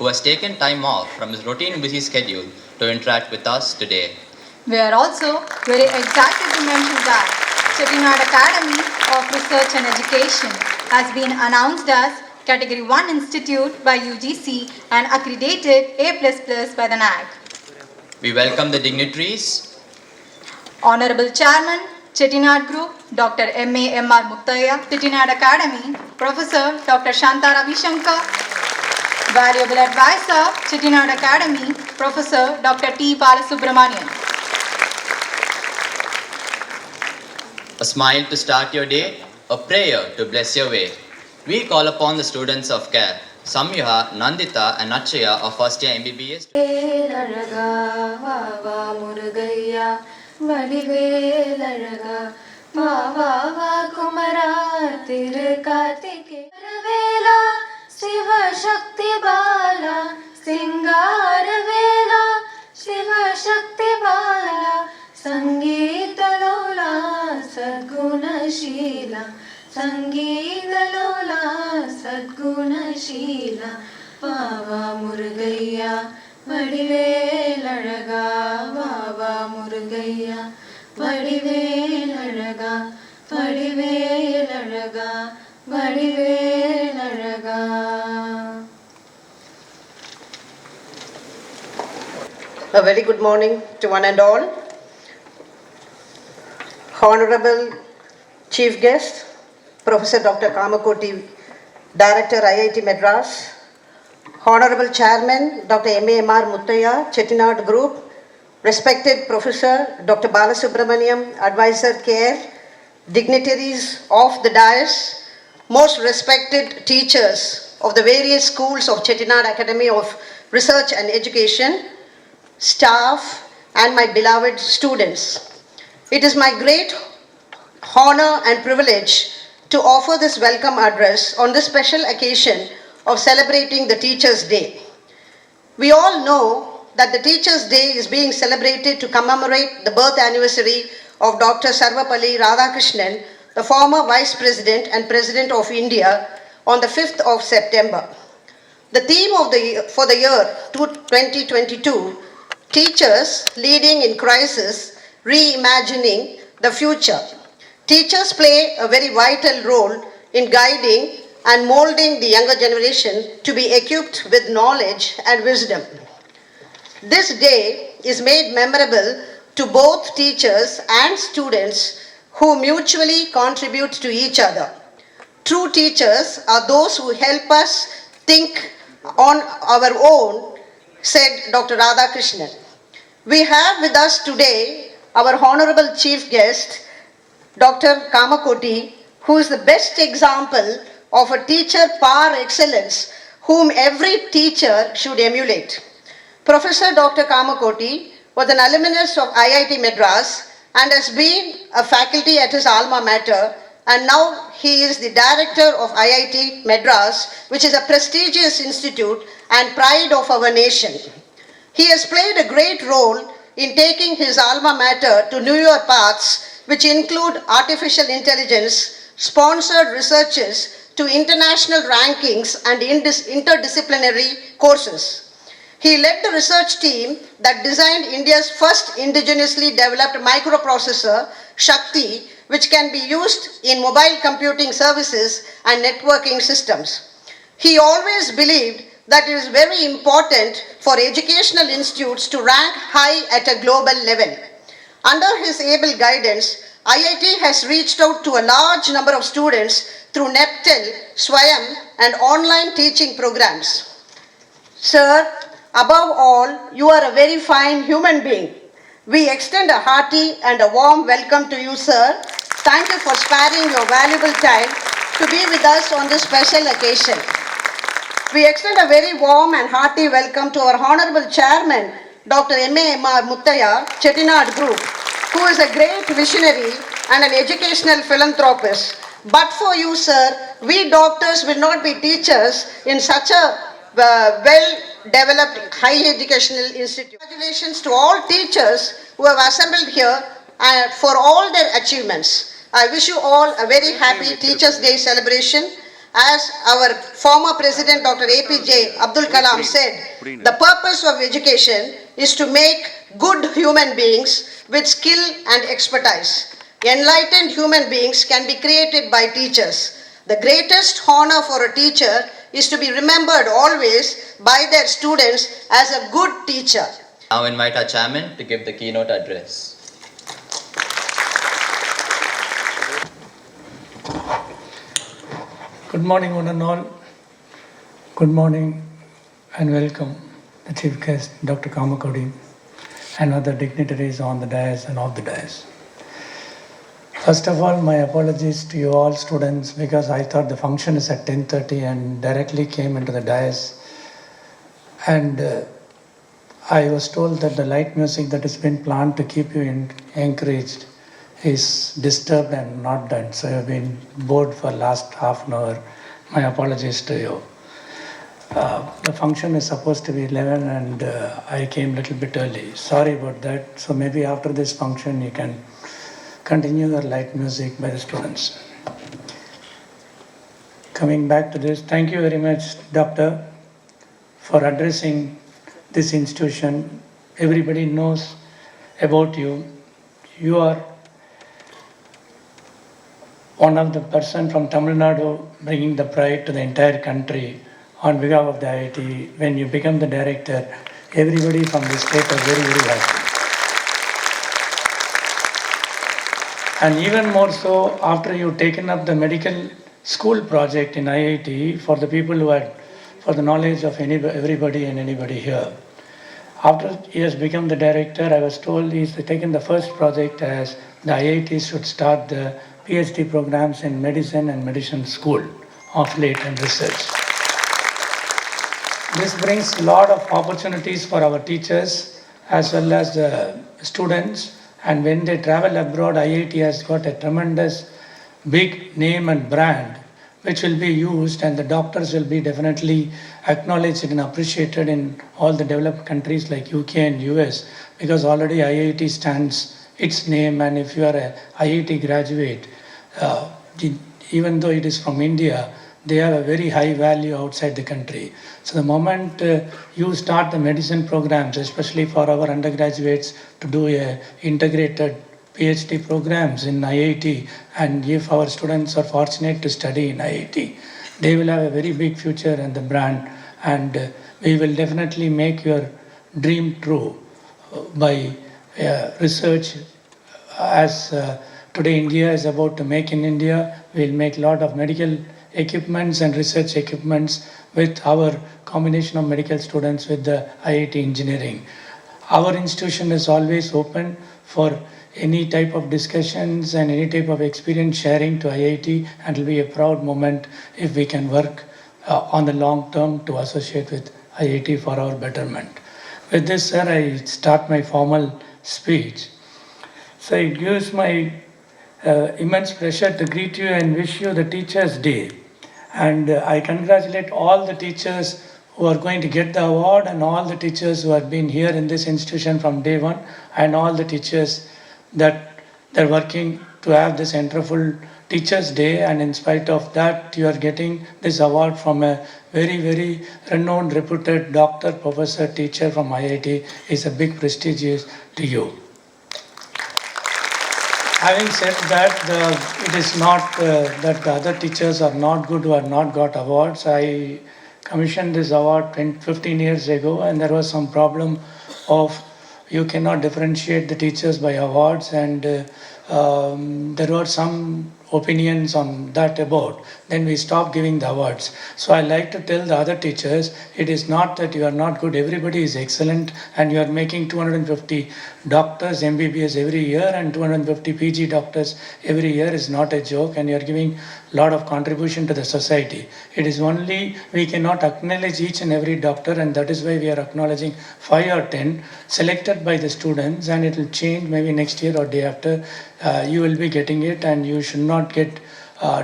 who has taken time off from his routine busy schedule to interact with us today. We are also very excited to mention that Chettinad Academy of Research and Education has been announced as Category 1 Institute by UGC and accredited A++ by the NAC. We welcome the dignitaries. Honorable Chairman, Chettinad Group, Dr. MAMR Muthiah, Chettinad Academy, Professor Dr. Shanta Ravishankar, Valuable Advisor, Chettinad Academy, Professor Dr. T. Balasubramanian. A smile to start your day, a prayer to bless your way. We call upon the students of care, Samyuha, Nandita and Achaya of first year MBBS. Shiva Shakti Bala, Singara Vela, Shiva Shakti Bala, Sangeeta Lola, Sadguna Sheela, Sangeeta Lola, Sadguna Sheela, Vava Murugaiya, Vadivelaraga, Vava Murugaiya, Vadivelaraga, Vadivelaraga, Vadivelaraga. A very good morning to one and all. Honorable Chief Guest, Professor Dr. Kamakoti, Director IIT Madras, Honorable Chairman Dr. MAMR Muthiah, Chettinad Group, respected Professor Dr. Balasubramaniam, Advisor Care, dignitaries of the dais, most respected teachers of the various schools of Chettinad Academy of Research and Education, staff and my beloved students. It is my great honor and privilege to offer this welcome address on this special occasion of celebrating the Teachers' Day. We all know that the Teachers' Day is being celebrated to commemorate the birth anniversary of Dr. Sarvapalli Radhakrishnan, the former Vice President and President of India, on the 5th of September. The theme for the year 2022, Teachers Leading in Crisis, Reimagining the Future. Teachers play a very vital role in guiding and molding the younger generation to be equipped with knowledge and wisdom. This day is made memorable to both teachers and students who mutually contribute to each other. True teachers are those who help us think on our own, said Dr. Radhakrishnan. We have with us today our Honorable Chief Guest, Dr. Kamakoti, who is the best example of a teacher par excellence whom every teacher should emulate. Professor Dr. Kamakoti was an alumnus of IIT Madras and has been a faculty at his alma mater, and now he is the director of IIT Madras, which is a prestigious institute and pride of our nation. He has played a great role in taking his alma mater to newer paths, which include artificial intelligence, sponsored researches to international rankings and interdisciplinary courses. He led the research team that designed India's first indigenously developed microprocessor, Shakti, which can be used in mobile computing services and networking systems. He always believed that it is very important for educational institutes to rank high at a global level. Under his able guidance, IIT has reached out to a large number of students through NEPTEL, SWAYAM and online teaching programs. Sir, above all, you are a very fine human being. We extend a hearty and a warm welcome to you, sir. Thank you for sparing your valuable time to be with us on this special occasion. We extend a very warm and hearty welcome to our Honorable Chairman, Dr. MAMR Muthiah, Chettinad Group, who is a great visionary and an educational philanthropist. But for you, sir, we doctors will not be teachers in such a well-developed high educational institute. Congratulations to all teachers who have assembled here for all their achievements. I wish you all a very happy Teachers' Day celebration As our former President Dr. APJ Abdul Kalam said, the purpose of education is to make good human beings with skill and expertise. Enlightened human beings can be created by teachers. The greatest honor for a teacher is to be remembered always by their students as a good teacher. Now invite our chairman to give the keynote address. Good morning, one and all. Good morning and welcome the chief guest, Dr. Kamakoti, and other dignitaries on the dais and off the dais. First of all, my apologies to you all students because I thought the function is at 10:30 and directly came into the dais. And I was told that the light music that has been planned to keep you encouraged is disturbed and not done. So I've been bored for last half an hour. My apologies to you. The function is supposed to be 11 and I came a little bit early. Sorry about that. So maybe after this function you can continue your light music by the students. Coming back to this, thank you very much, Doctor, for addressing this institution. Everybody knows about you. You are one of the person from Tamil Nadu bringing the pride to the entire country on behalf of the IIT. When you become the director, everybody from the state are very, very happy. And even more so after you've taken up the medical school project in IIT for the people who had, for the knowledge of everybody and anybody here. After he has become the director, I was told he's taken the first project as the IIT should start the PhD programs in medicine and medicine school of late and research. This brings a lot of opportunities for our teachers as well as the students, and when they travel abroad, IIT has got a tremendous big name and brand which will be used, and the doctors will be definitely acknowledged and appreciated in all the developed countries like UK and US, because already IIT stands its name, and if you are a IIT graduate, even though it is from India, they have a very high value outside the country. So the moment you start the medicine programs, especially for our undergraduates to do a integrated PhD programs in IIT, and if our students are fortunate to study in IIT, they will have a very big future and the brand, and we will definitely make your dream true by research. As today India is about to make in India, we will make a lot of medical equipments and research equipments with our combination of medical students with the IIT engineering. Our institution is always open for any type of discussions and any type of experience sharing to IIT, and it will be a proud moment if we can work on the long term to associate with IIT for our betterment. With this, sir, I start my formal speech. So it gives my immense pleasure to greet you and wish you the Teachers' Day. And I congratulate all the teachers who are going to get the award, and all the teachers who have been here in this institution from day one, and all the teachers that they're working to have this wonderful Teachers' Day, and in spite of that you are getting this award from a very, very renowned, reputed doctor, professor, teacher from IIT. Is a big prestigious to you. Having said that, it is not that the other teachers are not good who have not got awards. I commissioned this award 15 years ago, and there was some problem of you cannot differentiate the teachers by awards, and there were some opinions on that about. Then we stopped giving the awards. So I like to tell the other teachers, it is not that you are not good, everybody is excellent, and you are making 250 doctors MBBS every year and 250 PG doctors every year is not a joke, and you are giving a lot of contribution to the society. It is only we cannot acknowledge each and every doctor, and that is why we are acknowledging 5 or 10 selected by the students, and it will change maybe next year or day after. You will be getting it, and you should not get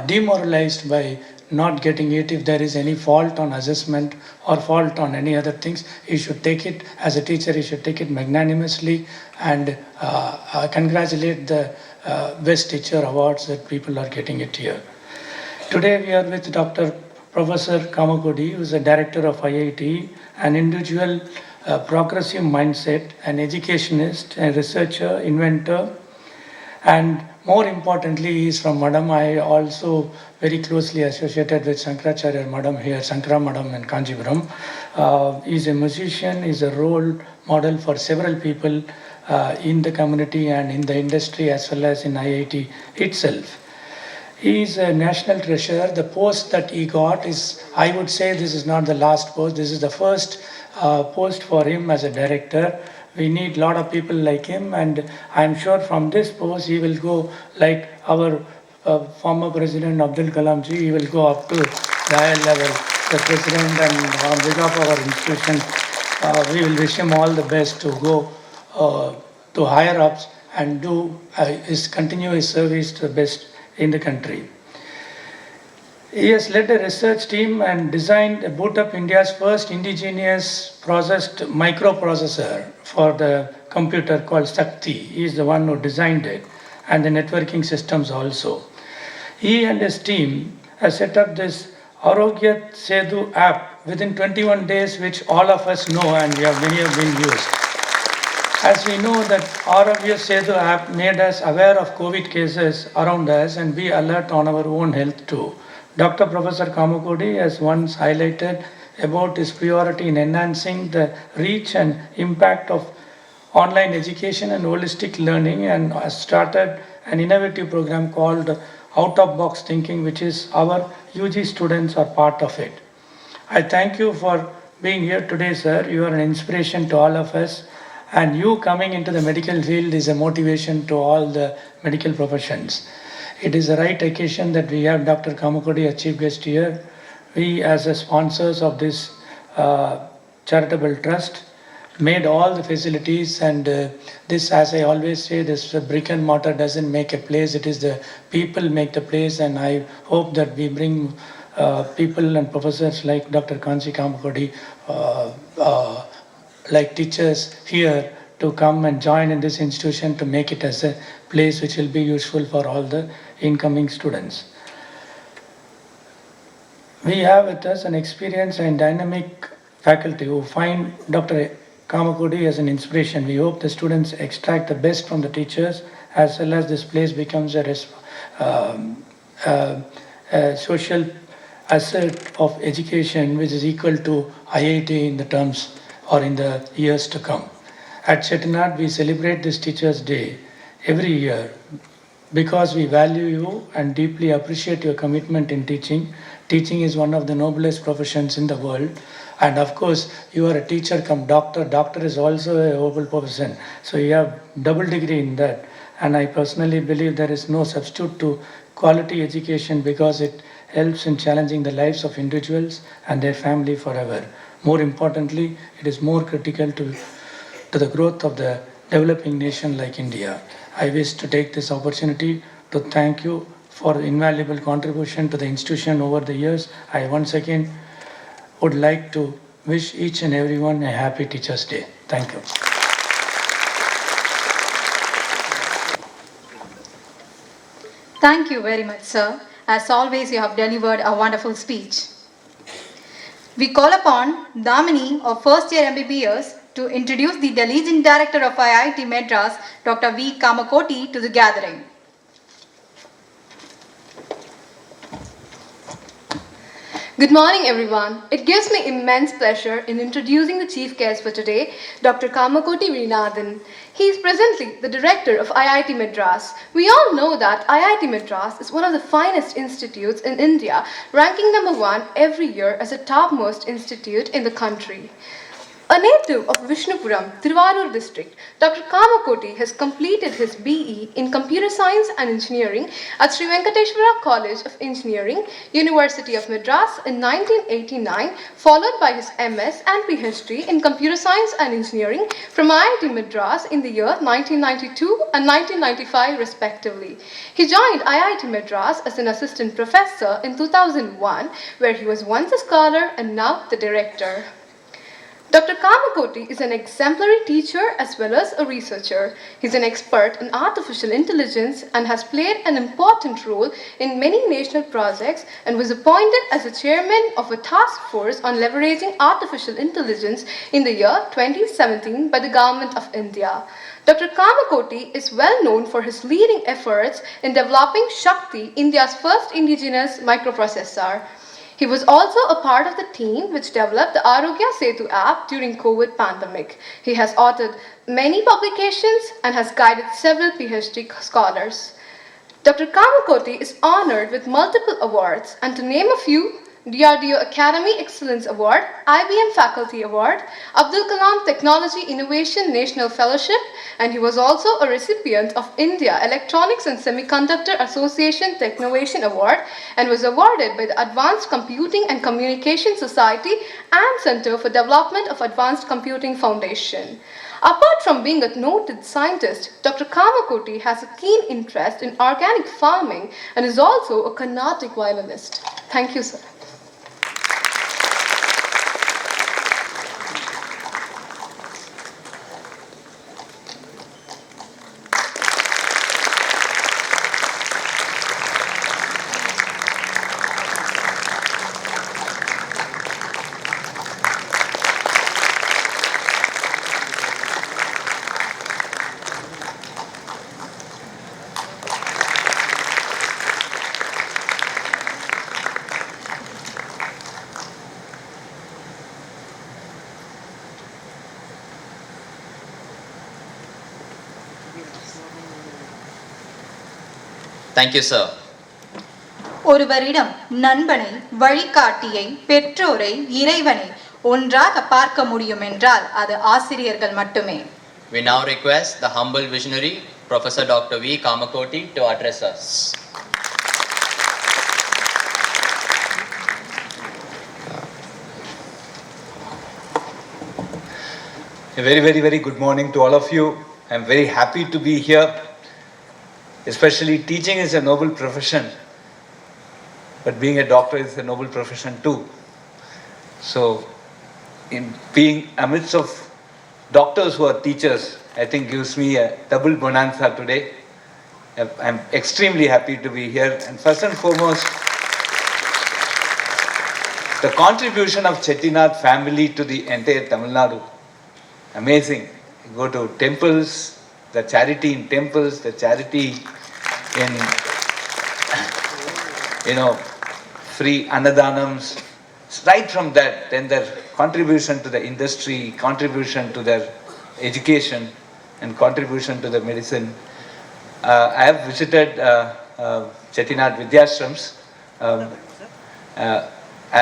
demoralized by not getting it. If there is any fault on assessment or fault on any other things, you should take it as a teacher, you should take it magnanimously and congratulate the best teacher awards that people are getting it here. Today we are with Dr. Professor Kamakoti, who is the director of IIT, an individual progressive mindset, an educationist, a researcher, inventor, and more importantly, he is from Madam. I also very closely associated with Shankaracharya Madam here, Shankara Madam in Kanjipuram. He is a musician, he is a role model for several people in the community and in the industry as well as in IIT itself. He is a national treasure. The post that he got is, I would say this is not the last post, this is the first post for him as a director. We need a lot of people like him, and I'm sure from this post he will go like our former President Abdul Kalam ji, he will go up to the higher level, the President, and on behalf of our institution, we will wish him all the best to go to higher ups and do continue his service to the best in the country. He has led a research team and designed, boot up India's first indigenous processed microprocessor for the computer called Shakti. He is the one who designed it, and the networking systems also. He and his team have set up this Arogya Sedu app within 21 days, which all of us know and many have been used. As we know that Arogya Sedu app made us aware of COVID cases around us and be alert on our own health too. Dr. Professor Kamakoti has once highlighted about his priority in enhancing the reach and impact of online education and holistic learning, and has started an innovative program called Out of Box Thinking, which is our UG students are part of it. I thank you for being here today, sir. You are an inspiration to all of us, and you coming into the medical field is a motivation to all the medical professions. It is the right occasion that we have Dr. Kamakoti as chief guest here. We, as the sponsors of this charitable trust, made all the facilities, and this, as I always say, this brick and mortar doesn't make a place, it is the people make the place, and I hope that we bring people and professors like Dr. Kanchi Kamakoti, like teachers here, to come and join in this institution to make it as a place which will be useful for all the incoming students. We have with us an experienced and dynamic faculty who find Dr. Kamakoti as an inspiration. We hope the students extract the best from the teachers, as well as this place becomes a social asset of education which is equal to IIT in the terms or in the years to come. At Chettinad, we celebrate this Teachers' Day every year because we value you and deeply appreciate your commitment in teaching. Teaching is one of the noblest professions in the world. And of course, you are a teacher come doctor. Doctor is also a noble profession. So you have double degree in that. And I personally believe there is no substitute to quality education because it helps in challenging the lives of individuals and their family forever. More importantly, it is more critical to the growth of the developing nation like India. I wish to take this opportunity to thank you for invaluable contribution to the institution over the years. I once again would like to wish each and everyone a happy Teachers' Day. Thank you. Thank you very much, sir. As always, you have delivered a wonderful speech. We call upon Damini of first year MBBS to introduce the Diligent Director of IIT Madras, Dr. V. Kamakoti, to the gathering. Good morning, everyone. It gives me immense pleasure in introducing the chief guest for today, Dr. Kamakoti Veezhinathan. He is presently the director of IIT Madras. We all know that IIT Madras is one of the finest institutes in India, ranking number 1 every year as the topmost institute in the country. A native of Vishnupuram, Thiruvarur district, Dr. Kamakoti has completed his BE in Computer Science and Engineering at Sri Venkateshwara College of Engineering, University of Madras in 1989, followed by his MS and PhD in Computer Science and Engineering from IIT Madras in the year 1992 and 1995 respectively. He joined IIT Madras as an assistant professor in 2001, where he was once a scholar and now the director. Dr. Kamakoti is an exemplary teacher as well as a researcher. He's an expert in artificial intelligence and has played an important role in many national projects and was appointed as the chairman of a task force on leveraging artificial intelligence in the year 2017 by the Government of India. Dr. Kamakoti is well known for his leading efforts in developing Shakti, India's first indigenous microprocessor. He was also a part of the team which developed the Arogya Setu app during COVID pandemic. He has authored many publications and has guided several PhD scholars. Dr. Kamakoti is honored with multiple awards, and to name a few: DRDO Academy Excellence Award, IBM Faculty Award, Abdul Kalam Technology Innovation National Fellowship, and he was also a recipient of India Electronics and Semiconductor Association Technovation Award and was awarded by the Advanced Computing and Communication Society and Center for Development of Advanced Computing Foundation. Apart from being a noted scientist, Dr. Kamakoti has a keen interest in organic farming and is also a Carnatic violinist. Thank you, sir. Thank you, sir. ஒருவரிடம் நண்பனை, வழிகாட்டியை, பெற்றோரை, இறைவனை ஒன்றாக பார்க்க முடியும் என்றால் அது ஆசிரியர்கள் மட்டுமே. We now request the humble visionary, Professor Dr. V. Kamakoti, to address us. A very good morning to all of you. I'm very happy to be here. Especially teaching is a noble profession, but being a doctor is a noble profession too. So, in being amidst of doctors who are teachers, I think gives me a double bonanza today. I'm extremely happy to be here. And first and foremost, the contribution of Chettinad family to the entire Tamil Nadu. Amazing. You go to temples, the charity in temples, the charity in, free annadhanams. Right from that, then their contribution to the industry, contribution to their education, and contribution to the medicine. I have visited Chettinad Vidyashrams.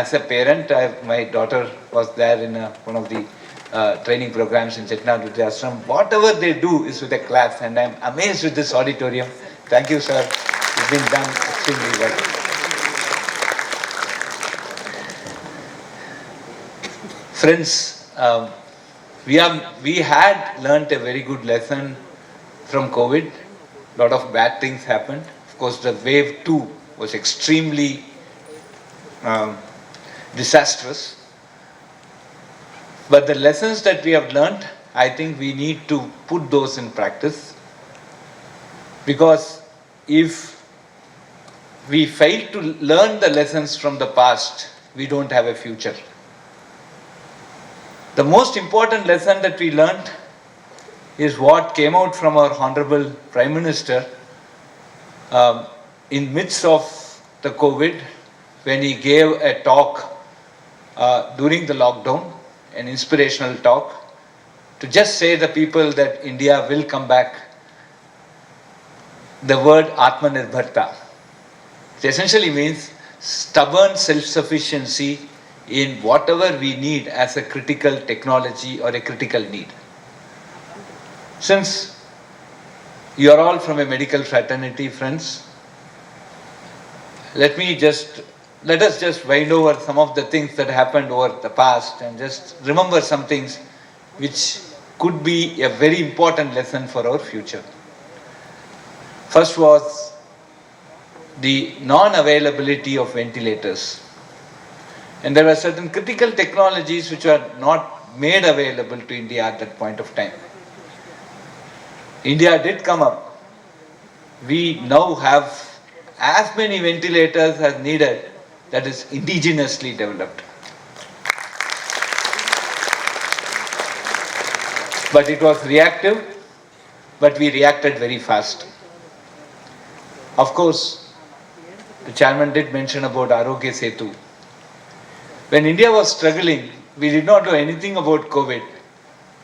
As a parent, my daughter was there in one of the training programs in Chettinad Vidyashram. Whatever they do is with a class, and I'm amazed with this auditorium. Thank you, sir. It's been done extremely well. Friends, we had learnt a very good lesson from COVID. A lot of bad things happened. Of course, the wave 2 was extremely disastrous. But the lessons that we have learnt, I think we need to put those in practice. Because if we fail to learn the lessons from the past, we don't have a future. The most important lesson that we learnt is what came out from our Honorable Prime Minister in midst of the COVID, when he gave a talk during the lockdown, an inspirational talk, to just say the people that India will come back. The word Atmanirbharta. It essentially means stubborn self-sufficiency in whatever we need as a critical technology or a critical need. Since you are all from a medical fraternity, friends, let us just wind over some of the things that happened over the past and just remember some things which could be a very important lesson for our future. First was the non-availability of ventilators. And there were certain critical technologies which were not made available to India at that point of time. India did come up. We now have as many ventilators as needed, that is indigenously developed. But it was reactive, but we reacted very fast. Of course, the chairman did mention about Arogya Setu. When India was struggling, we did not know anything about COVID.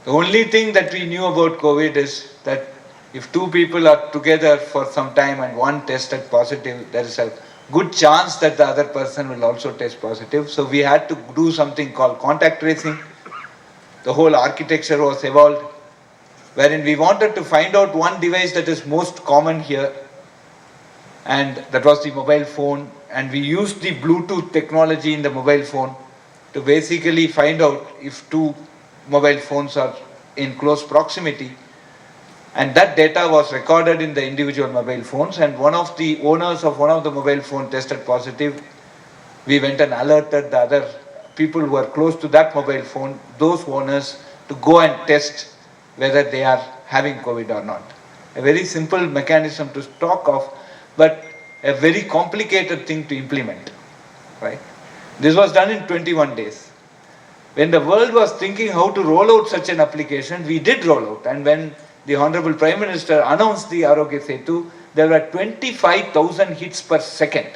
The only thing that we knew about COVID is that if two people are together for some time and one tested positive, there is a good chance that the other person will also test positive. So we had to do something called contact tracing. The whole architecture was evolved, wherein we wanted to find out one device that is most common here, and that was the mobile phone, and we used the Bluetooth technology in the mobile phone to basically find out if two mobile phones are in close proximity, and that data was recorded in the individual mobile phones, and one of the owners of one of the mobile phone tested positive. We went and alerted the other people who were close to that mobile phone, those owners, to go and test whether they are having COVID or not. A very simple mechanism to talk of, but a very complicated thing to implement, right? This was done in 21 days. When the world was thinking how to roll out such an application, we did roll out. And when the Honorable Prime Minister announced the Arogya Setu, there were 25,000 hits per second.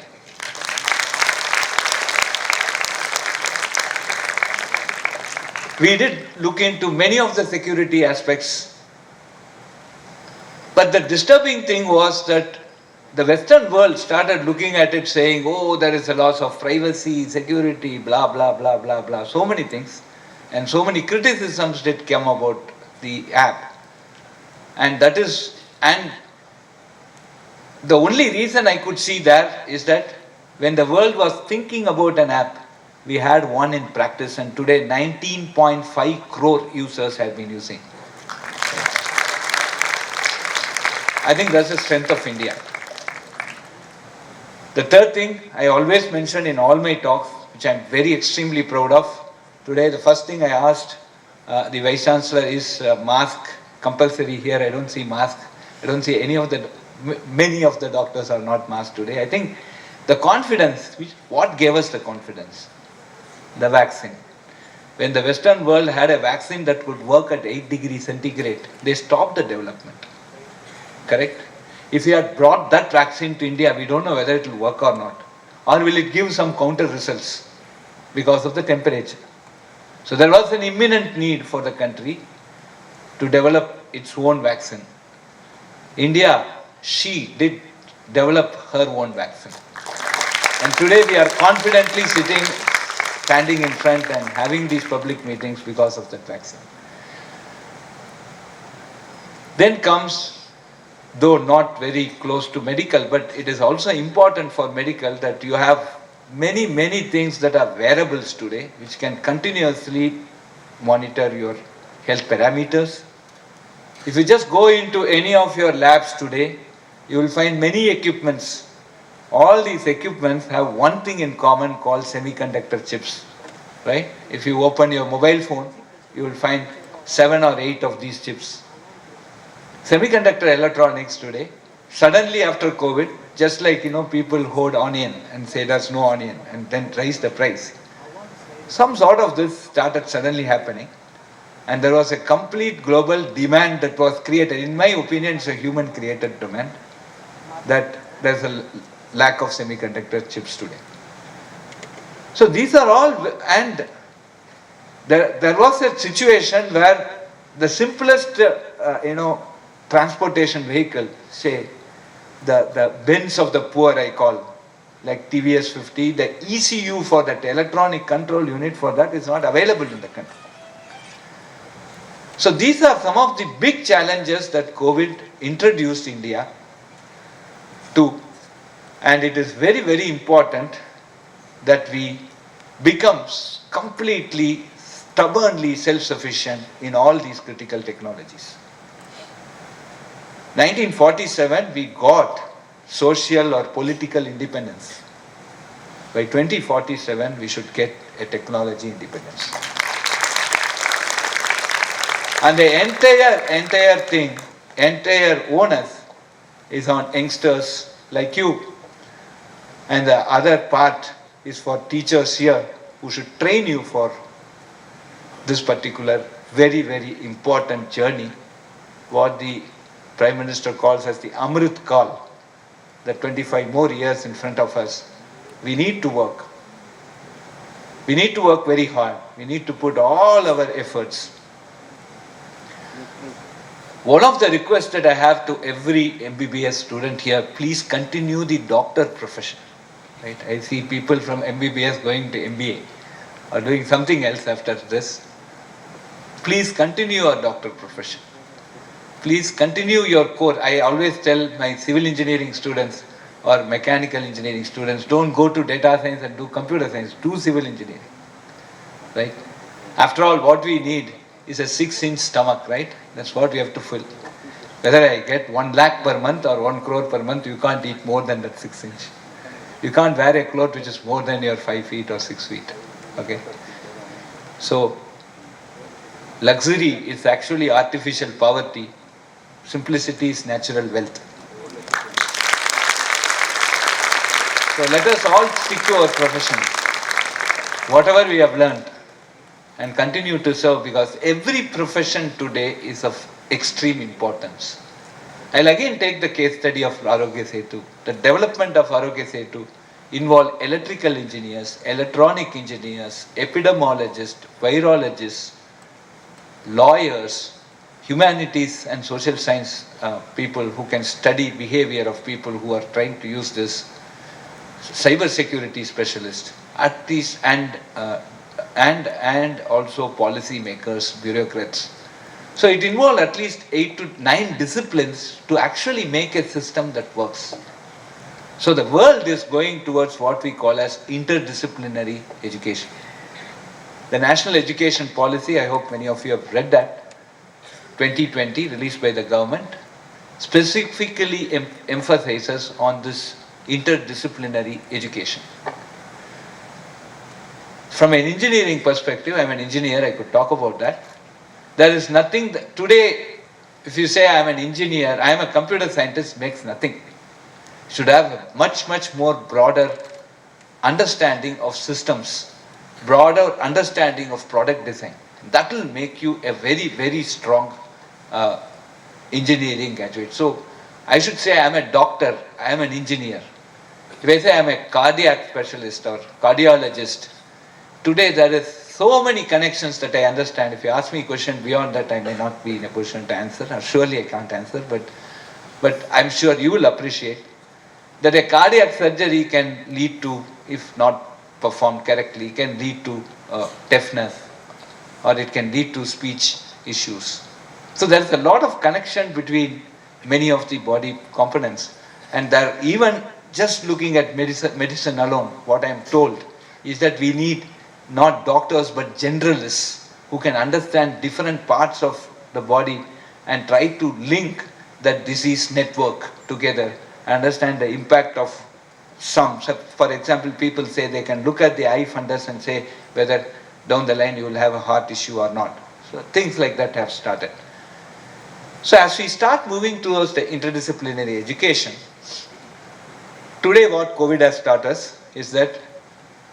We did look into many of the security aspects, but the disturbing thing was that the Western world started looking at it saying, oh, there is a loss of privacy, security, blah, blah, blah, blah, blah, so many things. And so many criticisms did come about the app. And that is, and the only reason I could see that is that when the world was thinking about an app, we had one in practice, and today 19.5 crore users have been using. I think that's the strength of India. The third thing I always mention in all my talks, which I'm very extremely proud of, today the first thing I asked the Vice Chancellor is mask compulsory here. I don't see mask. I don't see many of the doctors are not masked today. I think the confidence, what gave us the confidence? The vaccine. When the Western world had a vaccine that could work at 8 degrees centigrade, they stopped the development. Correct? If we had brought that vaccine to India, we don't know whether it will work or not. Or will it give some counter results because of the temperature. So there was an imminent need for the country to develop its own vaccine. India, she did develop her own vaccine. And today we are confidently standing in front and having these public meetings because of that vaccine. Then comes, though not very close to medical, but it is also important for medical that you have many, many things that are wearables today, which can continuously monitor your health parameters. If you just go into any of your labs today, you will find many equipments. All these equipments have one thing in common called semiconductor chips, right? If you open your mobile phone, you will find 7 or 8 of these chips. Semiconductor electronics today, suddenly after COVID, just like, people hoard onion and say there's no onion and then raise the price. Some sort of this started suddenly happening, and there was a complete global demand that was created. In my opinion, it's a human created demand, that there's a lack of semiconductor chips today. So these are all, and there was a situation where the simplest, transportation vehicle, say the Benz of the poor, I call, like TVS 50, the ECU for that, electronic control unit for that, is not available in the country. So these are some of the big challenges that COVID introduced India to, and it is very, very important that we become completely, stubbornly self-sufficient in all these critical technologies. 1947, we got social or political independence. By 2047, we should get a technology independence. And the entire thing, entire onus is on youngsters like you. And the other part is for teachers here who should train you for this particular very, very important journey, what the Prime Minister calls as the Amrit Kal, the 25 more years in front of us. We need to work. We need to work very hard. We need to put all our efforts. One of the requests that I have to every MBBS student here, please continue the doctor profession. Right? I see people from MBBS going to MBA or doing something else after this. Please continue your doctor profession. Please continue your course. I always tell my civil engineering students or mechanical engineering students, don't go to data science and do computer science, do civil engineering. Right? After all, what we need is a 6-inch stomach, right? That's what we have to fill. Whether I get 1 lakh per month or 1 crore per month, you can't eat more than that 6-inch. You can't wear a cloth which is more than your 5 feet or 6 feet. Okay? So, luxury is actually artificial poverty. Simplicity is natural wealth. So let us all stick to our professions, whatever we have learned, and continue to serve, because every profession today is of extreme importance. I'll again take the case study of Arogya Setu. The development of Arogya Setu involved electrical engineers, electronic engineers, epidemiologists, virologists, lawyers, humanities and social science people who can study behavior of people who are trying to use this, cyber security specialists, artists and also policy makers, bureaucrats. So it involved at least 8 to 9 disciplines to actually make a system that works. So the world is going towards what we call as interdisciplinary education. The National Education Policy, I hope many of you have read that, 2020, released by the government, specifically emphasizes on this interdisciplinary education. From an engineering perspective, I'm an engineer, I could talk about that. There is nothing that, today, if you say I'm an engineer, I'm a computer scientist, makes nothing. You should have a much, much more broader understanding of systems, broader understanding of product design. That will make you a very, very strong engineering graduate. So I should say I'm a doctor, I'm an engineer. If I say I'm a cardiac specialist or cardiologist, today there is so many connections that I understand. If you ask me a question beyond that, I may not be in a position to answer, or surely I can't answer, but I'm sure you will appreciate that a cardiac surgery can lead to, if not performed correctly, can lead to deafness, or it can lead to speech issues. So there's a lot of connection between many of the body components, and there, even just looking at medicine alone, what I'm told is that we need not doctors but generalists who can understand different parts of the body and try to link that disease network together, understand the impact of some. So for example, people say they can look at the eye fundus and say whether down the line you will have a heart issue or not. So things like that have started. So as we start moving towards the interdisciplinary education, today what COVID has taught us is that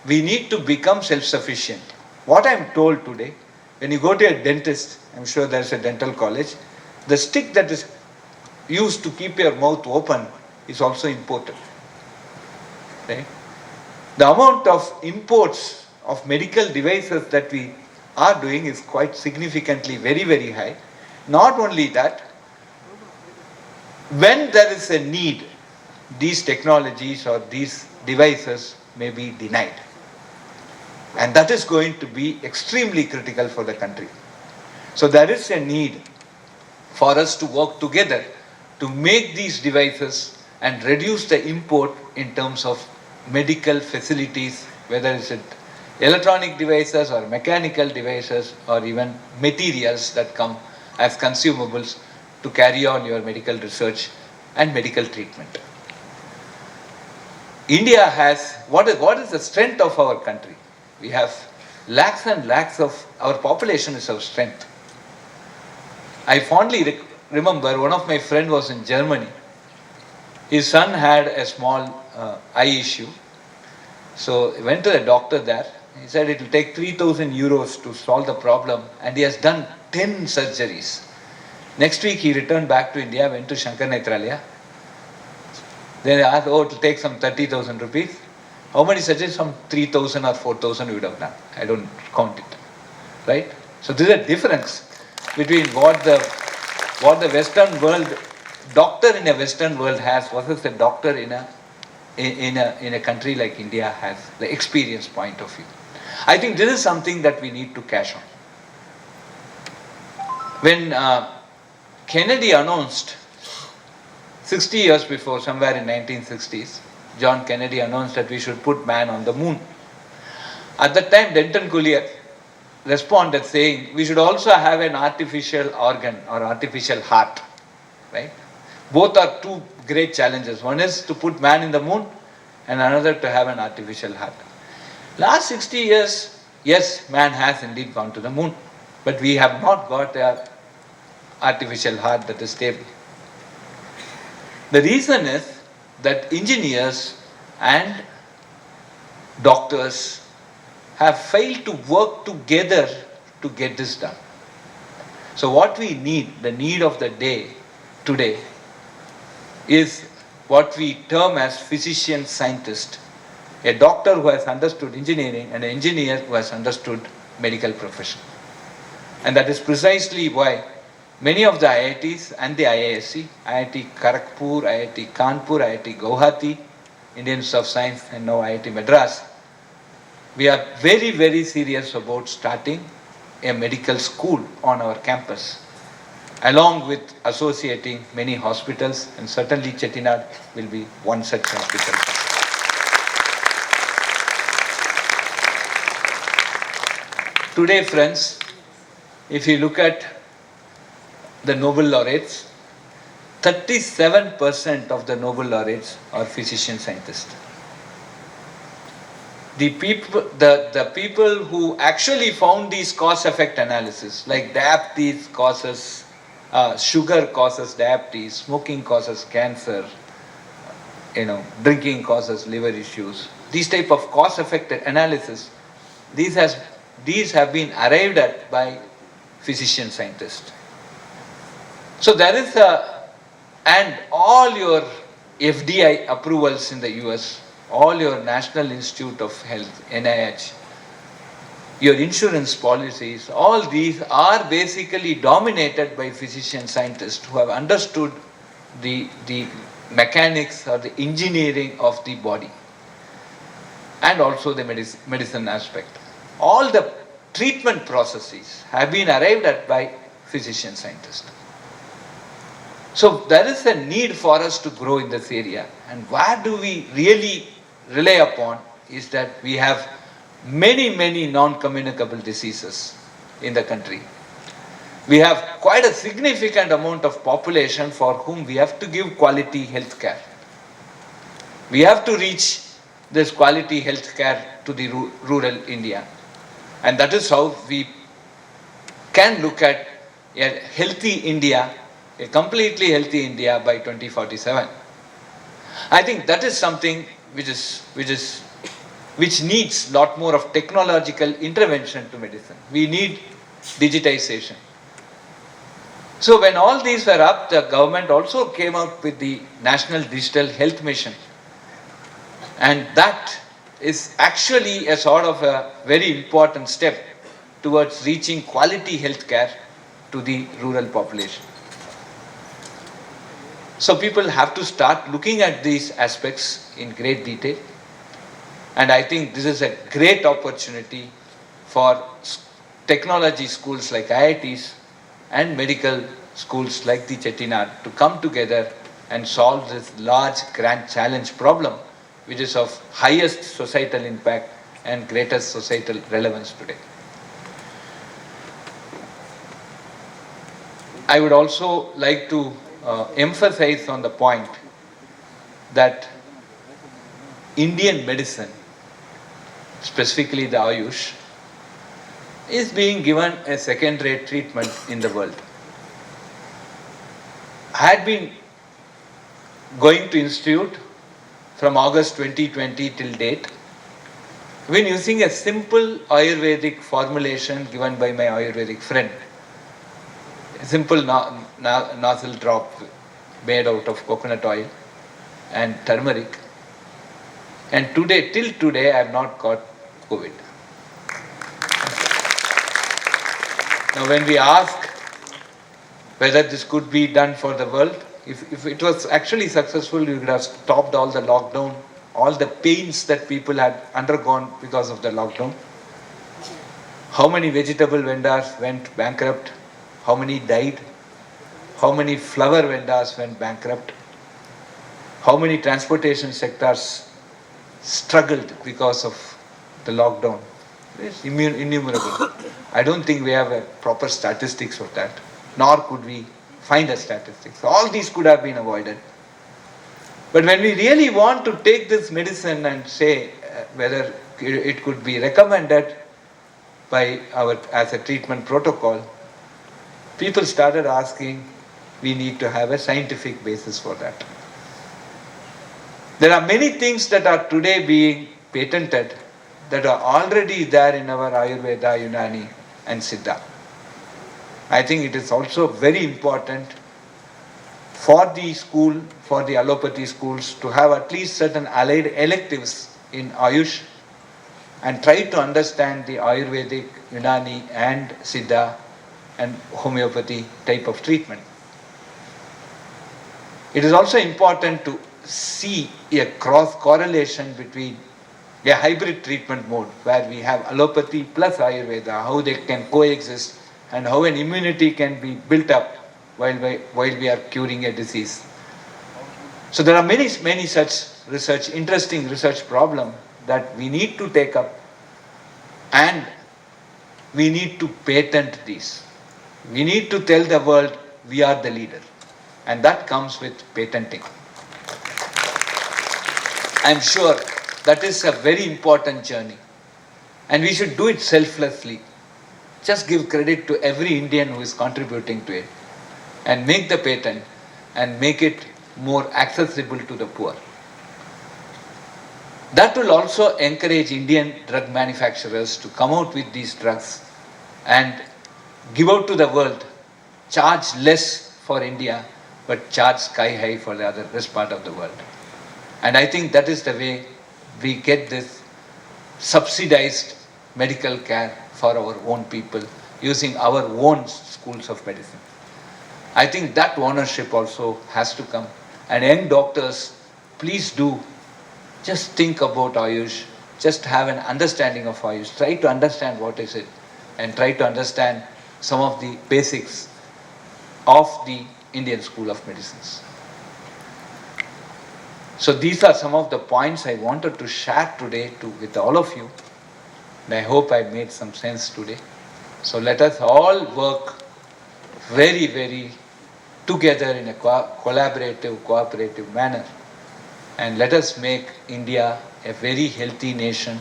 we need to become self-sufficient. What I am told today, when you go to a dentist, I'm sure there's a dental college, the stick that is used to keep your mouth open is also imported. Right? The amount of imports of medical devices that we are doing is quite significantly very, very high. Not only that, when there is a need, these technologies or these devices may be denied. And that is going to be extremely critical for the country. So there is a need for us to work together to make these devices and reduce the import in terms of medical facilities, whether it's electronic devices or mechanical devices or even materials that come as consumables to carry on your medical research and medical treatment. India has, what is the strength of our country? We have lakhs and lakhs of, our population is our strength. I fondly remember one of my friend was in Germany. His son had a small eye issue. So he went to the doctor there. He said it will take 3,000 euros to solve the problem, and he has done 10 surgeries. Next week he returned back to India, went to Shankar Netralaya. Then they asked, oh, it will take some 30,000 rupees. How many surgeries? Some 3,000 or 4,000 we would have done. I don't count it. Right? So there is a difference between what the Western world, doctor in a Western world has versus a doctor in a country like India has, the experience point of view. I think this is something that we need to cash on. When Kennedy announced 60 years before, somewhere in 1960s, John Kennedy announced that we should put man on the moon. At that time, Denton Collier responded saying we should also have an artificial organ or artificial heart. Right? Both are two great challenges. One is to put man in the moon and another to have an artificial heart. Last 60 years, yes, man has indeed gone to the moon, but we have not got an artificial heart that is stable. The reason is that engineers and doctors have failed to work together to get this done. So what we need, the need of the day today, is what we term as physician scientist. A doctor who has understood engineering and an engineer who has understood medical profession. And that is precisely why many of the IITs and the IISc, IIT Kharagpur, IIT Kanpur, IIT Guwahati, Indian Institute of Science, and now IIT Madras, we are very, very serious about starting a medical school on our campus, along with associating many hospitals, and certainly Chettinad will be one such hospital. Today, friends, if you look at the Nobel laureates, 37% of the Nobel laureates are physician scientists. The people who actually found these cause-effect analysis, like diabetes causes, sugar causes diabetes, smoking causes cancer, drinking causes liver issues. These type of cause-effect analysis, these have been arrived at by physician scientists. So there is and all your FDI approvals in the US, all your National Institute of Health, NIH, your insurance policies, all these are basically dominated by physician scientists who have understood the mechanics or the engineering of the body and also the medicine aspect. All the treatment processes have been arrived at by physician scientists. So there is a need for us to grow in this area. And where do we really rely upon is that we have many, many non-communicable diseases in the country. We have quite a significant amount of population for whom we have to give quality health care. We have to reach this quality health care to the rural India. And that is how we can look at a healthy India, a completely healthy India by 2047. I think that is something which needs a lot more of technological intervention to medicine. We need digitization. So when all these were up, the government also came out with the National Digital Health Mission. And that is actually a sort of a very important step towards reaching quality health care to the rural population. So people have to start looking at these aspects in great detail. And I think this is a great opportunity for technology schools like IITs and medical schools like the Chettinad to come together and solve this large grand challenge problem, which is of highest societal impact and greatest societal relevance today. I would also like to emphasize on the point that Indian medicine, specifically the Ayush, is being given a second-rate treatment in the world. had been going to institute from August 2020 till date. I've been using a simple Ayurvedic formulation given by my Ayurvedic friend. A simple nozzle drop made out of coconut oil and turmeric. And today, till today, I have not got COVID. Now, when we ask whether this could be done for the world, if it was actually successful, we would have stopped all the lockdown, all the pains that people had undergone because of the lockdown. How many vegetable vendors went bankrupt? How many died? How many flower vendors went bankrupt? How many transportation sectors struggled because of the lockdown? It's innumerable. I don't think we have a proper statistics of that, nor could we find a statistics. All these could have been avoided. But when we really want to take this medicine and say whether it could be recommended by as a treatment protocol, people started asking, we need to have a scientific basis for that. There are many things that are today being patented that are already there in our Ayurveda, Unani and Siddha. I think it is also very important for the allopathy schools to have at least certain allied electives in Ayush and try to understand the Ayurvedic, Unani and Siddha and homeopathy type of treatment. It is also important to see a cross correlation between a hybrid treatment mode where we have allopathy plus Ayurveda, how they can coexist and how an immunity can be built up while we are curing a disease. So there are many such interesting research problems that we need to take up, and we need to patent these. We need to tell the world we are the leader, and that comes with patenting. I'm sure that is a very important journey, and we should do it selflessly. Just give credit to every Indian who is contributing to it and make the patent and make it more accessible to the poor. That will also encourage Indian drug manufacturers to come out with these drugs and give out to the world, charge less for India, but charge sky high for the rest part of the world. And I think that is the way we get this subsidized medical care for our own people using our own schools of medicine. I think that ownership also has to come. And young doctors, please do just think about Ayush, just have an understanding of Ayush, try to understand what is it, and try to understand some of the basics of the Indian School of Medicines. So these are some of the points I wanted to share today with all of you. And I hope I made some sense today. So let us all work very, very together in a collaborative, cooperative manner. And let us make India a very healthy nation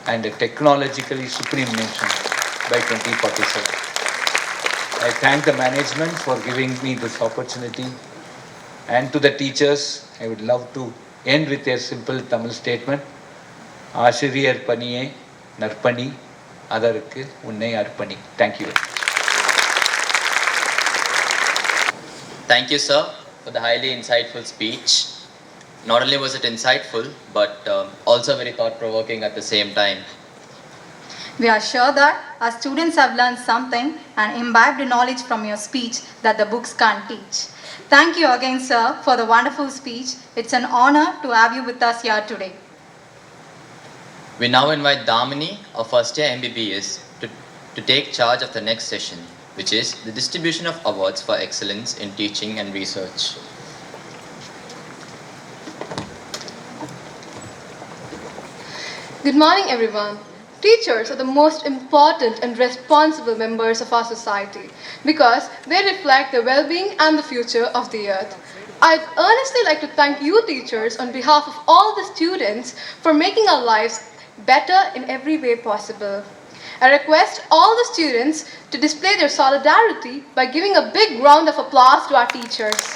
and a technologically supreme nation by 2047. I thank the management for giving me this opportunity. And to the teachers, I would love to end with a simple Tamil statement. Ashiriyar paniye narpani adarukku unnai arpani. Thank you. Thank you, sir, for the highly insightful speech. Not only was it insightful, but also very thought-provoking at the same time. We are sure that our students have learned something and imbibed knowledge from your speech that the books can't teach. Thank you again, sir, for the wonderful speech. It's an honor to have you with us here today. We now invite Damini of first year MBBS to take charge of the next session, which is the distribution of awards for excellence in teaching and research. Good morning, everyone. Teachers are the most important and responsible members of our society because they reflect the well-being and the future of the earth. I'd earnestly like to thank you teachers on behalf of all the students for making our lives better in every way possible. I request all the students to display their solidarity by giving a big round of applause to our teachers.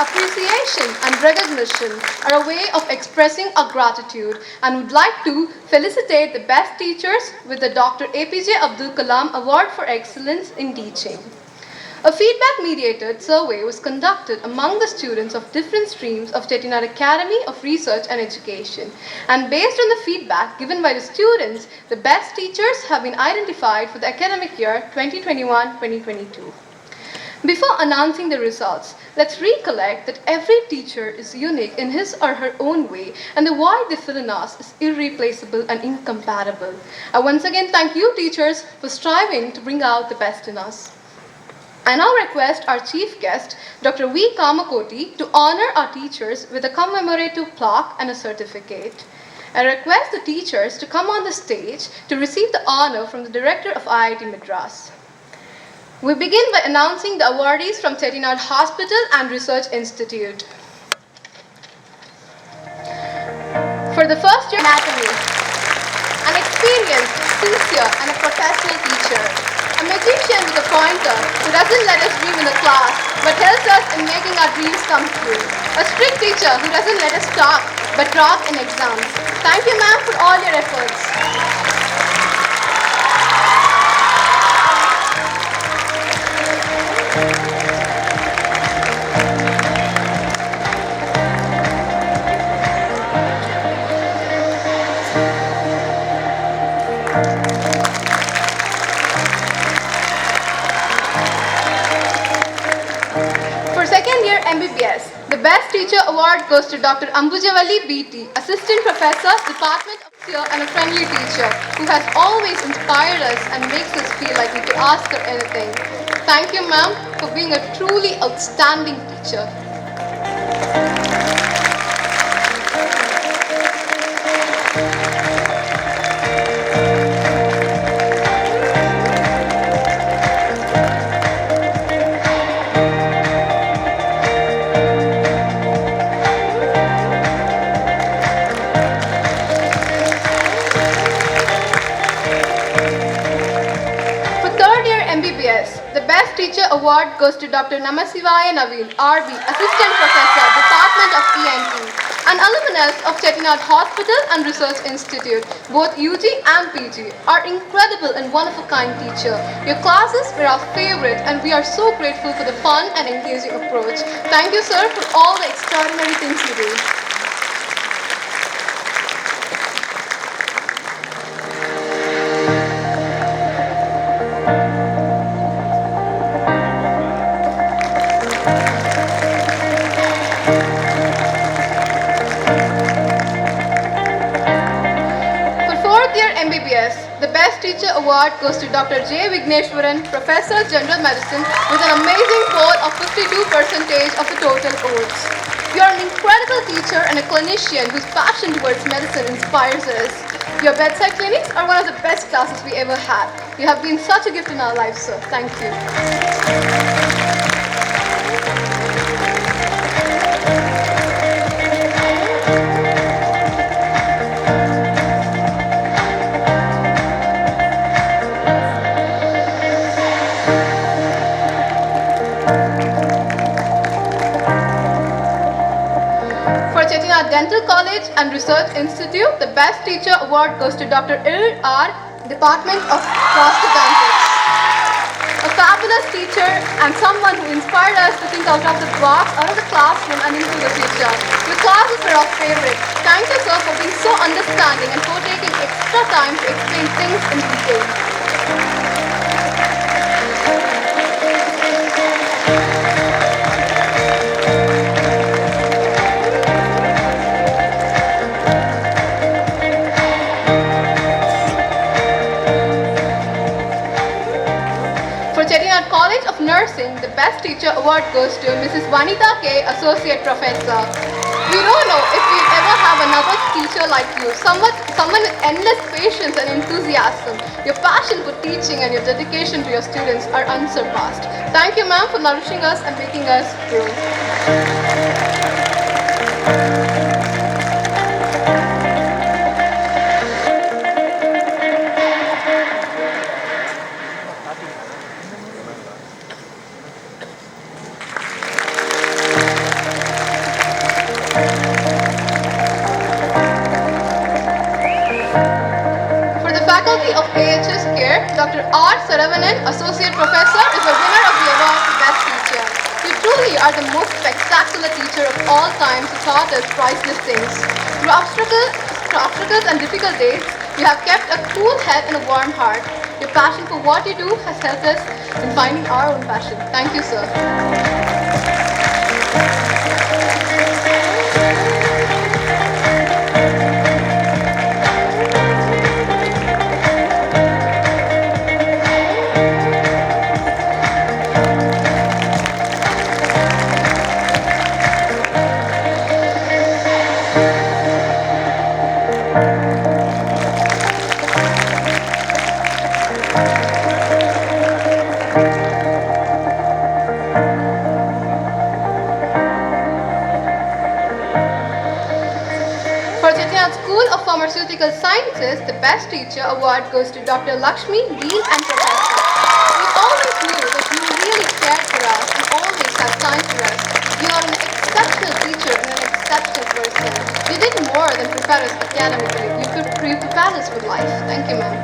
appreciation and recognition are a way of expressing our gratitude and would like to felicitate the best teachers with the Dr. APJ Abdul Kalam Award for Excellence in Teaching. A feedback-mediated survey was conducted among the students of different streams of Chettinad Academy of Research and Education. And based on the feedback given by the students, the best teachers have been identified for the academic year 2021-2022. Before announcing the results, let's recollect that every teacher is unique in his or her own way, and the void they fill in us is irreplaceable and incomparable. I once again thank you, teachers, for striving to bring out the best in us. I now request our chief guest, Dr. V. Kamakoti, to honor our teachers with a commemorative plaque and a certificate. I request the teachers to come on the stage to receive the honor from the director of IIT Madras. We begin by announcing the awardees from Chettinad Hospital and Research Institute. For the first year anatomy, an experienced, sincere, and a professional teacher. A magician with a pointer who doesn't let us dream in the class but helps us in making our dreams come true. A strict teacher who doesn't let us talk but rock in exams. Thank you, ma'am, for all your efforts. MBBS. The Best Teacher Award goes to Dr. Ambujavalli BT, Assistant Professor, Department of Cheer and a friendly teacher who has always inspired us and makes us feel like we could ask her anything. Thank you, ma'am, for being a truly outstanding teacher. The Best Teacher Award goes to Dr. Namma Naveen, RB, Assistant Professor, Department of ENT, an alumnus of Chettinad Hospital and Research Institute. Both UG and PG are incredible and one-of-a-kind teacher. Your classes were our favorite and we are so grateful for the fun and engaging approach. Thank you, sir, for all the extraordinary things you do. The Best Teacher Award goes to Dr. J. Vigneshwaran, Professor General Medicine, with an amazing score of 52% of the total votes. You are an incredible teacher and a clinician whose passion towards medicine inspires us. Your bedside clinics are one of the best classes we ever had. You have been such a gift in our lives, sir. Thank you. Dental College and Research Institute, the Best Teacher Award goes to Dr. R. Department of Prosthodontics. A fabulous teacher and someone who inspired us to think out of the box, out of the classroom and into the future. Your classes were our favorite. Thank you, sir, for being so understanding and for taking extra time to explain things in detail. Chettinad College of Nursing, the Best Teacher Award goes to Mrs. Vanita K, Associate Professor. We don't know if we'll ever have another teacher like you, someone with endless patience and enthusiasm. Your passion for teaching and your dedication to your students are unsurpassed. Thank you, ma'am, for nourishing us and making us grow. Faculty of AHS Care, Dr. R. Saravanan, Associate Professor, is the winner of the award for Best Teacher. You truly are the most spectacular teacher of all time who taught us priceless things. Through obstacles and difficult days, you have kept a cool head and a warm heart. Your passion for what you do has helped us in finding our own passion. Thank you, sir. For Chettinad School of Pharmaceutical Sciences, the Best Teacher Award goes to Dr. Lakshmi, Dean and Professor. We always knew that you really cared for us and always had time for us. You are an exceptional teacher and an exceptional person. You did more than prepare us academically. You prepared us for life. Thank you, ma'am.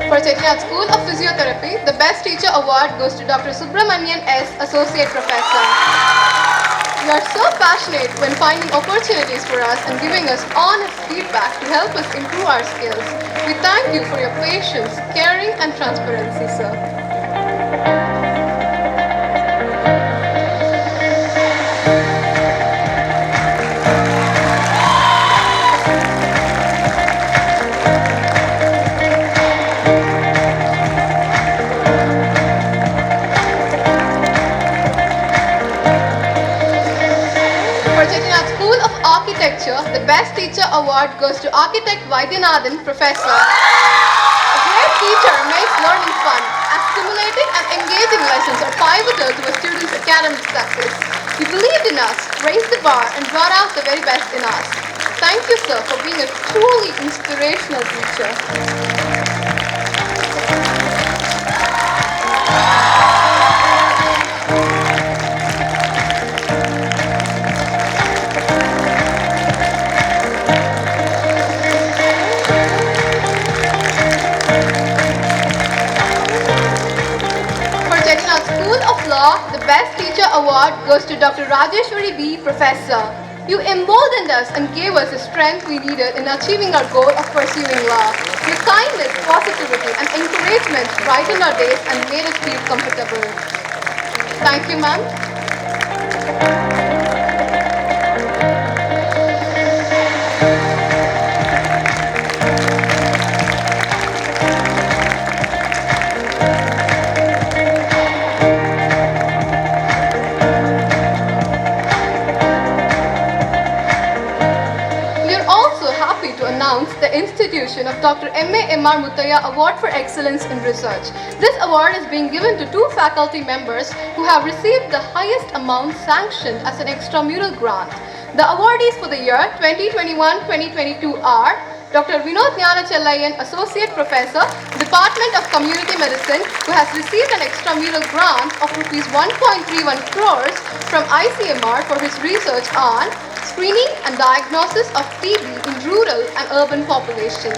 For Chettinad School of Physiotherapy, the Best Teacher Award goes to Dr. Subramanian S., Associate Professor. You are so passionate when finding opportunities for us and giving us honest feedback to help us improve our skills. We thank you for your patience, caring and transparency, sir. For Chettinad School of Architecture, the Best Teacher Award goes to Architect Veezhinathan, Professor. A great teacher makes learning fun, as stimulating and engaging lessons are pivotal to a student's academic success. You believed in us, raised the bar, and brought out the very best in us. Thank you, sir, for being a truly inspirational teacher. For Chettinad School of Law, the Best Teacher Award goes to Dr. Rajeshwari B., Professor. You emboldened us and gave us the strength we needed in achieving our goal of pursuing law. Your kindness, positivity, and encouragement brightened our days and made us feel comfortable. Thank you, ma'am. The institution of Dr. MAMR Muthiah Award for Excellence in Research. This award is being given to 2 faculty members who have received the highest amount sanctioned as an extramural grant. The awardees for the year 2021-2022 are Dr. Vinod Gnanachellayan, Associate Professor, Department of Community Medicine, who has received an extramural grant of Rs 1.31 crores from ICMR for his research on screening and diagnosis of TB in rural and urban population.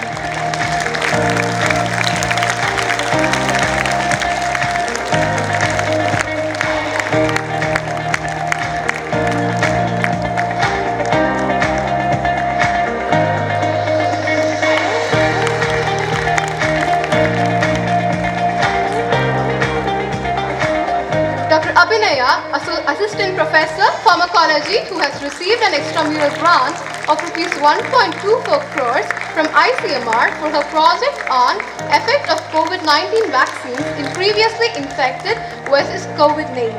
Dr. Abhinaya, Assistant Professor, Pharmacology, who has received an extramural grant of Rs 1.24 crores from ICMR for her project on effect of COVID-19 vaccines in previously infected versus COVID-19.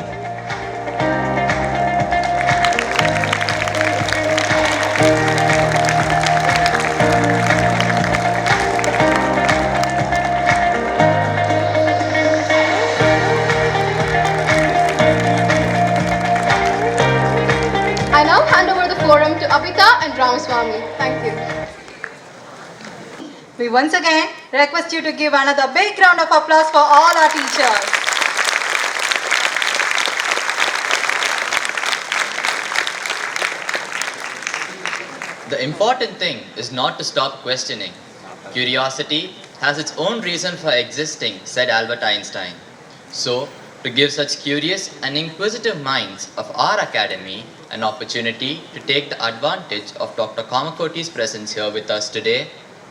Swami. Thank you. We once again request you to give another big round of applause for all our teachers. The important thing is not to stop questioning. Curiosity has its own reason for existing, said Albert Einstein. So, to give such curious and inquisitive minds of our academy an opportunity to take the advantage of Dr. Kamakoti's presence here with us today,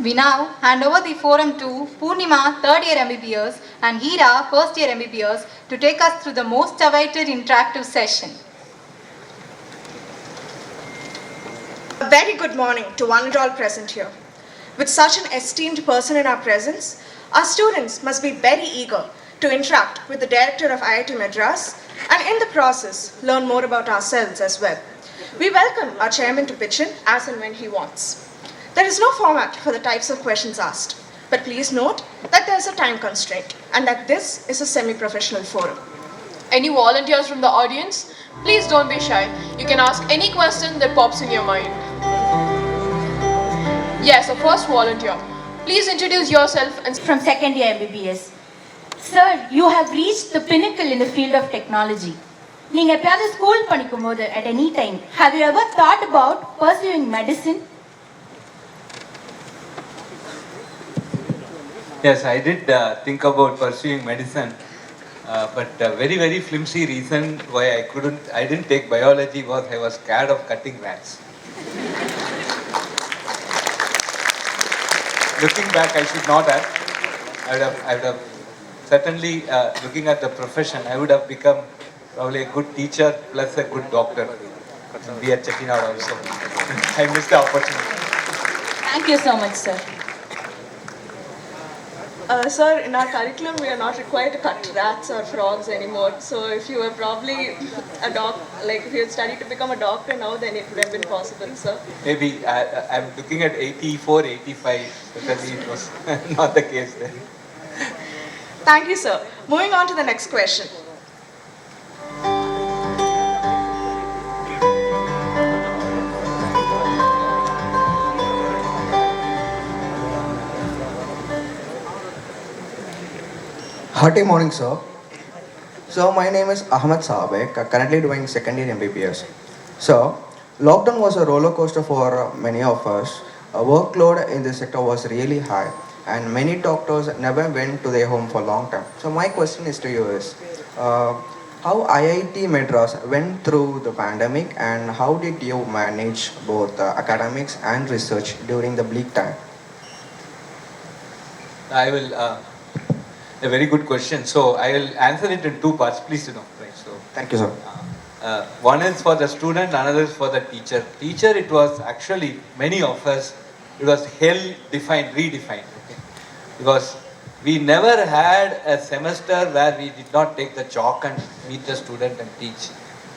We now hand over the forum to Purnima, third year MBBS, and Hira, first year MBBS, to take us through the most awaited interactive session. A very good morning to one and all present here. With such an esteemed person in our presence, our students must be very eager to interact with the director of IIT Madras and in the process learn more about ourselves as well. We welcome our chairman to pitch in as and when he wants. There is no format for the types of questions asked, but please note that there is a time constraint and that this is a semi-professional forum. Any volunteers from the audience? Please don't be shy. You can ask any question that pops in your mind. Yes, a first volunteer. Please introduce yourself and from second year MBBS. Sir, you have reached the pinnacle in the field of technology. நீங்க எப்பயாவது school படிக்கும்போது at any time, have you ever thought about pursuing medicine? Yes, I did think about pursuing medicine, but a very, very flimsy reason why I didn't take biology was I was scared of cutting rats. Looking back, I should not have. I would have certainly, looking at the profession, I would have become probably a good teacher plus a good doctor. Be at Chettinad also. I missed the opportunity. Thank you so much, sir. Sir, in our curriculum, we are not required to cut rats or frogs anymore. So if you were probably a if you had studied to become a doctor now, then it would have been possible, sir. Maybe I'm looking at 84, 85, certainly it was not the case then. Thank you, sir. Moving on to the next question. Hearty morning, sir. So, my name is Ahmed Saabek, currently doing second year MBBS. So, lockdown was a roller coaster for many of us. Workload in this sector was really high, and many doctors never went to their home for a long time. So, my question is to you is, how IIT Madras went through the pandemic, and how did you manage both academics and research during the bleak time? I will, a very good question. So I will answer it in two parts, please, right. So Thank you, sir. one is for the student, another is for the teacher. Teacher, it was actually, many of us, it was hell-defined, redefined. Okay? Because we never had a semester where we did not take the chalk and meet the student and teach.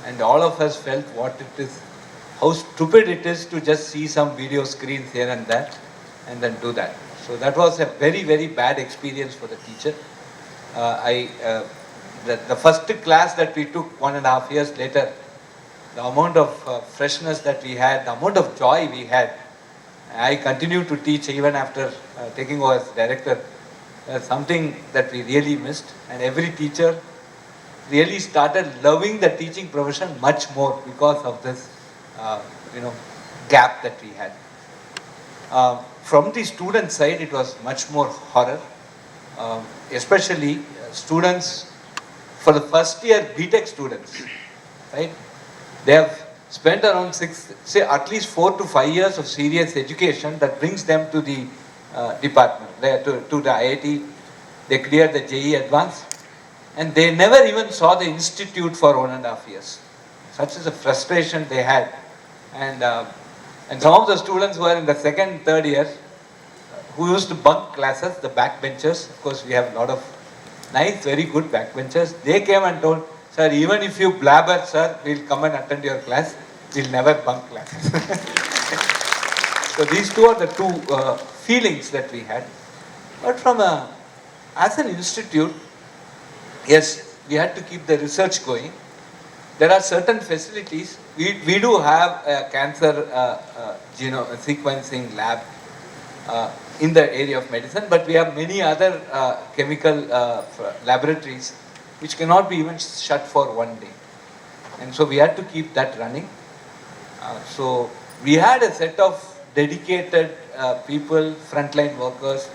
And all of us felt what it is, how stupid it is to just see some video screens here and there and then do that. So that was a very, very bad experience for the teacher. The first class that we took 1.5 years later, the amount of freshness that we had, the amount of joy we had, I continue to teach even after taking over as director. Something that we really missed, and every teacher really started loving the teaching profession much more because of this, gap that we had. From the student side, it was much more horror, especially students, for the first year BTech students, right? They have spent around at least 4 to 5 years of serious education that brings them to the department, to the IIT. They cleared the JEE Advanced, and they never even saw the institute for 1.5 years. Such is the frustration they had. And some of the students who are in the second, third year, who used to bunk classes, the backbenchers, of course we have a lot of nice, very good backbenchers, they came and told, sir, even if you blabber, sir, we'll come and attend your class, we'll never bunk classes. So these two are the two feelings that we had. But as an institute, yes, we had to keep the research going. There are certain facilities we do have a cancer genome sequencing lab in the area of medicine, but we have many other chemical laboratories which cannot be even shut for one day. And so we had to keep that running. So we had a set of dedicated people, frontline workers,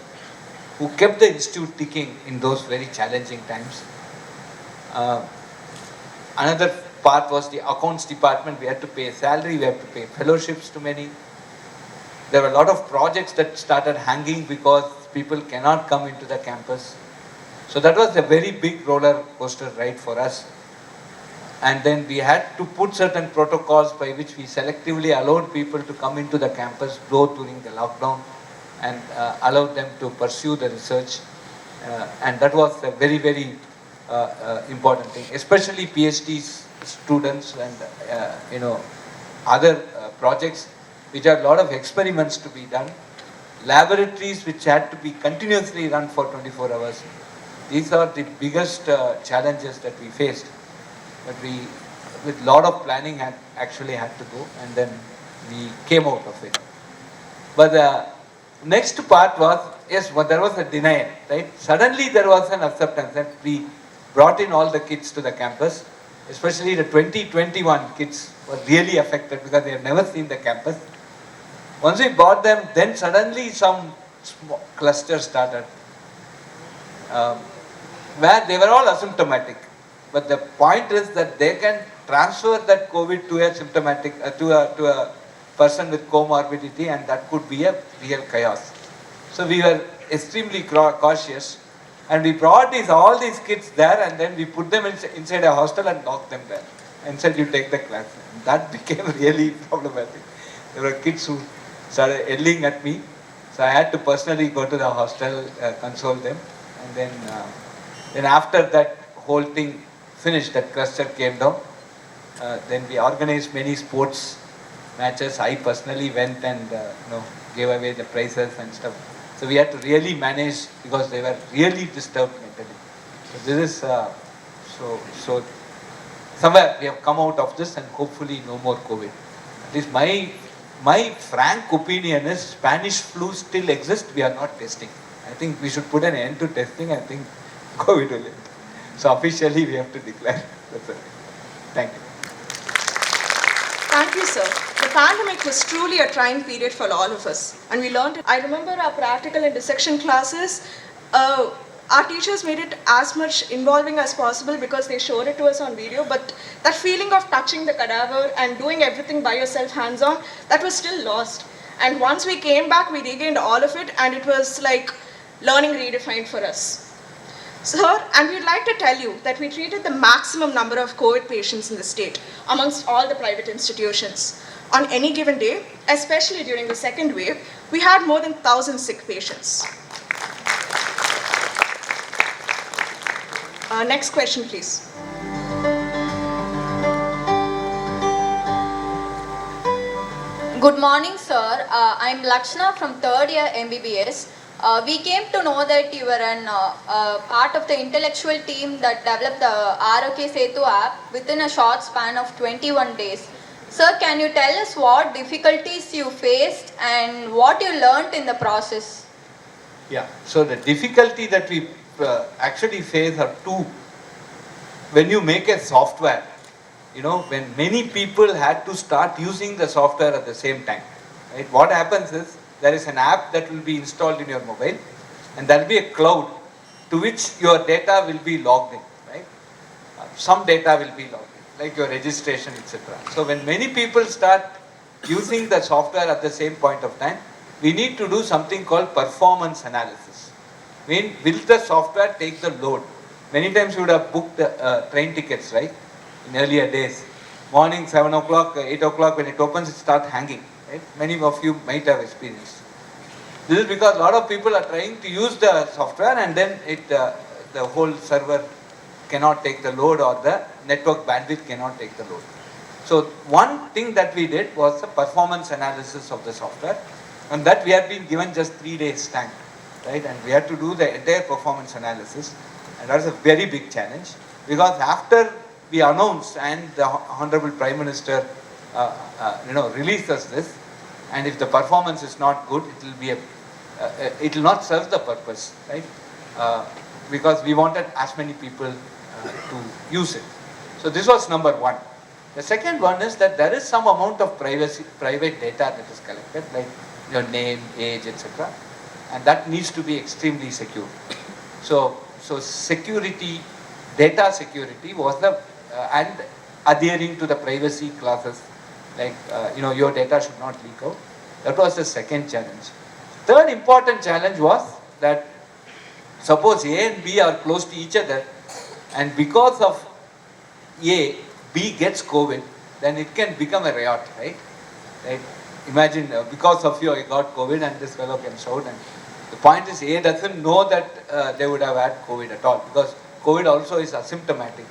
who kept the institute ticking in those very challenging times. Another part was the accounts department. We had to pay salary, we had to pay fellowships to many. There were a lot of projects that started hanging because people cannot come into the campus. So that was a very big roller coaster ride for us. And then we had to put certain protocols by which we selectively allowed people to come into the campus, though during the lockdown, and allowed them to pursue the research. And that was a very, very important thing, especially PhD students and other projects which had a lot of experiments to be done, laboratories which had to be continuously run for 24 hours. These are the biggest challenges that we faced. But we, with a lot of planning, actually had to go, and then we came out of it. But the next part was, yes, well, there was a denial, right? Suddenly there was an acceptance that we brought in all the kids to the campus, especially the 2021 kids were really affected because they have never seen the campus. Once we brought them, then suddenly some small clusters started, where they were all asymptomatic. But the point is that they can transfer that COVID to a symptomatic, to a person with comorbidity, and that could be a real chaos. So we were extremely cautious, and we brought all these kids there, and then we put them inside a hostel and locked them there, and said, you take the class. And that became really problematic. There were kids who started yelling at me, so I had to personally go to the hostel, console them, and then after that whole thing finished, that cluster came down. Then we organized many sports matches. I personally went and gave away the prizes and stuff. So we had to really manage because they were really disturbed mentally. So this is so somewhere we have come out of this, and hopefully no more COVID. At least my frank opinion is Spanish flu still exists. We are not testing. I think we should put an end to testing. I think COVID will end. So officially we have to declare. That's it. Thank you. Thank you, sir. The pandemic was truly a trying period for all of us, and we learned it. I remember our practical and dissection classes. Our teachers made it as much involving as possible because they showed it to us on video, but that feeling of touching the cadaver and doing everything by yourself hands-on, that was still lost. And once we came back, we regained all of it, and it was like learning redefined for us. Sir, and we'd like to tell you that we treated the maximum number of COVID patients in the state amongst all the private institutions. On any given day, especially during the second wave, we had more than 1,000 sick patients. Next question, please. Good morning, sir. I'm Lakshana from third year MBBS. We came to know that you were an part of the intellectual team that developed the ROK Setu app within a short span of 21 days. Sir, can you tell us what difficulties you faced and what you learnt in the process? Yeah, so the difficulty that we actually face are two. When you make a software, when many people had to start using the software at the same time, right? What happens is, there is an app that will be installed in your mobile, and there will be a cloud to which your data will be logged in, right? Some data will be logged in, like your registration, etc. So when many people start using the software at the same point of time, we need to do something called performance analysis. Will the software take the load? Many times you would have booked train tickets, right? In earlier days. Morning, 7 o'clock, 8 o'clock, when it opens, it starts hanging. Right? Many of you might have experienced. This is because a lot of people are trying to use the software, and then the whole server cannot take the load, or the network bandwidth cannot take the load. So one thing that we did was the performance analysis of the software, and that we had been given just 3 days time, right? And we had to do the entire performance analysis, and that's a very big challenge, because after we announced and the Honorable Prime Minister releases this, and if the performance is not good, it will not serve the purpose, right? Because we wanted as many people to use it. So this was number one. The second one is that there is some amount of private data that is collected, like your name, age, etc., and that needs to be extremely secure. So security, data security was and adhering to the privacy clauses, like your data should not leak out. That was the second challenge. Third important challenge was that suppose A and B are close to each other, and because of A, B gets COVID, then it can become a riot, right? Imagine because of you I got COVID and this fellow can shout, and the point is A doesn't know that they would have had COVID at all, because COVID also is asymptomatic,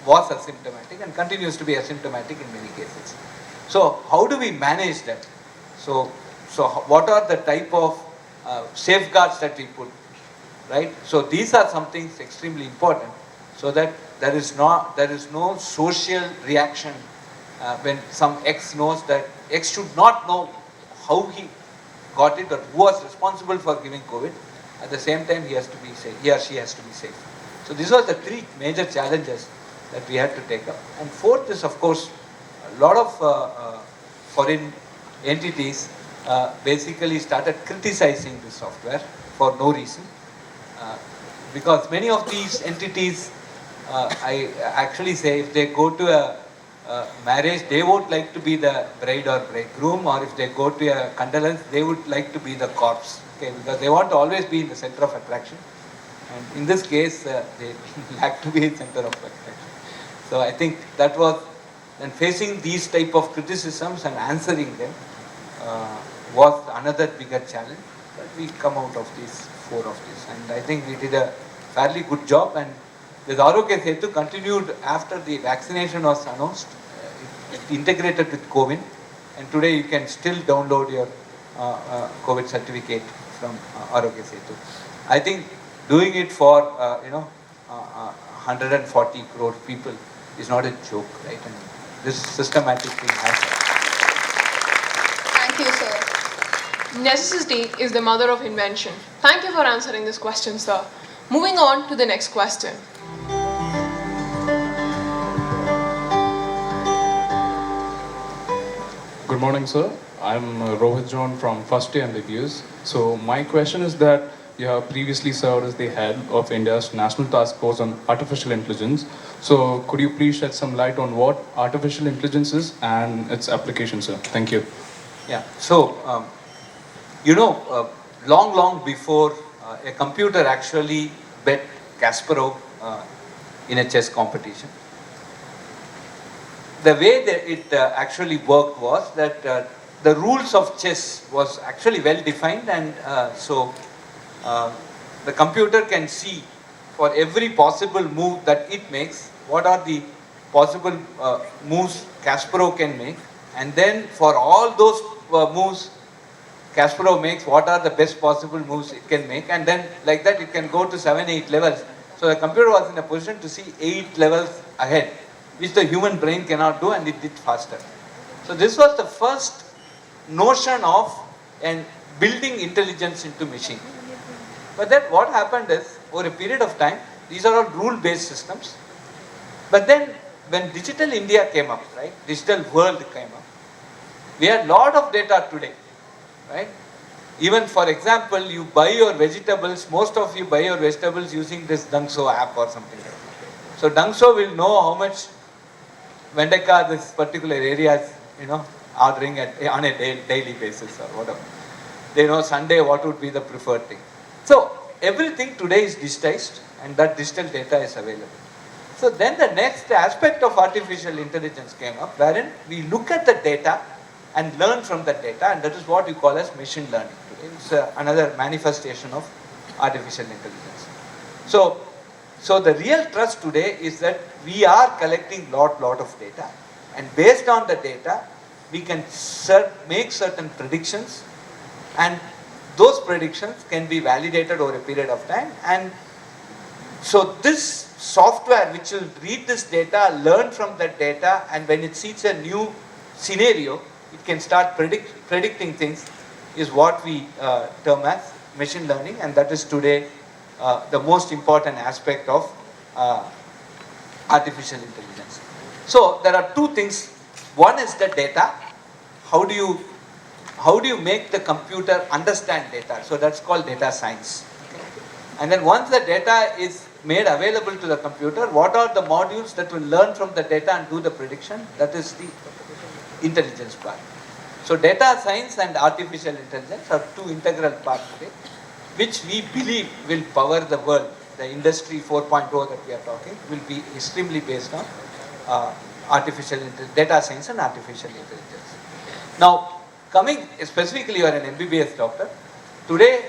was asymptomatic and continues to be asymptomatic in many cases. So how do we manage that? So what are the type of safeguards that we put, right? So these are some things extremely important, so that there is no social reaction when some X knows that X should not know how he got it or who was responsible for giving COVID. At the same time, he or she has to be safe. So these are the three major challenges that we had to take up. And fourth is, of course, a lot of foreign entities basically started criticizing this software for no reason. Because many of these entities, I actually say, if they go to a marriage, they would like to be the bride or bridegroom, or if they go to a condolence, they would like to be the corpse, okay, because they want to always be in the center of attraction. And in this case, they lack to be in center of attraction. So I think that was, and facing these type of criticisms and answering them was another bigger challenge. But we come out of these four of these, and I think we did a fairly good job. And this Arogya Setu continued after the vaccination was announced. It integrated with COVID, and today you can still download your COVID certificate from Arogya Setu. I think doing it for 140 crore people is not a joke, right? And this systematic thing has happened. Thank you, sir. Necessity is the mother of invention. Thank you for answering this question, sir. Moving on to the next question. Good morning, sir. I'm Rohit John from first year MBBS. So my question is that you have previously served as the head of India's National Task Force on Artificial Intelligence. So could you please shed some light on what artificial intelligence is and its application, sir? Thank you. Yeah. So, long before a computer actually bet Kasparov in a chess competition, the way that it actually worked was that the rules of chess was actually well defined, and the computer can see for every possible move that it makes, what are the possible moves Kasparov can make, and then for all those moves Kasparov makes, what are the best possible moves it can make, and then like that it can go to 7-8 levels. So the computer was in a position to see 8 levels ahead, which the human brain cannot do, and it did faster. So this was the first notion of building intelligence into machine. But then what happened is, over a period of time, these are all rule-based systems. But then when digital India came up, right, digital world came up, we had a lot of data today, right? Even for example, you buy your vegetables, most of you buy your vegetables using this Dangso app or something like that. So Dangso will know how much Vendeka this particular area is, ordering on a daily basis or whatever. They know Sunday what would be the preferred thing. So everything today is digitized, and that digital data is available. So then the next aspect of artificial intelligence came up, wherein we look at the data and learn from the data, and that is what we call as machine learning today. It's another manifestation of artificial intelligence. So the real trust today is that we are collecting lot of data, and based on the data, we can make certain predictions, and those predictions can be validated over a period of time. And so this software which will read this data, learn from that data, and when it sees a new scenario, it can start predicting things, is what we term as machine learning, and that is today the most important aspect of artificial intelligence. So there are two things. One is the data. How do you make the computer understand data? So that's called data science. Okay? And then once the data is made available to the computer, what are the modules that will learn from the data and do the prediction? That is the intelligence part. So data science and artificial intelligence are two integral parts of it, which we believe will power the world. The industry 4.0 that we are talking will be extremely based on data science and artificial intelligence. Now, coming specifically, you are an MBBS doctor. Today,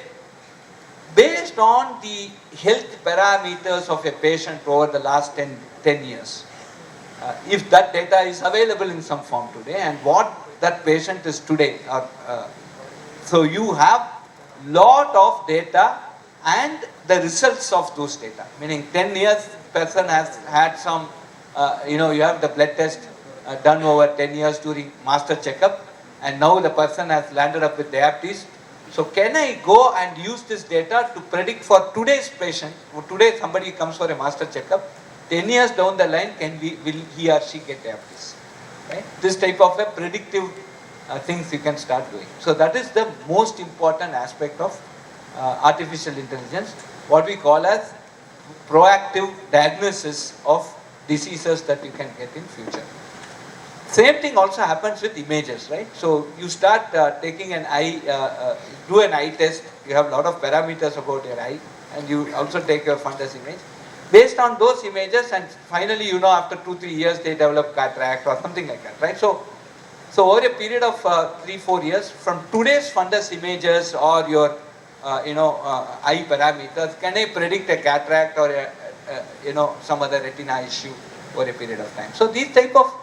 based on the health parameters of a patient over the last 10 years, if that data is available in some form today and what that patient is today, so you have lot of data and the results of those data. Meaning 10 years person has had some, you have the blood test done over 10 years during master checkup, and now the person has landed up with diabetes. So can I go and use this data to predict for today's patient? Today somebody comes for a master checkup, 10 years down the line, will he or she get diabetes? Right? This type of a predictive things you can start doing. So that is the most important aspect of artificial intelligence, what we call as proactive diagnosis of diseases that you can get in future. Same thing also happens with images, right? So you start taking an eye, do an eye test, you have a lot of parameters about your eye, and you also take your fundus image. Based on those images, and finally, after 2-3 years, they develop cataract or something like that, right? So over a period of 3-4 years, from today's fundus images or your eye parameters, can I predict a cataract or some other retina issue over a period of time? So these type of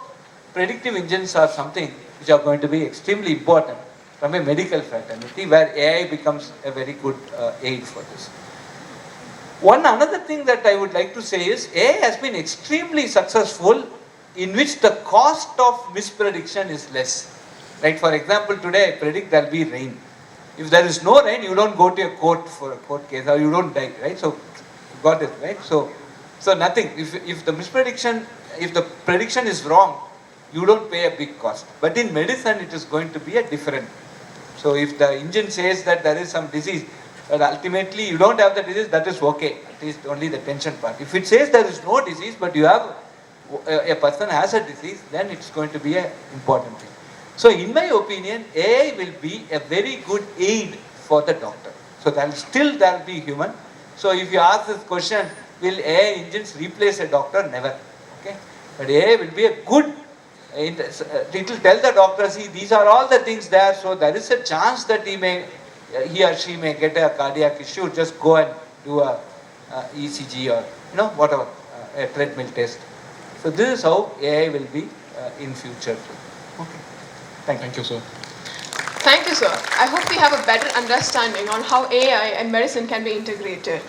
predictive engines are something which are going to be extremely important from a medical fraternity, where AI becomes a very good aid for this. Another thing that I would like to say is AI has been extremely successful in which the cost of misprediction is less. Right? For example, today I predict there will be rain. If there is no rain, you don't go to a court for a court case, or you don't die, right? So, got it, right? So nothing. If the misprediction, if the prediction is wrong, you don't pay a big cost. But in medicine, it is going to be a different. So if the engine says that there is some disease, but ultimately you don't have the disease, that is okay. At least only the tension part. If it says there is no disease, but you have a person has a disease, then it's going to be an important thing. So in my opinion, AI will be a very good aid for the doctor. So there will be human. So if you ask this question, will AI engines replace a doctor? Never. Okay. But AI will be a good, it will tell the doctor, see, these are all the things there, so there is a chance that he or she may get a cardiac issue, just go and do a ECG or, whatever, a treadmill test. So this is how AI will be in future. Okay. Thank you, sir. Thank you, sir. I hope we have a better understanding on how AI and medicine can be integrated.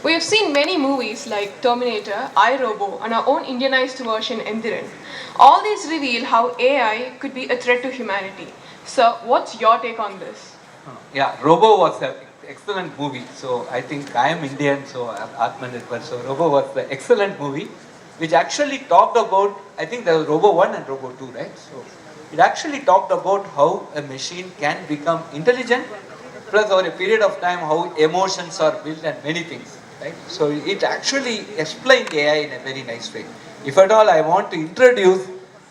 We have seen many movies like Terminator, iRobo, and our own Indianized version, Endiran. All these reveal how AI could be a threat to humanity. Sir, what's your take on this? Yeah, Robo was an excellent movie. So I think I am Indian, so I'm Atmanirbhar. So Robo was an excellent movie, which actually talked about, I think there was Robo 1 and Robo 2, right? So it actually talked about how a machine can become intelligent, plus over a period of time how emotions are built and many things, right? So it actually explained AI in a very nice way. If at all I want to introduce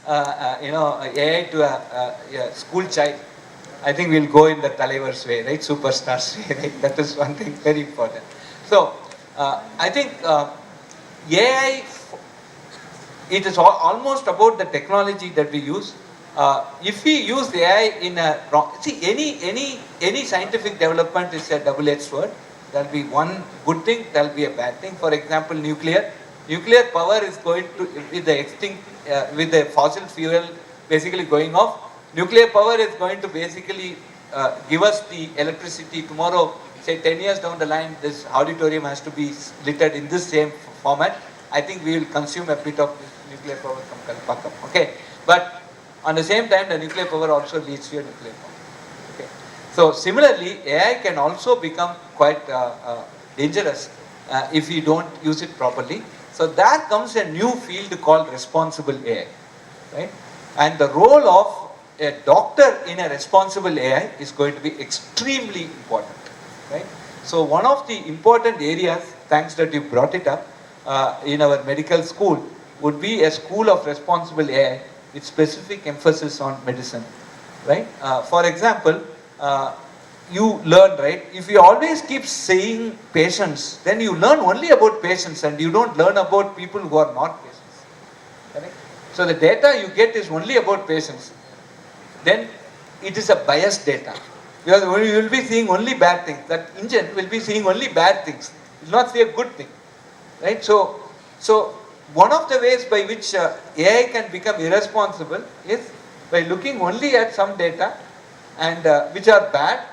AI to a school child, I think we'll go in the Talaivar's way, right? Superstars way, right? That is one thing very important. So I think AI, it is almost about the technology that we use. If we use AI in a wrong, see, any scientific development is a double-edged sword. There will be one good thing, there will be a bad thing. For example, nuclear power is going to, with the fossil fuel basically going off, nuclear power is going to basically give us the electricity tomorrow. Say 10 years down the line, this auditorium has to be littered in this same format. I think we will consume a bit of nuclear power from Kalpakam. Okay, but On the same time, the nuclear power also leads to a nuclear power. Okay. So similarly, AI can also become quite dangerous if we don't use it properly. So there comes a new field called responsible AI, right? And the role of a doctor in a responsible AI is going to be extremely important, right? So one of the important areas, thanks that you brought it up, in our medical school would be a school of responsible AI with specific emphasis on medicine, right? For example, you learn, right? If you always keep saying patients, then you learn only about patients and you don't learn about people who are not patients, correct? So the data you get is only about patients. Then it is a biased data. Because you will be seeing only bad things. That engine will be seeing only bad things. It will not see a good thing, right? So one of the ways by which AI can become irresponsible is by looking only at some data and which are bad,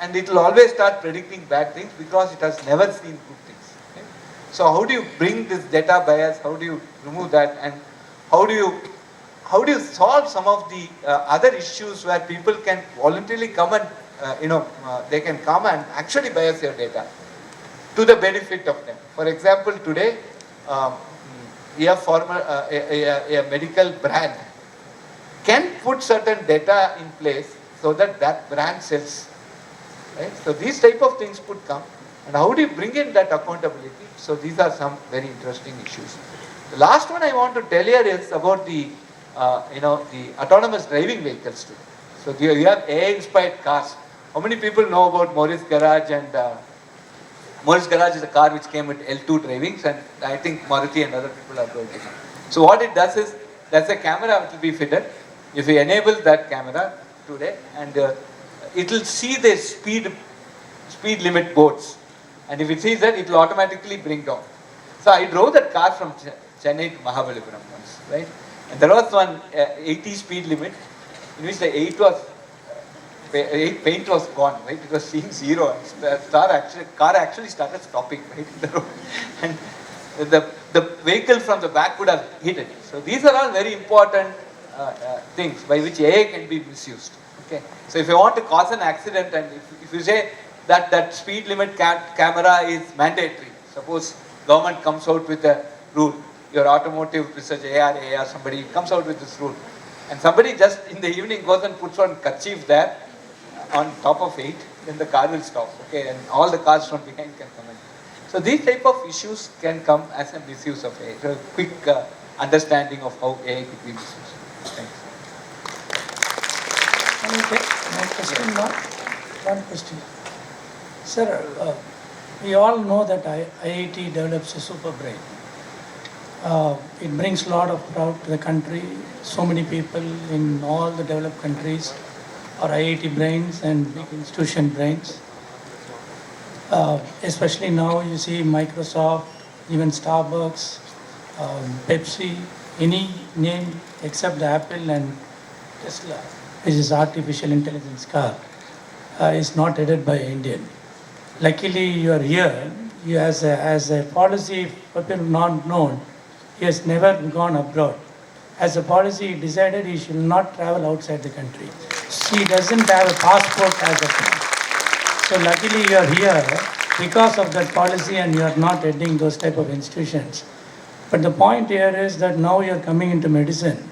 and it will always start predicting bad things because it has never seen good things. Okay? So how do you bring this data bias? How do you remove that? And how do you solve some of the other issues where people can voluntarily come and they can come and actually bias your data to the benefit of them. For example, today a medical brand can put certain data in place so that that brand sells, right? So these type of things could come, and how do you bring in that accountability? So these are some very interesting issues. The last one I want to tell you is about the autonomous driving vehicles too. So you have AI-inspired cars. How many people know about Morris Garage? And Morris Garage is a car which came with L2 drivings, and I think Maruti and other people are going to know. So what it does is, there's a camera which will be fitted. If you enable that camera today, and it will see the speed limit boards, and if it sees that, it will automatically bring down. So I drove that car from Chennai to Mahabalipuram once, right? And there was one 80 speed limit, in which the 8 paint was gone, right? It was seeing 0. The car actually started stopping, right, in the road. And the vehicle from the back would have hit it. So these are all very important things by which AI can be misused. Okay. So if you want to cause an accident, and if you say that speed limit camera is mandatory, suppose government comes out with a rule, your automotive research AR, somebody comes out with this rule, and somebody just in the evening goes and puts one kerchief there on top of 8, then the car will stop, okay, and all the cars from behind can come in. So these type of issues can come as a misuse of AI. So quick understanding of how AI could be misused. Thanks. Okay, my question now. One question. Sir, we all know that IIT develops a super brain. It brings a lot of pride to the country. So many people in all the developed countries are IIT brains and big institution brains. Especially now you see Microsoft, even Starbucks, Pepsi, any name except the Apple and Tesla, which is artificial intelligence car, is not headed by Indian. Luckily you are here. You as a policy, people not known, he has never gone abroad. As a policy, he decided he should not travel outside the country. He doesn't have a passport as of now. So luckily you are here because of that policy, and you are not heading those type of institutions. But the point here is that now you are coming into medicine.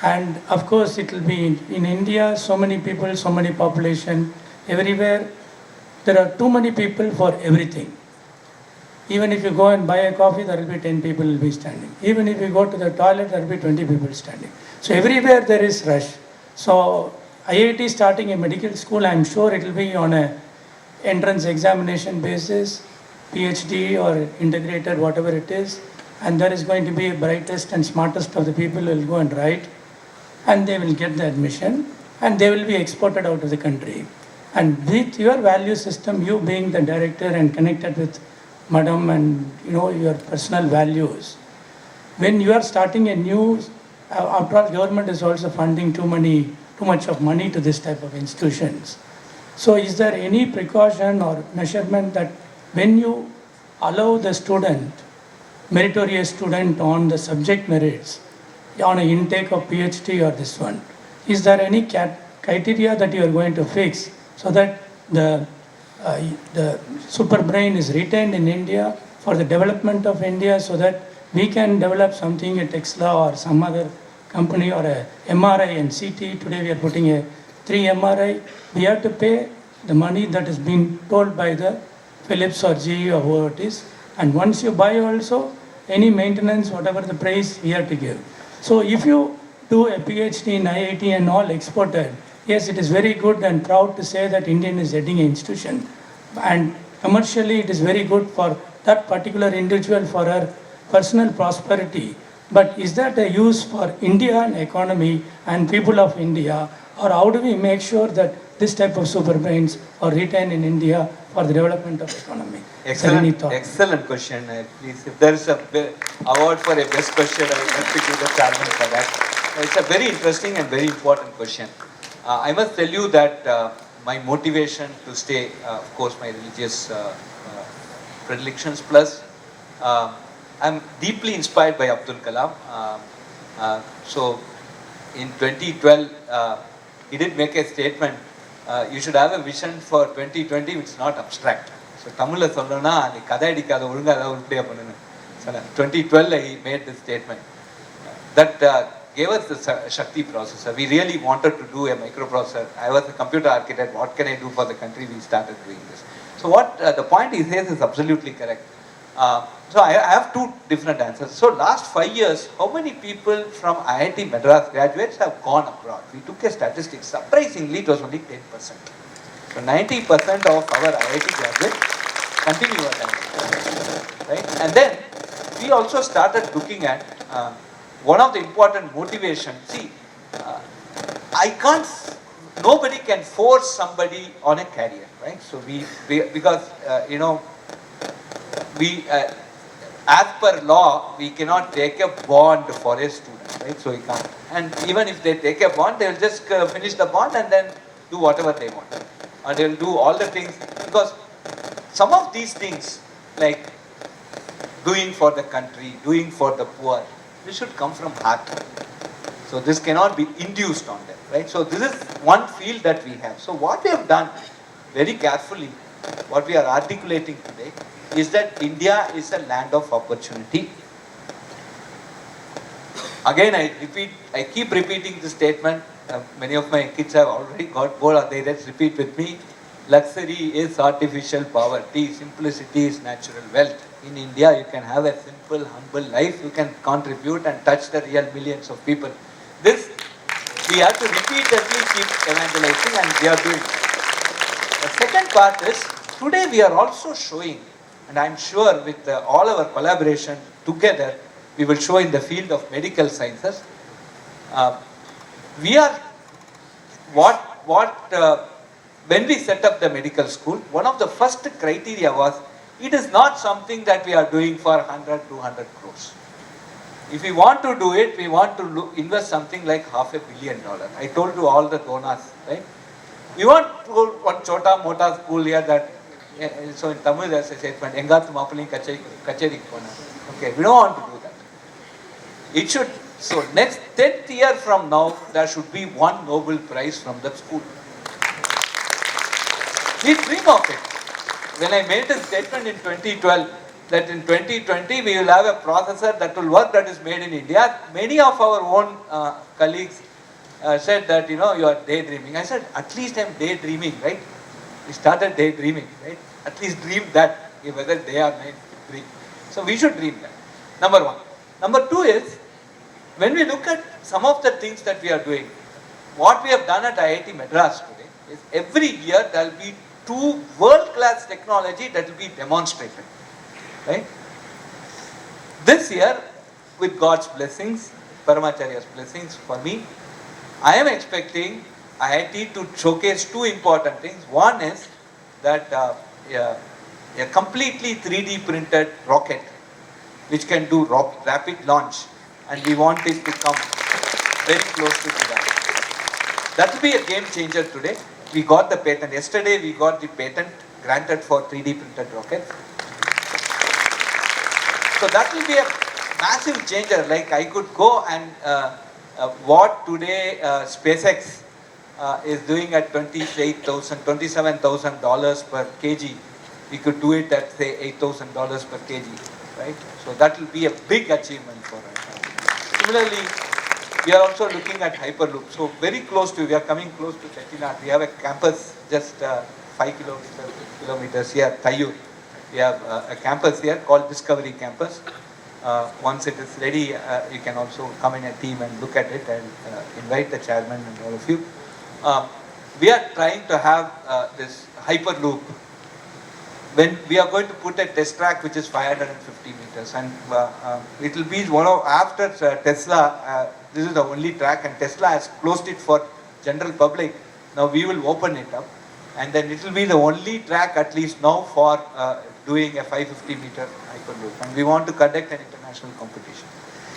And of course it will be in India, so many people, so many population, everywhere. There are too many people for everything. Even if you go and buy a coffee, there will be 10 people will be standing. Even if you go to the toilet, there will be 20 people standing. So everywhere there is rush. So IIT starting a medical school, I am sure it will be on a entrance examination basis, PhD or integrated, whatever it is. And there is going to be a brightest and smartest of the people who will go and write, and they will get the admission, and they will be exported out of the country. And with your value system, you being the director and connected with Madam and your personal values, when you are starting a new, after all, government is also funding too much of money to this type of institutions. So is there any precaution or measurement that when you allow the student, meritorious student on the subject merits, on an intake of PhD or this one? Is there any criteria that you are going to fix so that the super brain is retained in India for the development of India, so that we can develop something at Tesla or some other company or a MRI and CT? Today we are putting a 3 MRI. We have to pay the money that is being told by the Philips or GE or whoever it is. And once you buy also, any maintenance, whatever the price, we have to give. So if you do a PhD in IIT and all exported, yes, it is very good and proud to say that Indian is heading an institution. And commercially, it is very good for that particular individual for her personal prosperity. But is that a use for Indian economy and people of India? Or how do we make sure that this type of super brains are retained in India for the development of economy? Excellent question. Please, if there is a award for a best question, I would like to give the chairman for that. It's a very interesting and very important question. I must tell you that my motivation to stay, of course, my religious predilections, plus I'm deeply inspired by Abdul Kalam. So in 2012, he did make a statement, you should have a vision for 2020 which is not abstract. So Tamil sollona ni kadai edikada olunga adha urupadiya pannunu. So 2012 he made this statement that gave us the Shakti processor. We really wanted to do a microprocessor. I was a computer architect. What can I do for the country? We started doing this. So what the point he says is absolutely correct. So I have two different answers. So last 5 years, how many people from IIT Madras graduates have gone abroad? We took a statistic. Surprisingly, it was only 10%. So 90% of our IIT graduates continue at right? And then we also started looking at one of the important motivations. See, nobody can force somebody on a career, right? So because as per law, we cannot take a bond for a student, right? So we can't. And even if they take a bond, they will just finish the bond and then do whatever they want. Or they will do all the things, because some of these things, like doing for the country, doing for the poor, this should come from heart. So this cannot be induced on them, right? So this is one field that we have. So what we have done very carefully, what we are articulating today, is that India is a land of opportunity. Again, I keep repeating this statement. Many of my kids have already got bored. They just repeat with me. Luxury is artificial poverty. Simplicity is natural wealth. In India, you can have a simple, humble life. You can contribute and touch the real millions of people. This, we have to repeatedly keep evangelizing, and we are doing it. The second part is, today we are also showing, and I'm sure with all our collaboration together, we will show in the field of medical sciences. When we set up the medical school, one of the first criteria was, it is not something that we are doing for 100, 200 crores. If we want to do it, we want to invest something like $500 million. I told to all the donors, right? We want to go one chota mota school here that, so in Tamil there's a statement, Engathu Mappali Kacheri Kona. Okay, we don't want to do that. It should, so next 10th year from now, there should be one Nobel Prize from that school. We dream of it. When I made a statement in 2012, that in 2020 we will have a processor that will work, that is made in India, many of our own colleagues said that, you are daydreaming. I said, at least I'm daydreaming, right? We started daydreaming, right? At least dream that, whether they are made to dream. So we should dream that. Number one. Number two is, when we look at some of the things that we are doing, what we have done at IIT Madras today is every year there will be 2 world-class technology that will be demonstrated, right? This year, with God's blessings, Paramacharya's blessings for me, I am expecting IIT to showcase 2 important things. One is that a completely 3D printed rocket which can do rapid launch, and we want it to come very close to that. That will be a game changer today. We got the patent. Yesterday we got the patent granted for 3D printed rockets. So that will be massive changer. Like I could go and what today SpaceX is doing at $27,000 per kg, we could do it at say $8,000 per kg, right? So that will be a big achievement for us. Similarly, we are also looking at Hyperloop. So very close to, we are coming close to Chettinad. We have a campus just 5 kilometers here, Tayur. We have a campus here called Discovery Campus. Once it is ready, you can also come in a team and look at it and invite the chairman and all of you. We are trying to have this Hyperloop. When we are going to put a test track which is 550 meters, and it will be one of, after Tesla, this is the only track, and Tesla has closed it for general public. Now we will open it up, and then it will be the only track at least now for doing a 550 meter Hyperloop, and we want to conduct an international competition.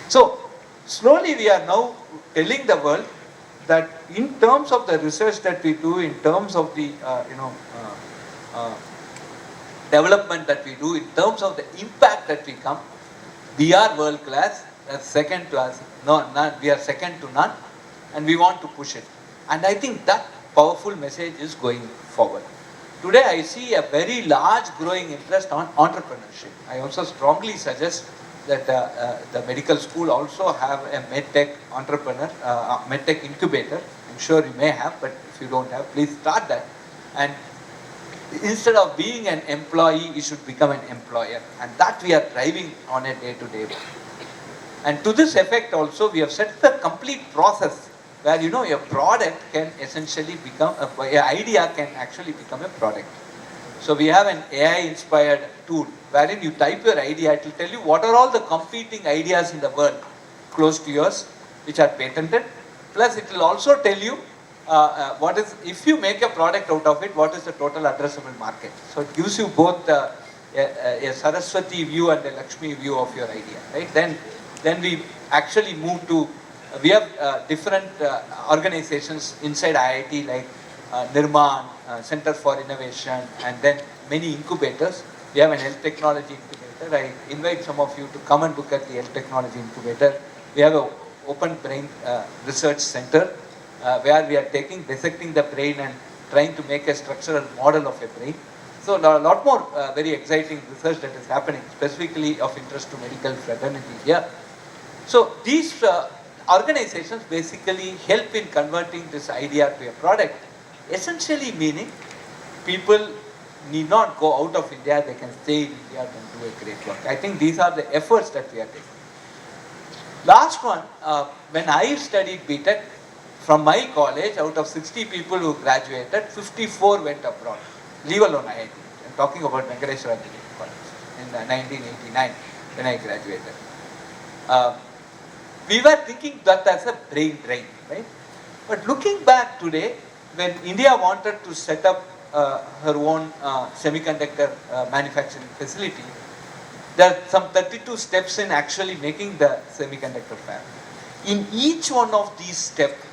So slowly we are now telling the world that in terms of the research that we do, in terms of the development that we do, in terms of the impact that we come, we are world class. That's second to us. No, none. We are second to none, and we want to push it. And I think that powerful message is going forward. Today I see a very large growing interest on entrepreneurship. I also strongly suggest that the medical school also have a medtech entrepreneur, medtech incubator. I'm sure you may have, but if you don't have, please start that. And instead of being an employee, you should become an employer, and that we are driving on a day-to-day basis. And to this effect also, we have set the complete process where your product can essentially become your idea can actually become a product. So we have an AI-inspired tool wherein you type your idea, it will tell you what are all the competing ideas in the world close to yours which are patented. Plus, it will also tell you what is, if you make a product out of it, what is the total addressable market. So it gives you both a Saraswati view and a Lakshmi view of your idea, right? Then we actually move to, we have different organizations inside IIT like Namma, Center for Innovation, and then many incubators. We have an health technology incubator. I invite some of you to come and look at the health technology incubator. We have an open brain research center where we are dissecting the brain and trying to make a structural model of a brain. So a lot more very exciting research that is happening, specifically of interest to medical fraternity here. So these organizations basically help in converting this idea to a product, essentially meaning people need not go out of India, they can stay in India and do a great work. I think these are the efforts that we are taking. Last one, when I studied BTech, from my college, out of 60 people who graduated, 54 went abroad, leave alone IIT. I'm talking about Venkateswara Engineering College in 1989 when I graduated. We were thinking that as a brain drain, right? But looking back today, when India wanted to set up her own semiconductor manufacturing facility, there are some 32 steps in actually making the semiconductor fab. In each one of these steps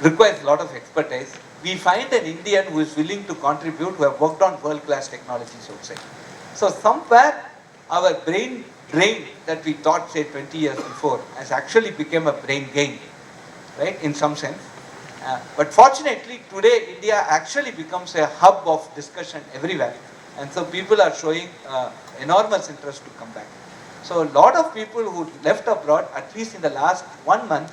requires a lot of expertise. We find an Indian who is willing to contribute, who have worked on world-class technologies outside. So somewhere our brain drain that we thought say 20 years before has actually become a brain gain, right, in some sense. But fortunately today India actually becomes a hub of discussion everywhere, and so people are showing enormous interest to come back. So a lot of people who left abroad, at least in the last 1 month,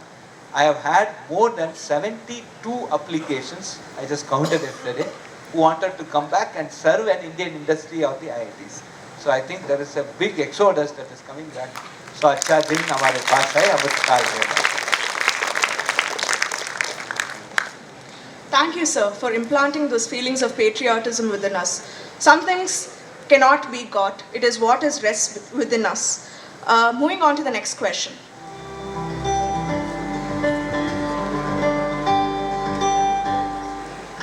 I have had more than 72 applications, I just counted yesterday, who wanted to come back and serve an Indian industry of the IITs. So I think there is a big exodus that is coming back. So अच्छा दिन हमारे पास है, अब काल होगा. Thank you, sir, for implanting those feelings of patriotism within us. Some things cannot be got. It is what is rests within us. Moving on to the next question.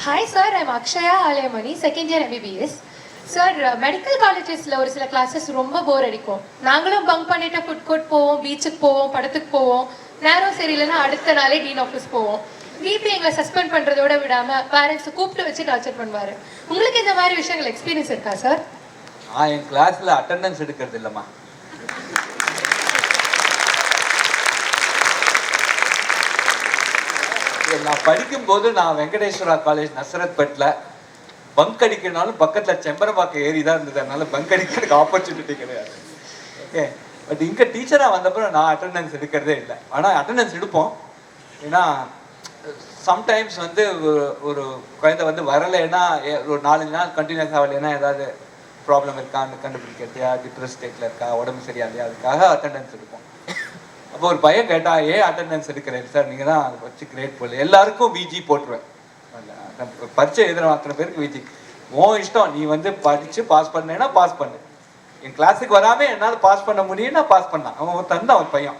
Hi sir, I'm Akshaya Alayamani, second year MBBS. Sir medical காலேஜஸில் ஒரு சில classes ரொம்ப போர் அடிக்கும். நாங்களும் bunk பண்ணிட்டு food court போவோம், பீச்சுக்கு போவோம், படத்துக்கு போவோம். நேரம் சரியில்லைன்னா அடுத்த நாளே டீன் ஆஃபீஸ் போவோம். டிபி எங்களை சஸ்பெண்ட் பண்ணுறதோட விடாமல் பேரண்ட்ஸை கூப்பிட்டு வச்சு டார்ச்சர் பண்ணுவார். உங்களுக்கு இந்த மாதிரி விஷயங்கள் எக்ஸ்பீரியன்ஸ் இருக்கா சார்? என் கிளாஸில் அட்டெண்டன்ஸ் எடுக்கிறது இல்லைம்மா. நான் படிக்கும்போது நான் வெங்கடேஸ்வரா காலேஜ் நசரத்பேட்டில் பங்க் அடிக்கிறனாலும் பக்கத்தில் செம்பரம்பாக்கம் ஏறி தான் இருந்தது. அதனால பங்க் அடிக்கிறதுக்கு ஆப்பர்ச்சுனிட்டி கிடையாது. ஓகே, பட் இங்கே டீச்சராக வந்தப்பறம் நான் அட்டெண்டன்ஸ் எடுக்கிறதே இல்லை. ஆனால் அட்டெண்டன்ஸ் எடுப்போம். ஏன்னா சம்டைம்ஸ் வந்து ஒரு குழந்தை வந்து வரலைன்னா ஒரு 4 நாள் கண்டினியூஸ் ஆகலைன்னா ஏதாவது ப்ராப்ளம் இருக்கான்னு கண்டுபிடிக்கிறதையா, டிப்ரெஸ் ஸ்டேட்டில் இருக்கா, உடம்பு சரியாலையா, அதுக்காக அட்டெண்டன்ஸ் எடுப்போம். அப்போ ஒரு பையன் கேட்டா, ஏன் அட்டெண்டன்ஸ் எடுக்கிறேன் சார், நீங்கள் தான் அதை வச்சு கிரேட் போடல. எல்லாருக்கும் விஜி போட்டுருவேன். பரீட்சை எழுதுறோம் அத்தனை பேருக்கு விஜி. உன் இஷ்டம், நீ வந்து படித்து பாஸ் பண்ணேன்னா பாஸ் பண்ணு. என் கிளாஸுக்கு வராமல் என்னால் பாஸ் பண்ண முடியும்னா பாஸ் பண்ணான். அவன் தந்தான் ஒரு பையன்.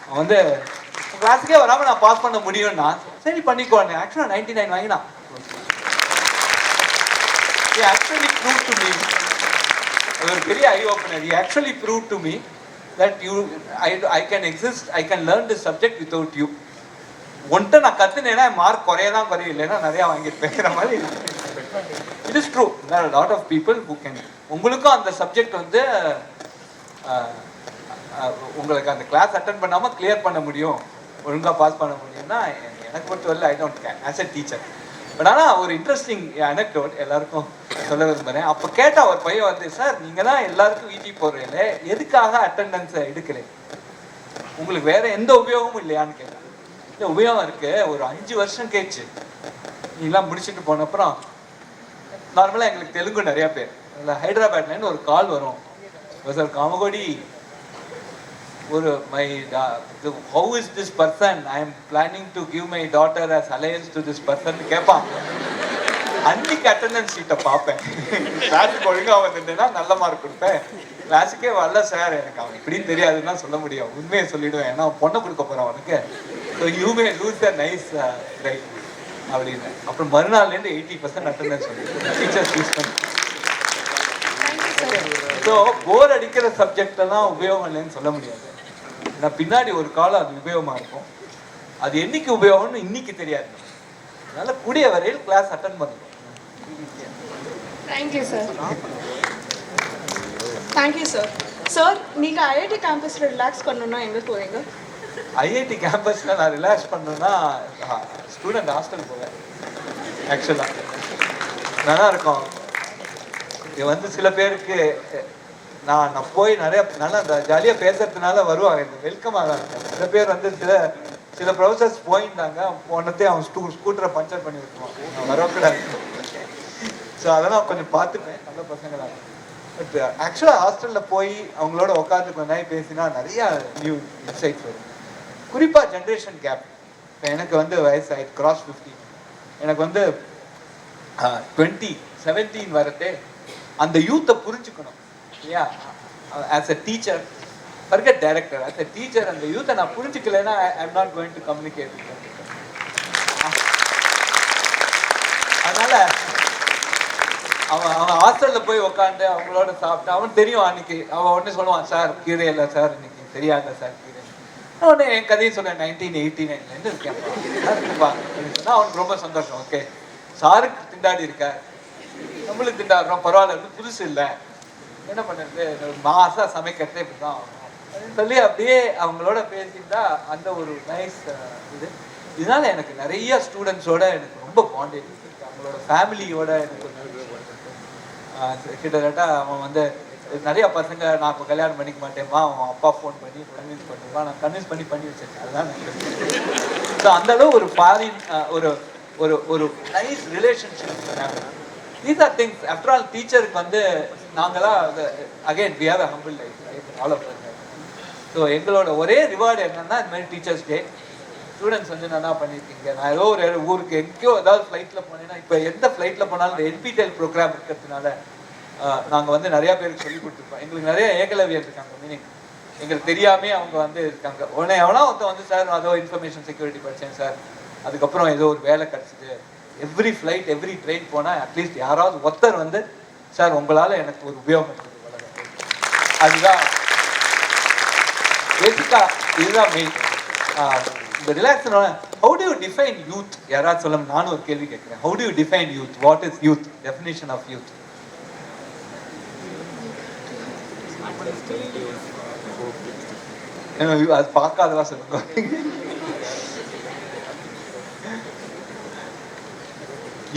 அவன் வந்து கிளாஸுக்கே வராமல் நான் பாஸ் பண்ண முடியும்னா சரி பண்ணிக்கோன்னு. ஆக்சுவலாக 99 வாங்கினான். ஆக்சுவலி ப்ரூவ் டு மீ, ஒரு பெரிய ஐ opener. Actually prove to me that I can exist, I can learn this subject without you. ஒன்றை நான் கற்றுனேன்னா மார்க் குறையதான் குறையும், இல்லைன்னா நிறையா வாங்கியிருப்பேங்கிற மாதிரி. It is true. there are a lot of people who can. உங்களுக்கும் அந்த சப்ஜெக்ட் வந்து உங்களுக்கு அந்த கிளாஸ் அட்டன் பண்ணாமல் கிளியர் பண்ண முடியும், ஒழுங்காக பாஸ் பண்ண முடியும்னா எனக்கு பொறுத்தவரை I don't can as a teacher. But ஆனால் ஒரு இன்ட்ரெஸ்டிங் அனெக்டோட் எல்லாருக்கும் சொல்ல விரும்புகிறேன். அப்போ கேட்டால் ஒரு பையன் வந்து, சார் நீங்கள் தான் எல்லாருக்கும் வீட்டி போடுறீங்கள, எதுக்காக அட்டெண்டன்ஸை எடுக்கலை, உங்களுக்கு வேற எந்த உபயோகமும் இல்லையான்னு கேட்டேன். இல்லை உபயோகம் இருக்குது, ஒரு 5 வருஷம் கேச்சு நீங்களாம் முடிச்சுட்டு போன அப்புறம் நார்மலாக எங்களுக்கு தெலுங்கு நிறையா பேர் இல்லை, ஹைதராபாத்லேருந்து ஒரு கால் வரும், சார் காமகோடி ஒரு my how is this person, I am planning to give my daughter as alliance to this person கேட்பான். அன்னைக்கு அட்டெண்டன்ஸ் ஷீட்டை பார்ப்பேன். கிளாஸுக்கு ஒழுங்காக வந்துட்டேன்னா நல்ல மார்க் கொடுப்பேன். கிளாஸுக்கே வரல சார், எனக்கு அவன் இப்படின்னு தெரியாதுன்னு சொல்ல முடியும், உண்மையை சொல்லிவிடுவேன், ஏன்னா பொண்ணை கொடுக்க போகிறான் அவனுக்கு. So you may lose the nice right அப்படின்னு. அப்புறம் மறுநாள்லேருந்து 80% அட்டெண்டன்ஸ் வந்து டீச்சர்ஸ் யூஸ் பண்ணி. ஸோ போர் அடிக்கிற சப்ஜெக்டெல்லாம் உபயோகம் இல்லைன்னு சொல்ல முடியாது. ஏன்னா பின்னாடி ஒரு காலம் அது உபயோகமாக இருக்கும். அது என்னைக்கு உபயோகம்னு இன்னைக்கு தெரியாது. அதனால கூடிய வரையில் கிளாஸ் அட்டன் பண்ணணும். Thank you sir. Thank you sir. Sir, நீங்கள் ஐஐடி கேம்பஸில் ரிலாக்ஸ் பண்ணணும்னா எங்கே போவீங்க? ஐஐடி கேம்பஸில் நான் ரிலாக்ஸ் பண்ணணும்னா ஸ்டூடெண்ட் ஹாஸ்டல் போவேன். ஆக்சுவலாக நல்லா இருக்கும். இது வந்து சில பேருக்கு நான் போய் நிறைய நல்லா ஜாலியாக பேசுறதுனால வருவாங்க, இந்த வெல்கமாக தான் இருக்கும். சில பேர் வந்து சில ப்ரொஃபஸர்ஸ் போயிருந்தாங்க, போனதே அவன் ஸ்கூட்டரை பஞ்சர் பண்ணி விட்டுருவான், நான் வரக்கூடாது. ஸோ அதெல்லாம் கொஞ்சம் பார்த்துப்பேன், நல்ல பசங்களாக. பட் ஆக்சுவலாக ஹாஸ்டலில் போய் அவங்களோட உட்காந்து கொஞ்ச நேரம் பேசினா நிறையா நியூ இன்சைட்ஸ் வரும். குறிப்பாக ஜென்ரேஷன் கேப். இப்போ எனக்கு வந்து வயசாகிட்டு கிராஸ் 50, எனக்கு வந்து 2017 வரதே அந்த யூத்தை புரிஞ்சுக்கணும் இல்லையா. As a teacher, forget director, as a teacher அந்த யூத்தை நான் புரிஞ்சுக்கலைன்னா I am not going to communicate. அதனால அவன் ஹாஸ்டலில் போய் உட்காந்து அவங்களோட சாப்பிட்டு அவன் தெரியும். அன்னைக்கு அவன் உடனே சொல்லுவான், சார் கீரை இல்லை சார், இன்னைக்கு தெரியாத சார் கீரை. உடனே என் கதையும் சொன்னேன், 1989 இருக்கேன்ப்பா அப்படின்னு சொன்னால் அவனுக்கு ரொம்ப சந்தோஷம். ஓகே, சாருக்கு திண்டாடி இருக்க, நம்மளுக்கு திண்டாடுறோம், பரவாயில்ல, புதுசு இல்லை, என்ன பண்ணுறது, மாசாக சமைக்கிறதே இப்படி தான் அப்படின்னு சொல்லி அப்படியே அவங்களோட பேசிட்டா அந்த ஒரு நைஸ் இதனால எனக்கு நிறைய ஸ்டூடெண்ட்ஸோட எனக்கு ரொம்ப பாண்டேஜ் இருக்கு. அவங்களோட ஃபேமிலியோட எனக்கு கிட்டத்தட்ட அவன் வந்து நிறைய பசங்க நான் இப்போ கல்யாணம் பண்ணிக்க மாட்டேன்மா, அவன் அப்பா ஃபோன் பண்ணி கன்வின்ஸ் பண்ணுவான், நான் கன்வின்ஸ் பண்ணி வச்சிருக்கேன். அதுதான் ஸோ அந்தளவு ஒரு ஃபாரின் ஒரு ஒரு ஒரு nice relationship. These are things. After all, டீச்சருக்கு வந்து நாங்களாம் again we have a humble life, right? All of us. So எங்களோட ஒரே ரிவார்டு என்னன்னா, இந்த மாதிரி டீச்சர்ஸ் டே ஸ்டூடெண்ட்ஸ் வந்து நல்லா பண்ணியிருக்கீங்க. நான் ஏதோ ஒரு ஊருக்கு எங்கேயோ ஏதாவது ஃப்ளைட்டில் போனேன்னா, இப்போ எந்த ஃப்ளைட்டில் போனாலும் இந்த NPTEL ப்ரோக்ராம் இருக்கிறதுனால நாங்கள் வந்து நிறையா பேருக்கு சொல்லி கொடுத்துருப்போம். எங்களுக்கு நிறைய ஏகலவியர் இருக்காங்க, மீனிங் எங்களுக்கு தெரியாமே அவங்க வந்து இருக்காங்க. உடனே எவனா ஒருத்தன் வந்து, சார் அதோ இன்ஃபர்மேஷன் செக்யூரிட்டி படித்தேன் சார், அதுக்கப்புறம் ஏதோ ஒரு வேலை கிடச்சிது. எவ்ரி ஃப்ளைட் எவ்ரி ட்ரெயின் போனால் அட்லீஸ்ட் யாராவது ஒருத்தர் வந்து, சார் உங்களால் எனக்கு ஒரு உபயோகம் இருக்குது, அதுதான் பேசிக்காக, இதுதான் மெயின். இந்த relax. How do you define youth? யாராவது சொல்ல, நானும் ஒரு கேள்வி கேட்குறேன். How do you define youth? What is youth? Definition of youth. அது பார்க்காதவா சொல்லுங்க.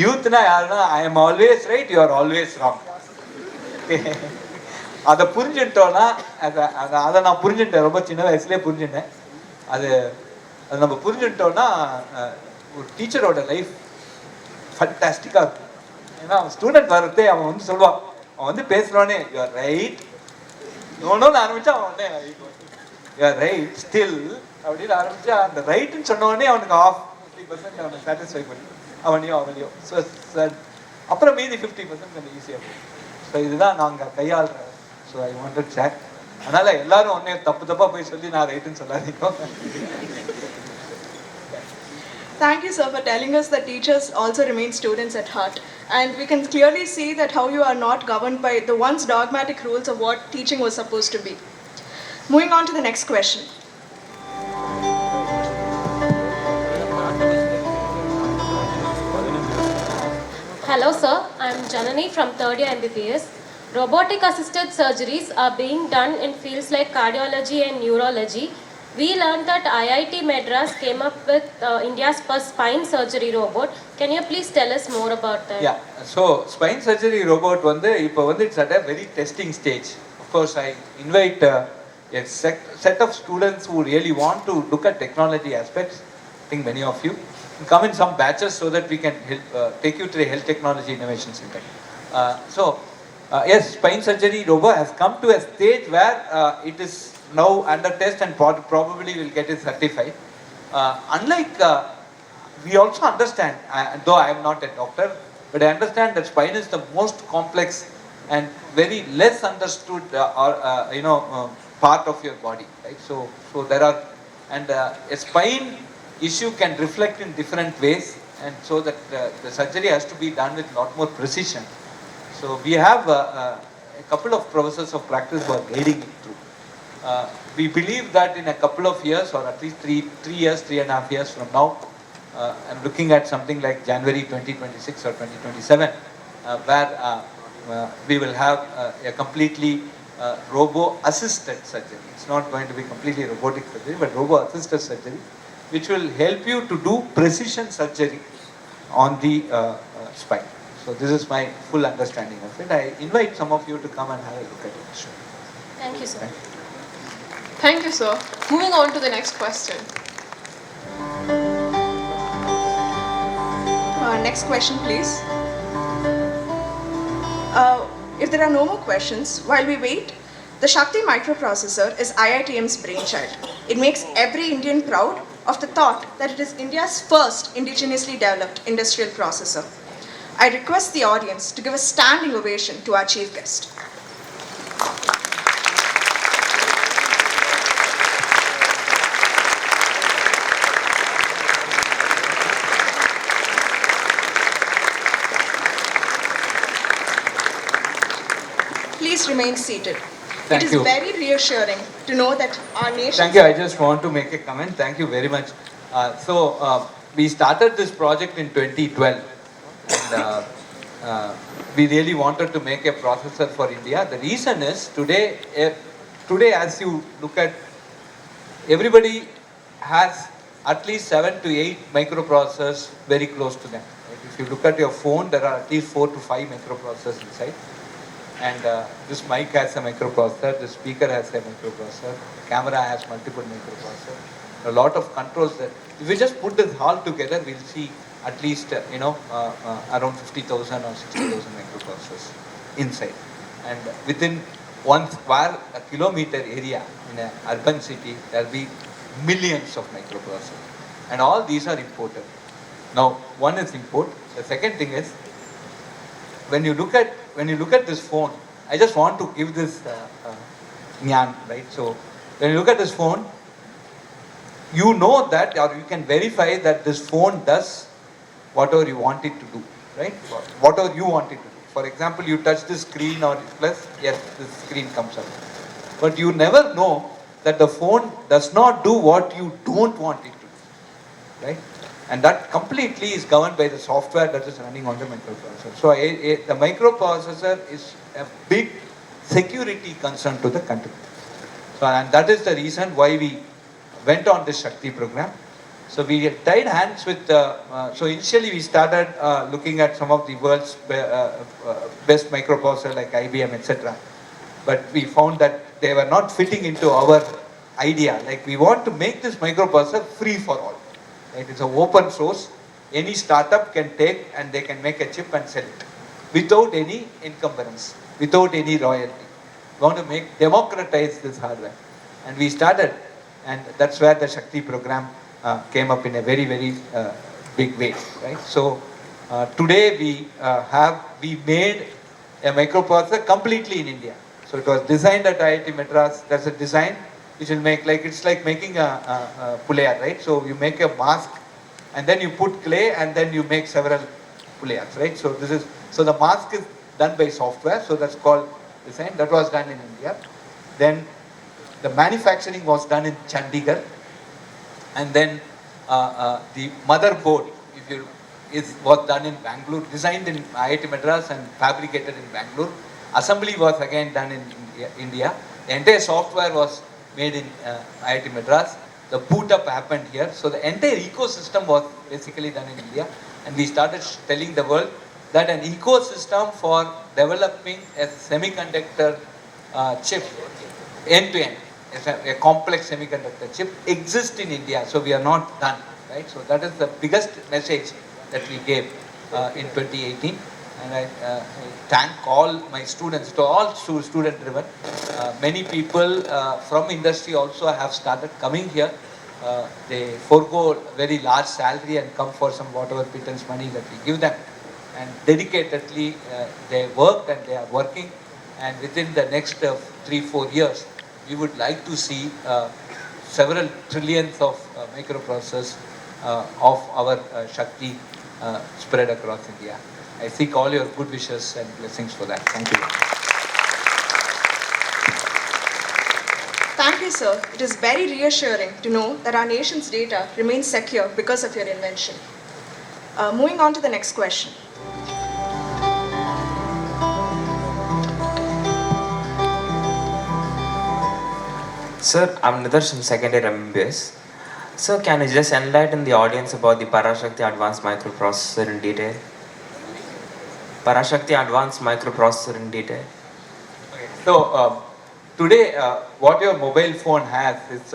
யூத்னா யாருன்னா I am always right, you are always wrong. அதை புரிஞ்சுட்டோன்னா அதை நான் புரிஞ்சுட்டேன், ரொம்ப சின்ன வயசுலேயே புரிஞ்சுட்டேன். அது அது நம்ம புரிஞ்சுட்டோன்னா ஒரு டீச்சரோட லைஃப் ஃபண்டாஸ்டிக்காக இருக்கும். ஏன்னா அவன் ஸ்டூடெண்ட் வரதே அவன் வந்து சொல்லுவான், அவன் வந்து பேசுகிறோன்னே யூ ஆர் ரைட் நோன்னு ஆரம்பிச்சா அவன் உடனே யூ ஆர் ரைட் ஸ்டில் அப்படின்னு ஆரம்பிச்சா அந்த ரைட்டுன்னு சொன்ன உடனே அவனுக்கு 50% அவனை சாட்டிஸ்ஃபை பண்ணி அவனையோ ஸோ அப்புறம் மீதி 50% கொஞ்சம் ஈஸியாக போகும். ஸோ இதுதான் நாங்கள் கையாளுற. So I wanted share. அதனால எல்லாரும் உடனே தப்பாக போய் சொல்லி நான் ரைட்டுன்னு சொல்லாதீங்க. Thank you, sir, for telling us that teachers also remain students at heart. And we can clearly see that how you are not governed by the once dogmatic rules of what teaching was supposed to be. Moving on to the next question. Hello sir, I am Janani from 3rd year MBBS. Robotic assisted surgeries are being done in fields like cardiology and neurology. We learned that IIT Madras came up with India's first spine surgery robot. Can you please tell us more about that? Yeah, so spine surgery robot இப்போ it's at a very testing stage. Of course, I invite a set of students who really want to look at technology aspects. I think many of you come in some batches so that we can help, take you to the Health Technology Innovation Center. Yes, spine surgery robot has come to a stage where it is now under test and probably will get it certified. Unlike, we also understand, though I am not a doctor, but I understand that spine is the most complex and very less understood part of your body, right? So there are, and a spine issue can reflect in different ways, and so that the surgery has to be done with a lot more precision. So we have a couple of professors of practice who are guiding it through. We believe that in a couple of years, or at least 3.5 years from now, I'm looking at something like January 2026 or 2027, where we will have a completely robo-assisted surgery. It's not going to be completely robotic surgery, but robo-assisted surgery, which will help you to do precision surgery on the spine. So this is my full understanding of it. I invite some of you to come and have a look at it. Sure. Thank you sir. Thank you, sir. Moving on to the next question. Next question, please. If there are no more questions, while we wait, the Shakti microprocessor is IITM's brainchild. It makes every Indian proud of the thought that it is India's first indigenously developed industrial processor. I request the audience to give a standing ovation to our chief guest. Please remain seated. Thank it is you. very reassuring to know that our nation... Thank you. I just want to make a comment. Thank you very much. We started this project in 2012. And we really wanted to make a processor for India. The reason is today as you look at, everybody has at least 7 to 8 microprocessors very close to them. Right? If you look at your phone, there are at least 4 to 5 microprocessors inside. And this mic has a microprocessor, the speaker has a microprocessor, camera has multiple microprocessors, a lot of controls there. If we just put this all together, we'll see at least around 50,000 or 60,000 microprocessors inside. And within 1 square kilometer area in an urban city, there will be millions of microprocessors. And all these are imported. Now, one is import. The second thing is, when you look at this phone, I just want to give this nyan, right? So when you look at this phone, you know that, or you can verify that this phone does whatever you want it to do, right? Whatever you want it to do. For example, you touch the screen or plus, yes, the screen comes up. But you never know that the phone does not do what you don't want it to do, right? And that completely is governed by the software that is running on the microprocessor. So the microprocessor is a big security concern to the country. So, and that is the reason why we went on this Shakti program. So we tied hands with, so initially we started looking at some of the world's best microprocessor like IBM, etc. But we found that they were not fitting into our idea. Like we want to make this microprocessor free for all. Right? It's an open source. Any startup can take and they can make a chip and sell it without any encumbrance, without any royalty. We want to democratize this hardware. And we started, and that's where the Shakti program came up in a very, very big way, right? So today we made a microprocessor completely in India. So it was designed at IIT Madras. There's a design which will make it's like making a pulayar, right? So you make a mask, and then you put clay, and then you make several pulayars, right? So the mask is done by software. So that's called design. That was done in India. Then the manufacturing was done in Chandigarh. And then the motherboard was done in Bangalore, designed in IIT Madras and fabricated in Bangalore. Assembly was again done in India. The entire software was made in IIT Madras. The boot up happened here. So the entire ecosystem was basically done in India. And we started telling the world that an ecosystem for developing a semiconductor chip end to end, a complex semiconductor chip exists in India. So we are not done, right? So that is the biggest message that we gave in 2018. And I thank all my students, to all student driven. Many people from industry also have started coming here. They forego very large salary and come for some whatever pittance money that we give them. And dedicatedly they worked and they are working. And within the next 3-4 years, we would like to see several trillions of microprocessors of our Shakti spread across India. I seek all your good wishes and blessings for that. Thank you. Thank you, sir. It is very reassuring to know that our nation's data remains secure because of your invention. Moving on to the next question. Sir, I'm Nidarsh from second year MBBS. Sir, can you just enlighten the audience about the Parashakti Advanced Microprocessor in detail? Parashakti Advanced Microprocessor in detail. Okay. So today, what your mobile phone has is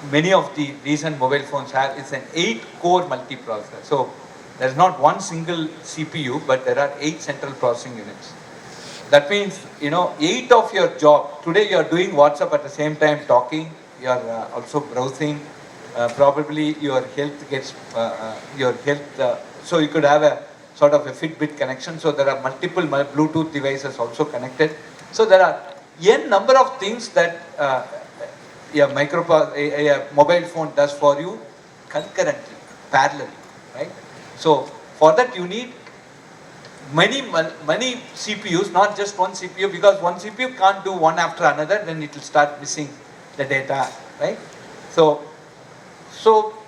many of the recent mobile phones have is an 8-core multiprocessor. So there's not one single CPU, but there are 8 central processing units. That means, 8 of your job. Today you are doing WhatsApp at the same time talking. You are also browsing. Probably your health gets, so you could have a sort of a Fitbit connection. So there are multiple Bluetooth devices also connected. So there are n number of things that a mobile phone does for you concurrently, parallelly, right? So for that you need many CPUs, not just one CPU, because one CPU can't do one after another, then it will start missing the data, right? So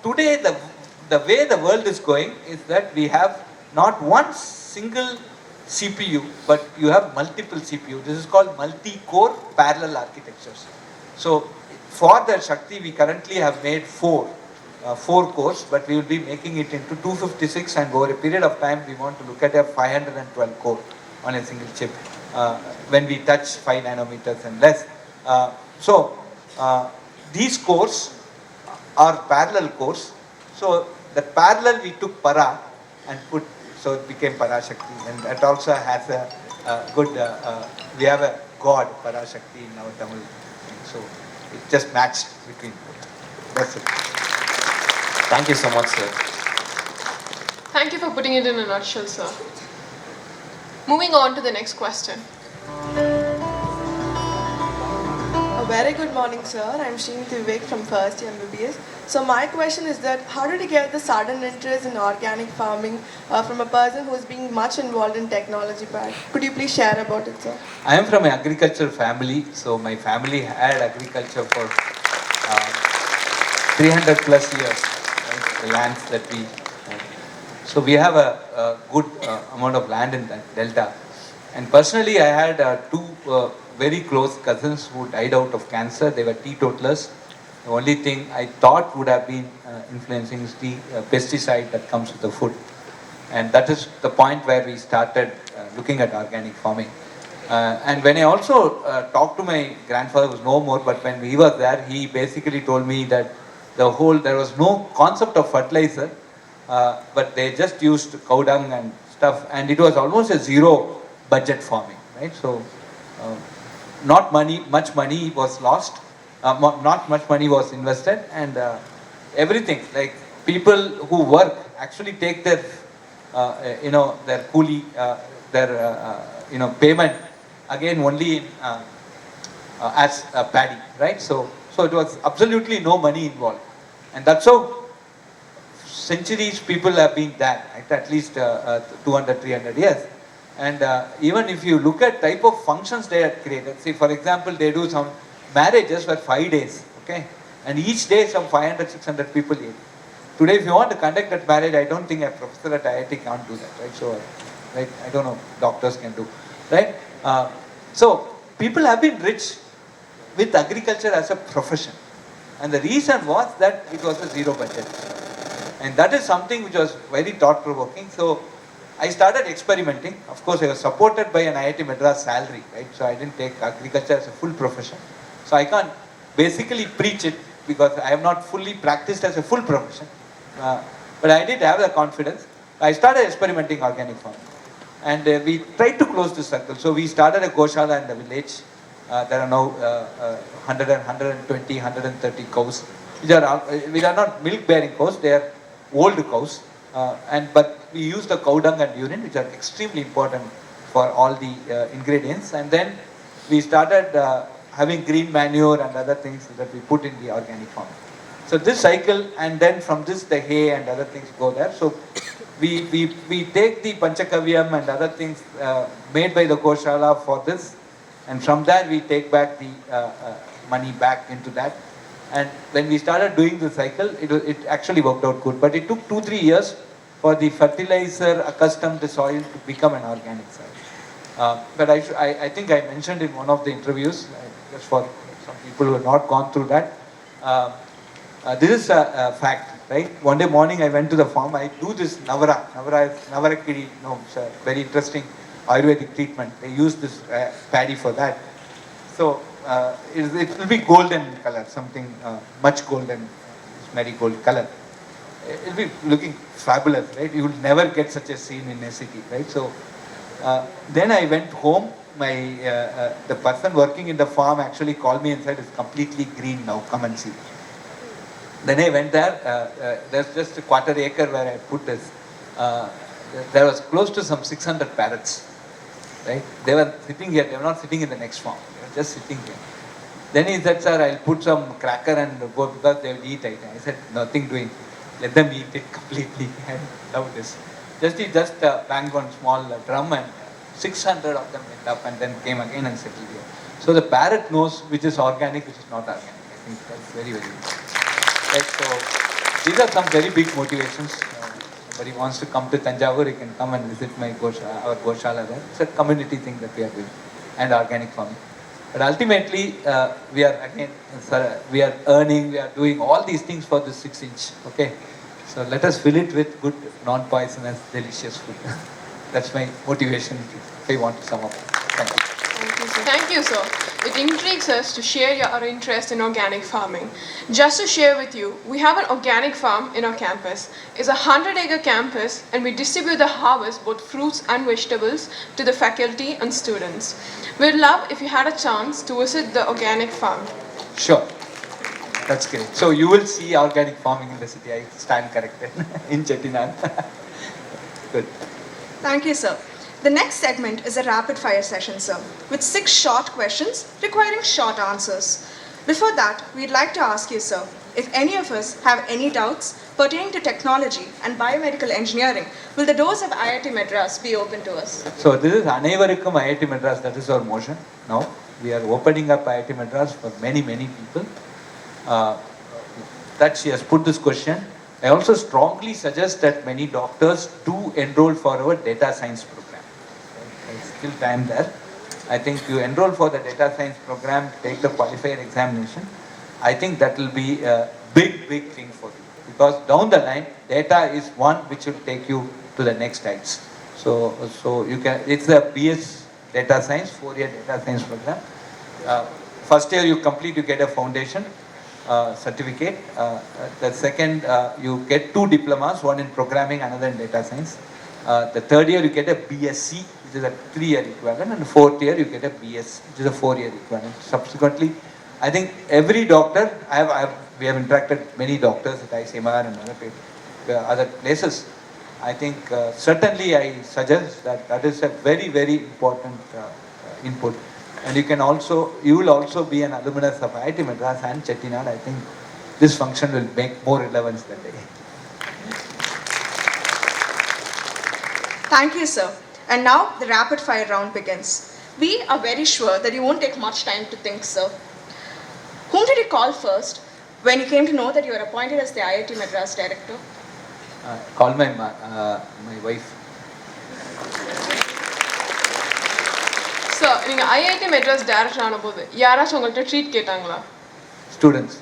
today the way the world is going is that we have not one single CPU, but you have multiple CPU. This is called multi-core parallel architectures. So for the Shakti, we currently have made 4 cores, but we will be making it into 256, and over a period of time we want to look at a 512 core on a single chip when we touch 5 nanometers and less. These cores are parallel cores. So the parallel we took para and put, so it became Parashakti, and that also has a good, we have a god Parashakti in our Tamil, so it just matched between both. That's it. Thank you so much, sir. Thank you for putting it in a nutshell, sir. Moving on to the next question. A very good morning, sir. I'm Srimati Vivek from first year MBBS. So my question is that how did you get the sudden interest in organic farming from a person who is being much involved in technology part? Could you please share about it, sir? I am from an agricultural family, so my family had agriculture for 300 plus years, right? The lands that we had. So we have a good amount of land in that delta. And personally, I had 2 very close cousins who died out of cancer. They were teetotalers. The only thing I thought would have been influencing is the pesticide that comes with the food. And that is the point where we started looking at organic farming. And when I also talked to my grandfather, who was no more, but when he was there, he basically told me that there was no concept of fertilizer, but they just used cow dung and stuff, and it was almost a zero budget farming, right? So, not much money was lost, not much money was invested, and everything, like people who work actually take their, their coolie, their, payment again only in, as paddy, right? So it was absolutely no money involved, and that's how centuries people have been there, right? At least 200, 300 years. And even if you look at type of functions they had created, see, for example, they do some marriages for 5 days, okay? And each day some 500, 600 people eat. Today, if you want to conduct that marriage, I don't think a professor at IIT can't do that, right? So, right, I don't know, doctors can do, right? So, people have been rich with agriculture as a profession. And the reason was that it was a zero budget. And that is something which was very thought-provoking. So, I started experimenting. Of course, I was supported by an IIT Madras salary, right? So, I didn't take agriculture as a full profession. So, I can't basically preach it because I have not fully practiced as a full profession. But I did have the confidence. I started experimenting organic farming. And we tried to close the circle. So we started a Goshala in the village. There are now 120, 130 cows. Which are not milk-bearing cows, they are old cows. But we use the cow dung and urine, which are extremely important for all the ingredients. And then we started having green manure and other things that we put in the organic farm. So this cycle, and then from this the hay and other things go there. So we take the Panchakavyam and other things made by the Goshala for this, and from there we take back the money back into that. And when we started doing the cycle, it actually worked out good. But it took 2-3 years for the fertilizer accustomed the soil to become an organic soil. But I think I mentioned in one of the interviews, just for some people who have not gone through that, this is a fact, right? One day morning I went to the farm, I do this Navarakiri, it's a very interesting Ayurvedic treatment. They use this paddy for that. So it will be golden color, something much golden, marigold color. It will be looking fabulous, right? You will never get such a scene in a city, right? So then I went home. The person working in the farm actually called me and said, "It's completely green now, come and see." Then I went there. There's just a quarter acre where I put this. There was close to some 600 parrots, right? They were sitting here. They were not sitting in the next farm. They were just sitting here. Then he said, "Sir, I'll put some cracker and go because they will eat it." I said, "Nothing doing. Let them eat it completely." I love this. He just banged one small drum and 600 of them went up and then came again and settled here. So the parrot knows which is organic, which is not organic. I think that's very, very important. Right, so these are some very big motivations. Somebody wants to come to Tanjavur, he can come and visit our Goshala there. It's a community thing that we are doing, and organic farming. But ultimately, we are earning, we are doing all these things for this 6-inch. Okay, so let us fill it with good, non-poisonous, delicious food. That's my motivation. If I want to sum up. Thank you. Thank you, sir. It intrigues us to share your interest in organic farming. Just to share with you, we have an organic farm in our campus. It's a 100-acre campus, and we distribute the harvest, both fruits and vegetables, to the faculty and students. We'd love if you had a chance to visit the organic farm. Sure. That's great. So you will see organic farming in the city. I stand corrected in Chettinad. Good. Thank you, sir. The next segment is a rapid fire session, sir, with 6 short questions requiring short answers. Before that, we'd like to ask you, sir, if any of us have any doubts pertaining to technology and biomedical engineering, will the doors of IIT Madras be open to us? So this is Anaivarikkum IIT Madras, that is our motion. Now, we are opening up IIT Madras for many, many people. That she has put this question. I also strongly suggest that many doctors do enroll for our data science program. There's still time there. I think you enroll for the data science program, take the qualifier examination. I think that will be a big thing for you. Because down the line, data is one which will take you to the next heights. So you can, it's the BS Data Science, 4-year Data Science program. First year you complete, you get a foundation certificate. The second, you get 2 diplomas, one in programming, another in data science. The third year you get a BSc, which is a 3-year equivalent, and the fourth year you get a BS, which is a 4-year equivalent. Subsequently, I think every doctor, we have interacted with many doctors at ICMR and other places. I think certainly I suggest that is a very important input. And you will also be an alumnus of IIT Madras and Chettinad. I think this function will make more relevance that day. Thank you, sir. And now the rapid fire round begins. We are very sure that you won't take much time to think, sir. Whom did you call first when you came to know that you were appointed as the IIT Madras director? Call my wife. Sir, நீங்க IIT Madras director ஆனபோது யாராச்சும் உங்கள்ட்ட treat கேட்டாங்களா? Students.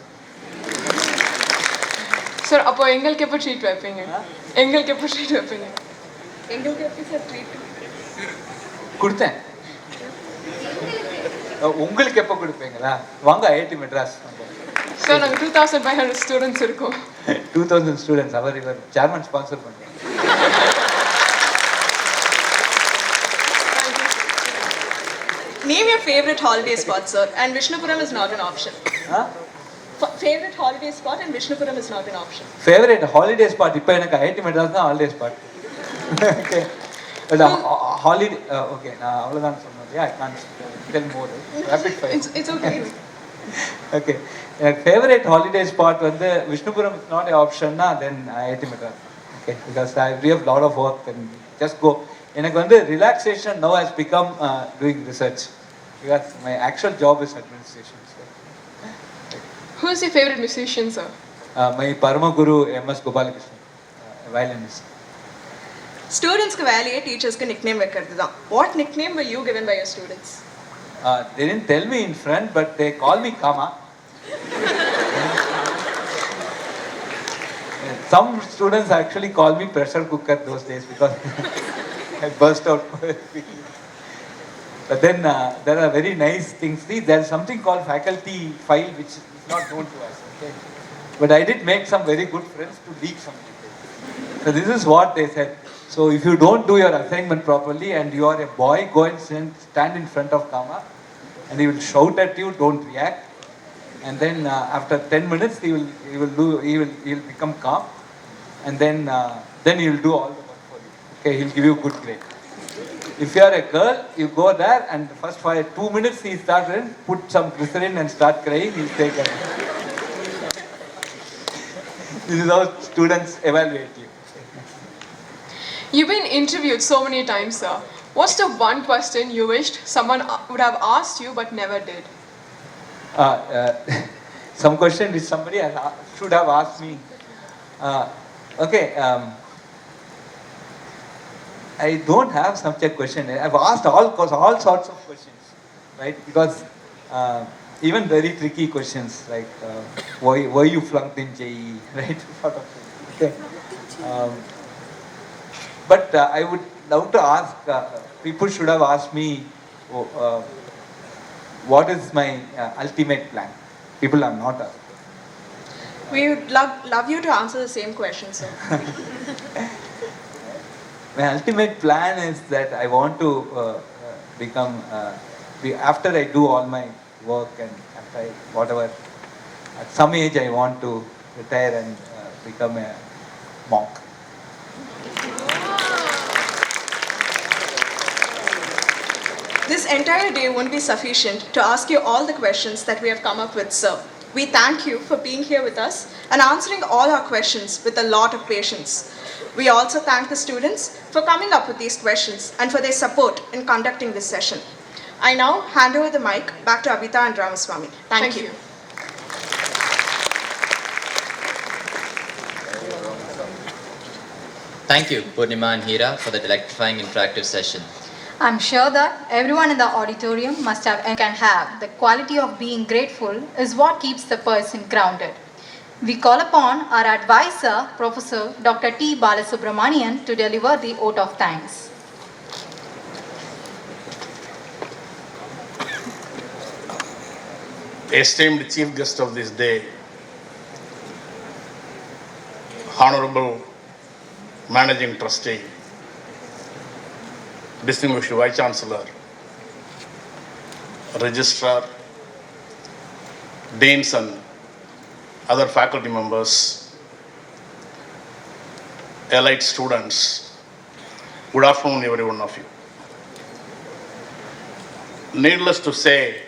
Sir அப்போ எங்களுக்கு எப்போ treat வைப்பீங்க? எங்களுக்கு எப்போ ட்ரீட் வைப்பீங்க? எங்களுக்கு எப்படி சார் ட்ரீட் கொடுத்தேன். உங்களுக்கு எப்போ கொடுப்பீங்களா? வாங்க IIT Madras. சார் நாங்க 2500 ஸ்டூடண்ட்ஸ் இருக்கோம். 2000 students. அவர் இவர் chairman sponsor பண்றாங்க. Name your favorite holiday spot, sir, and Vishnupuram is not an option. Favorite holiday spot and Vishnupuram is not an option. Favorite holiday spot, இப்போ எனக்கு IIT Madras தான் holiday spot. Okay. But holiday, okay, நான் அவ்வளவுதான் சொன்னேன். Yeah, I can't tell more. Rapid fire. It's okay. Okay. Favorite holiday spot வந்து Vishnupuram is not an option, then IIT Madras. Okay, because we have a lot of work and just go. எனக்கு வந்து relaxation now has become doing research because my actual job is administration. So. Who is your favorite musician, sir? My Parama Guru MS Gopalakrishnan, violinist. Students ku valiye teachers ku nickname vekkradhu. What nickname were you given by your students? They didn't tell me in front, but they call me Kama. Some students actually call me pressure cooker those days because I burst out quickly. But then there are very nice things. See, there's something called faculty file which is not known to us. Okay? But I did make some very good friends to leak something. So this is what they said. So if you don't do your assignment properly and you are a boy, go and stand in front of Kama and he will shout at you, don't react. And then after 10 minutes he will become calm. And then he will do all the work for you. Okay, he'll give you good grade. If you are a girl, you go there and the first 2 minutes he starts in, put some glycerin and start crying, he'll take it. This is how students evaluate you. You've been interviewed so many times, sir. What's the one question you wished someone would have asked you but never did? Some question which somebody should have asked me. Okay, I don't have such a question. I've asked all sorts of questions, right? Because even very tricky questions like why you flunked in JEE, right? Sort of thing. Okay. But I would love to ask, people should have asked me, what is my ultimate plan? People have not asked. We would love you to answer the same question, sir. My ultimate plan is that I want to become, after I do all my work and after whatever, at some age I want to retire and become a monk. This entire day won't be sufficient to ask you all the questions that we have come up with, sir. We thank you for being here with us and answering all our questions with a lot of patience. We also thank the students for coming up with these questions and for their support in conducting this session. I now hand over the mic back to Abhita and Ramaswamy. Thank you. Thank you, Purnima and Hira, for the electrifying interactive session. I'm sure that everyone in the auditorium must have and can have. The quality of being grateful is what keeps the person grounded. We call upon our advisor, Professor Dr. T. Balasubramanian, to deliver the oath of thanks. Esteemed chief guest of this day, Honorable Managing Trustee, Distinguished Vice Chancellor, Registrar, Deans and other faculty members, elite students, good afternoon every one of you. Needless to say,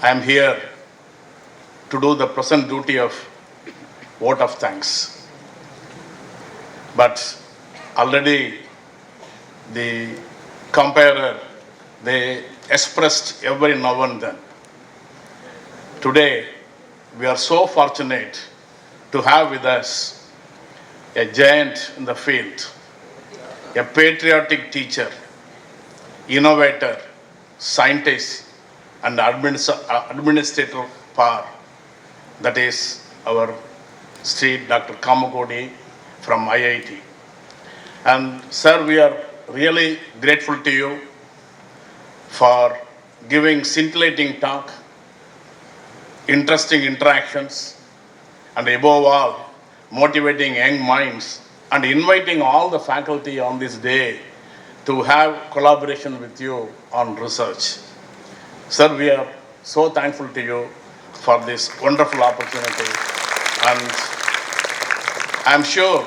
I am here to do the present duty of vote of thanks. But already the comparer, they expressed every now and then. Today, we are so fortunate to have with us a giant in the field, a patriotic teacher, innovator, scientist, and administrator power. That is our Sri Dr. Kamakoti from IIT. And sir, we are really grateful to you for giving scintillating talk, interesting interactions, and above all, motivating young minds and inviting all the faculty on this day to have collaboration with you on research. Sir, we are so thankful to you for this wonderful opportunity, and I'm sure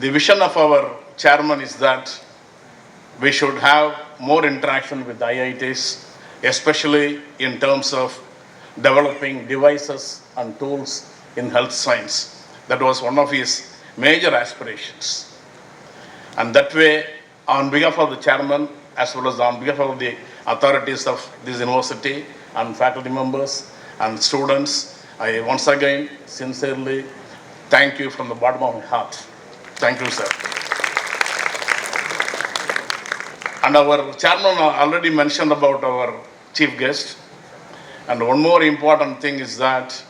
the vision of our chairman is that we should have more interaction with IITs, especially in terms of developing devices and tools in health science. That was one of his major aspirations. And that way, on behalf of the chairman, as well as on behalf of the authorities of this university and faculty members and students, I once again sincerely thank you from the bottom of my heart. Thank you, sir. And our chairman already mentioned about our chief guest. And one more important thing is that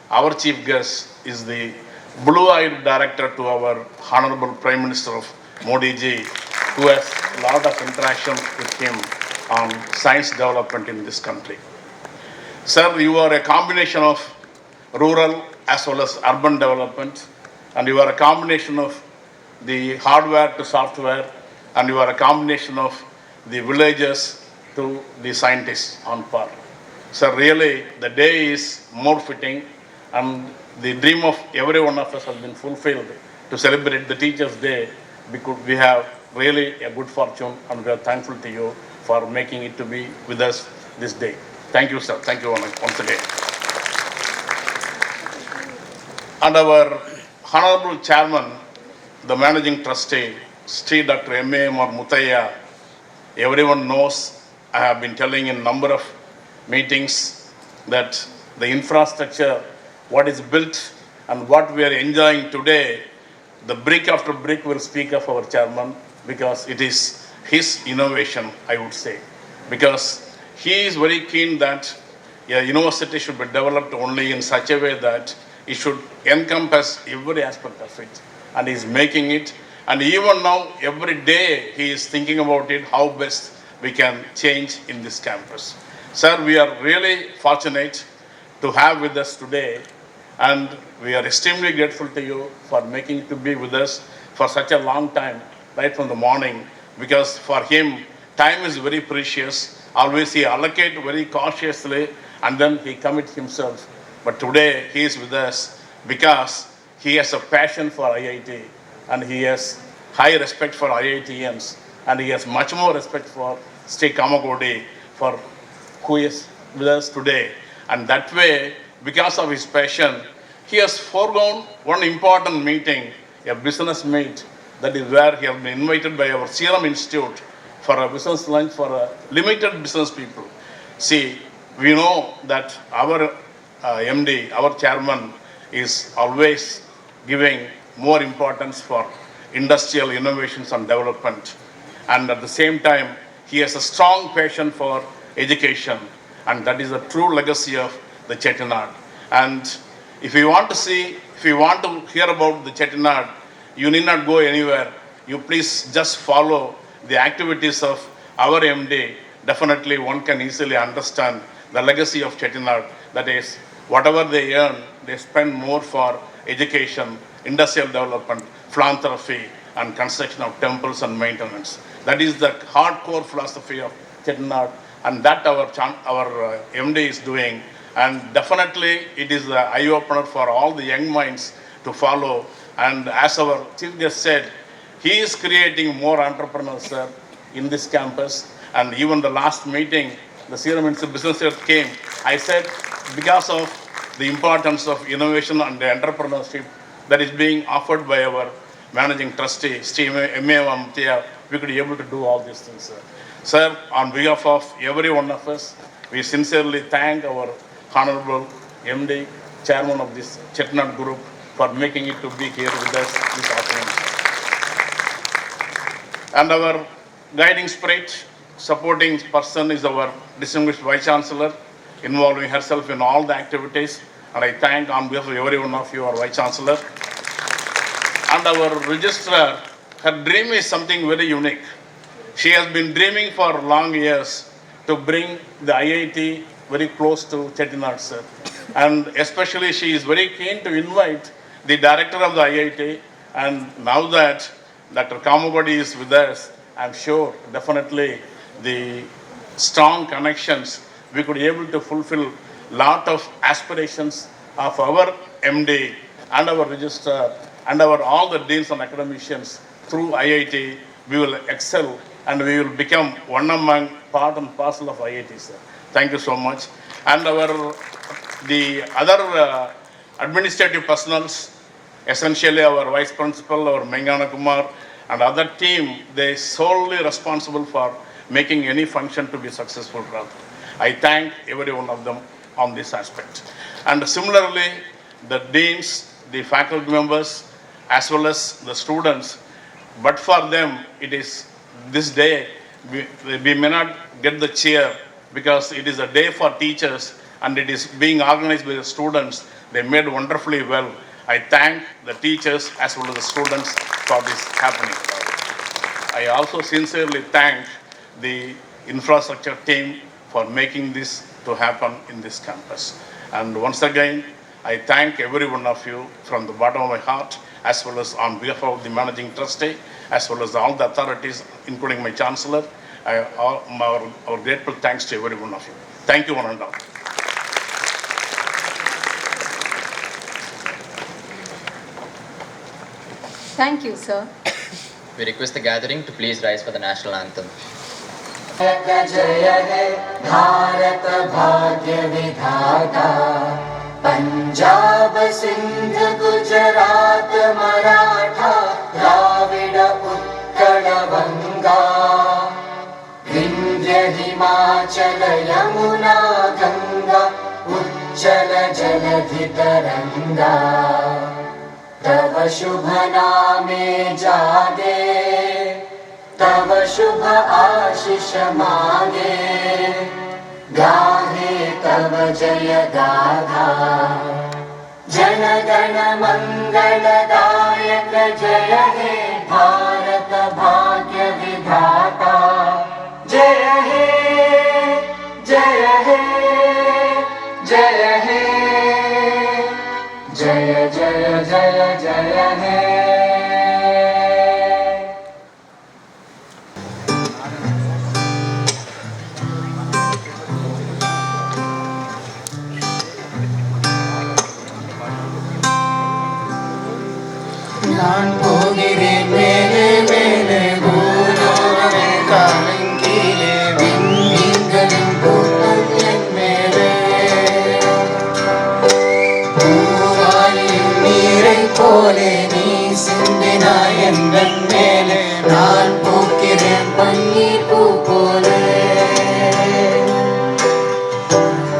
our chief guest is the blue-eyed director to our Honorable Prime Minister of Modi ji, who has a lot of interaction with him on science development in this country. Sir, you are a combination of rural as well as urban development, and you are a combination of the hardware to software, and you are a combination of the villagers to the scientists on par. So really, the day is more fitting, and the dream of every one of us has been fulfilled to celebrate the Teachers' Day, because we have really a good fortune, and we are thankful to you for making it to be with us this day. Thank you, sir. Thank you once again. And our Honorable Chairman, the Managing Trustee, Sri Dr. MAMR Muthiah, everyone knows, I have been telling in a number of meetings that the infrastructure, what is built and what we are enjoying today, the brick after brick will speak of our chairman, because it is his innovation, I would say. Because he is very keen that a university should be developed only in such a way that it should encompass every aspect of it. And he is making it. And even now, every day, he is thinking about it, how best we can change in this campus. Sir, we are really fortunate to have with us today, and we are extremely grateful to you for making it to be with us for such a long time, right from the morning, because for him, time is very precious. Always he allocates very cautiously, and then he commits himself. But today, he is with us because he has a passion for IIT, and he has high respect for IITians, and he has much more respect for Sri Kamakoti, for who is with us today. And that way, because of his passion, he has foregone one important meeting, a business meet, that is where he has been invited by our Serum Institute for a business lunch for limited business people. See, we know that our MD, our chairman, is always giving more importance for industrial innovations and development. and at the same time, he has a strong passion for education, and that is the true legacy of the Chettinad. And if you want to hear about the Chettinad, you need not go anywhere. You please just follow the activities of our MD. Definitely one can easily understand the legacy of Chettinad. That is, whatever they earn, they spend more for education, industrial development, philanthropy, and construction of temples and maintenance. That is the hardcore philosophy of Chettinad, and that our MD is doing. And definitely it is the eye-opener for all the young minds to follow. And as our chief guest said, he is creating more entrepreneurs, sir, in this campus. And even the last meeting, the Senior Minister of Business came. I said, because of the importance of innovation and entrepreneurship that is being offered by our managing trustee, Muthiah, we could be able to do all these things, sir. Sir, on behalf of every one of us, we sincerely thank our Honorable MD, Chairman of this Chettinad Group, for making it to be here with us this afternoon. And our guiding spirit, supporting person is our distinguished Vice Chancellor, involving herself in all the activities. And I thank on behalf of every one of you, our Vice Chancellor. And our Registrar, her dream is something very unique. She has been dreaming for long years to bring the IIT very close to Chettinad, sir. And especially she is very keen to invite the director of the IIT. And now that Dr. Kamakoti is with us, I'm sure definitely the strong connections, we could be able to fulfill lot of aspirations of our MD and our registrar and all the deans and academicians. Through IIT, we will excel and we will become one among part and parcel of IIT, sir. Thank you so much. And the other administrative personals, essentially our vice principal, our Mengana Kumar, and other team, they solely responsible for making any function to be successful. I thank every one of them on this aspect. And similarly, the deans, the faculty members, as well as the students, but for them, it is this day, we may not get the cheer because it is a day for teachers and it is being organized by the students. They made wonderfully well. I thank the teachers as well as the students for this happening. I also sincerely thank the infrastructure team for making this to happen in this campus. And once again, I thank every one of you from the bottom of my heart, as well as on behalf of the managing trustee, as well as all the authorities, including my chancellor. Our grateful thanks to every one of you. Thank you, one and all. Thank you, sir. We request the gathering to please rise for the national anthem. जय हे भारत भाग्य विधाता पंजाब सिंध गुजरात मराठा द्राविड उत्कल बंगा विंध्य हिमाचल यमुना गंगा उज्जल जलधि तरंगा तव शुभ नामे जागे तव शुभ आशीष मांगे गाहे तव जय गाथा जन गण मंगलदायक जय हे भारत भाग्य विधाता जय हे जय हे जय हे जय जय जय जय हे நான் போகிறேன் மேலே மேலே பூலோகமே காலங்கிலே விண்மீன்களின் கூட்டம் என் மேலே பூவாலியும் நீரை போலே நீ சிந்தினாய் எந்தன் மேலே நான் போக்கிறேன் பன்னீர் பூ போலே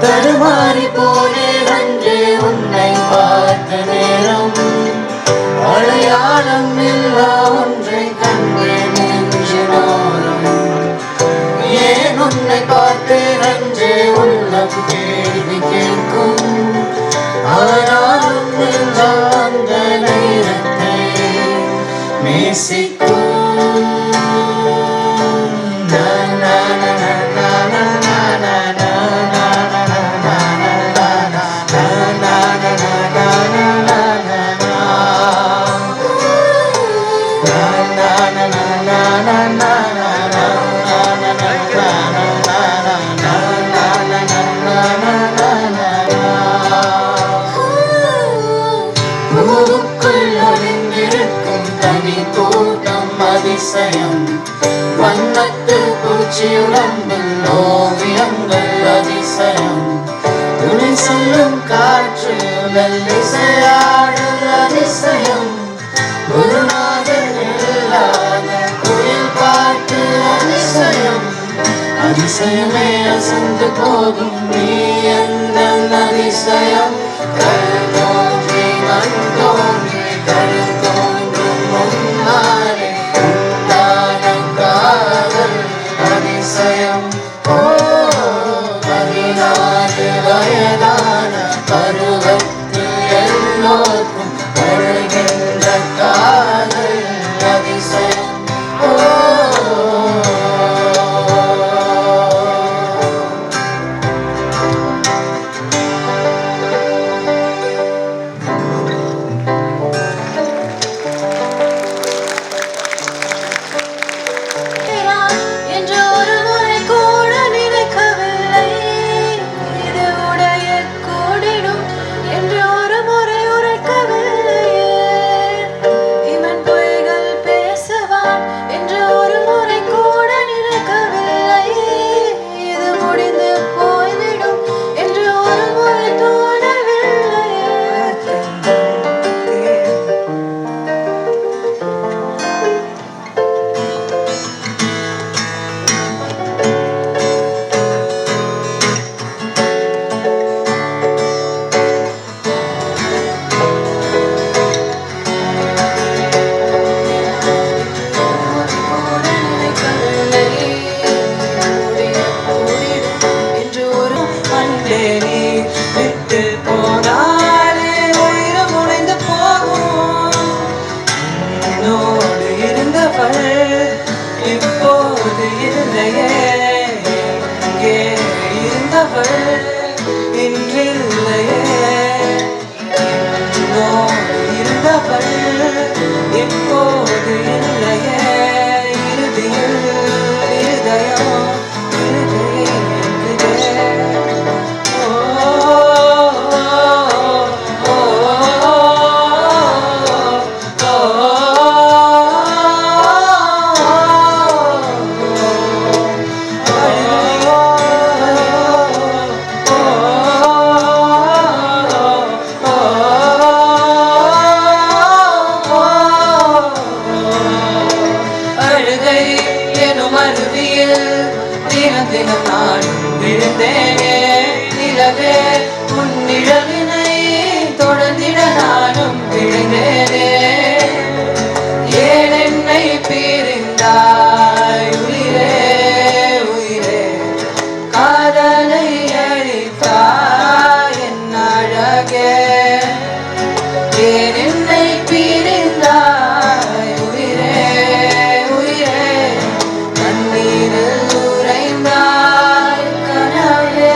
தடுமாறி போனே வந்து உன்னை பார்த்த நேரம் அடையாளம் நேசிக்கும் na na na na na na na na na பூவுக்குள் ஒளிந்திருக்கும் தனி கூட்டம் அதிசயம் வண்ணத்து பூச்சியுடம்பில் ஓவியங்கள் அதிசயம் துணை சொல்லும் காற்று மெல்லிசையாடல் அதிசயம் குருநாதர் இல்லாத குயில் பாட்டு அதிசயம் அதிசயமே அசந்து போகும் நீ எந்த அதிசயம் கல் தோன்றி மண் தோன்றி கல் தோன்றும் முன்னாலே உண்டான காதல் அதிசயம் ஓ 14 வயதான பருவத்து எல்லோருக்கும் வருகின்ற காதல் அதிசயம் ஓ என்று ஒரு முறை கூட நினைக்கவில்லை இது உடைய கூடிடும் என்று ஒரு முறை உரைக்கவில்லையே இவன் பொய்கள் பேசுவான் என்று ஒரு முறை கூட நினைக்கவில்லை இது முடிந்து போய்விடும் என்று ஒரு முறை தோணவில்லையே அன்பே நீ விட்டு போனாலே உயிரும் உடைந்து போகும் என்னோடு இருந்தவள் இப்போது இல்லையே எங்கே இருந்தவள் இன்றில்லையே என்னோடு இருந்தவள் இப்போது இல்லையே இறுதியில் இருதயம் அழுகை எனும் அருவியில் தினம் தினம் நானும் விழுந்தேனே நிலவே உன் நிழலினை தொடர்ந்திட நானும் விழுந்தேனே ஏன் என்னை பிரிந்தாய் உயிரே உயிரே காதலை அழித்தாய் என் அழகே ஏன் என்னை பிரிந்தாய் உயிரே உயிரே கண்ணீரில் உறைந்தாய் கனவே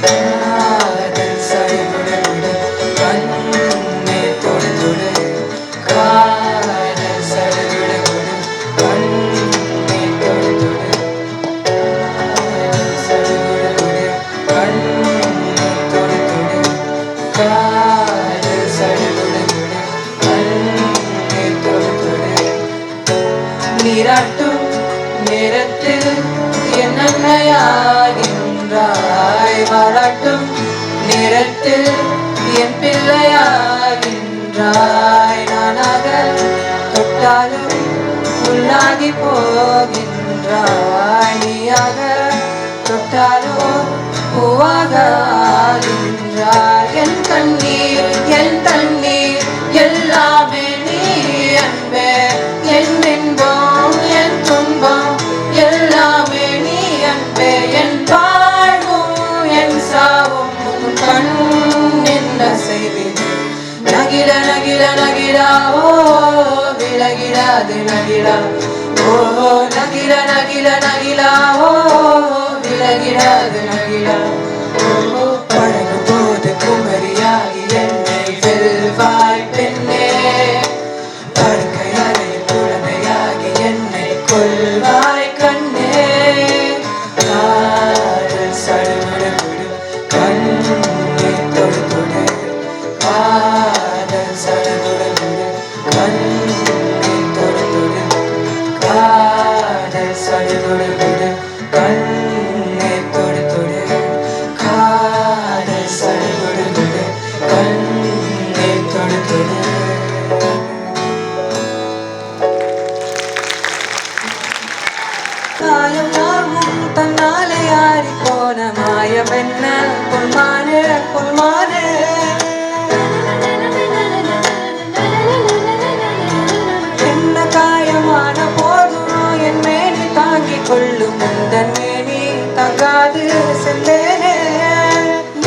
காதல் சடுகுடு கண்ணே தொடு தொடு காதல் சடுகுடு கண்ணே தொடு தொடு சடுகுடு கண்ணே தொடு தொடு காதல் சடுகுடு கண்ணே தொடு தொடு நீராட்டும் நேரத்தில் என்னையாகின்றாய் வாராட்டும் நேரத்தில் என் பிள்ளையாகின்றாய் நானாக தொட்டாலும் உள்ளாகி போகின்றாய் நீயாக தொட்டாலோ பூவாக ஆகின்றாய் என் கண்ணீர் என் தண்ணீர் எல்லாமே நீ அன்பே என் இன்பம் என் துன்பம் எல்லாம் விலகிடாது நகிலா ஓ நகிலா நகிலா நகிலா ஓ விலகிடாது நகிலா ஓ பழகும் போது குமரியாகி என்னை வெல்வாய் பெண்ணே படுக்கை அறையில் குழந்தையாகி என்னை கொள்வாய் கண்ணே காதல் சடுகுடு கண்ணே தொடு தொடு காதல் சடுகுடு கண்ணே தொடு தொடு காதல் சடுகுடு கண்ணே தொடு தொடு காதல் சடுகுடு கண்ணே தொடு தொடு காயம் யாவும் தன்னாலே ஆறி போன மாயமென்ன பொன்மானே பொன்மானே என்ன காயமான போதும் என் மேனி தாங்கிக் கொள்ளும் முந்தன் மேனி தங்காது செல்லேனே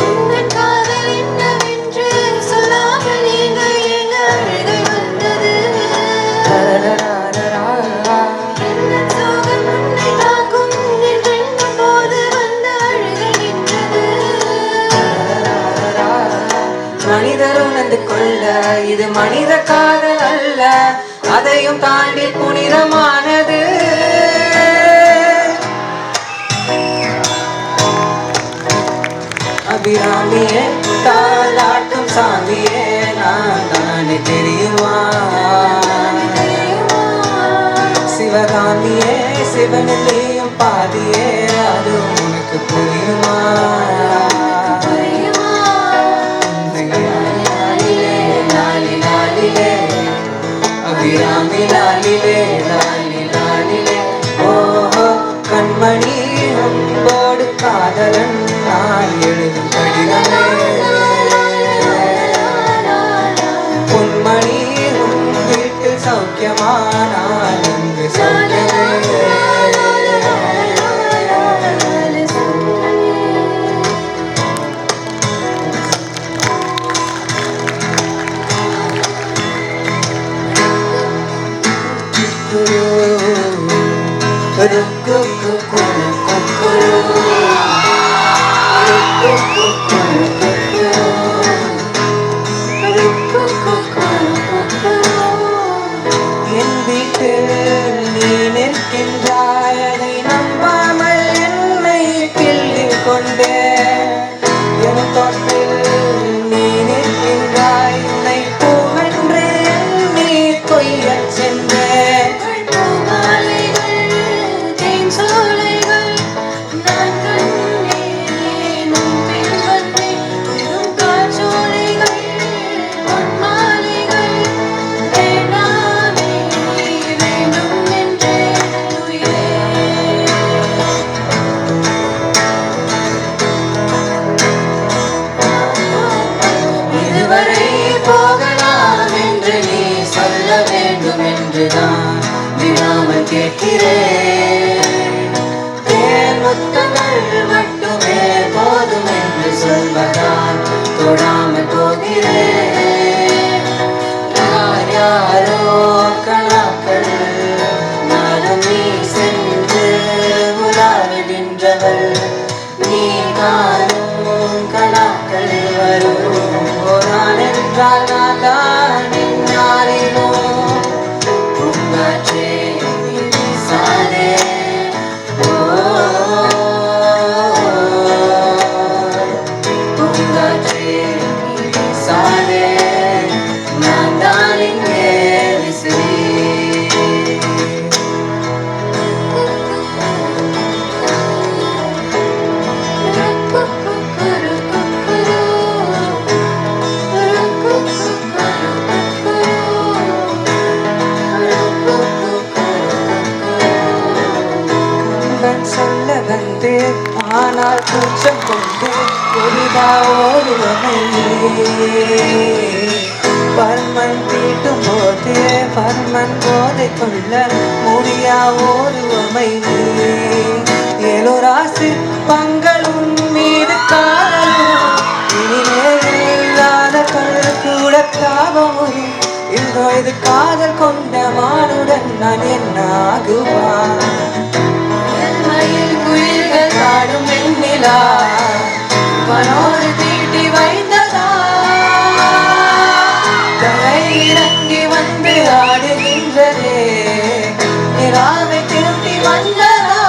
உங்கள் காதல் என்னவென்று சொல்லாமல் நீங்க எங்க அழுகை வந்தது என்ன சோகம் உன்னை தாக்கும் என்றென்னும் போது வந்த அழுகை நின்றது மனிதர் உணர்ந்து கொள்ள இது மனித காதல் அல்ல அதையும் தாண்டி புனிதமானது அபிராமியே தாலாட்டும் சாமியே நான் தானே தெரியுமா சிவகாமியே சிவனிலேயும் பாதியே அது உனக்கு புரியுமா அபிராமி லாலிலே லாலி லாலிலே ஓஹோ கண்மணி அன்போடு காதலன் நான் எழுதும் கடிதமே பொன்மணி உன் வீட்டில் சௌக்கியமா நான் இங்கு சௌக்கியமே என் வீட்டில் நீ நிற்கின்றாய் அதை நம்பாமல் என்னை கிள்ளிக் கொண்டே என் தொட்டில் நீ நிற்கின்றாய் என்னை பூவென்று எண்ணி கொய்யச் சென்றேன் தேன் சோலைகள் நான் கண்டேன் உன் பின் வந்தேன் வெறும் காற்றோலைகள் பொன்மாலைகள் வேண்டாமே வேண்டும் என்றே உயிரே இதுவரை போகலாம் என்று நீ சொல்ல வேண்டும் என்றுதான் விடாமல் கேட்கிறேன் தேன் முத்தங்கள் மட்டுமே போதும் என்று சொல்வதால் தொடாமல் போகிறேன் யார் யாரோ கணாக்கள் நானும் நீ சென்று உலாவுகின்றவள் நீ காணும் கணாக்கள் வரும் நான் என்றால் நான் தான் என்னாலினோ பூங்காற்றே சாலே பூங்காற்றே சாலே நான் தான் இங்கே விசிறி சொல்ல வந்து ஆனால் கூச்சம் கொண்டு ஒருதா ஓடுவனை பர்மன் தீட்டும் போது பர்மன் போதை கொள்ள முடியா ஓடுவமை ஏழு ராசி பங்களும் மீது காதலும் இனிமே இல்லாத கல் கூட தாபமும் இதோ இது காதல் கொண்ட மானுடன் ஆகுவான் எல்மையில் குயில்கள் பாடும் வெண்ணிலா மனோடு தீட்டி வைத்ததா தலை இறங்கி வந்து ஆடுகின்றதே நிலாவை திருட்டி வந்ததா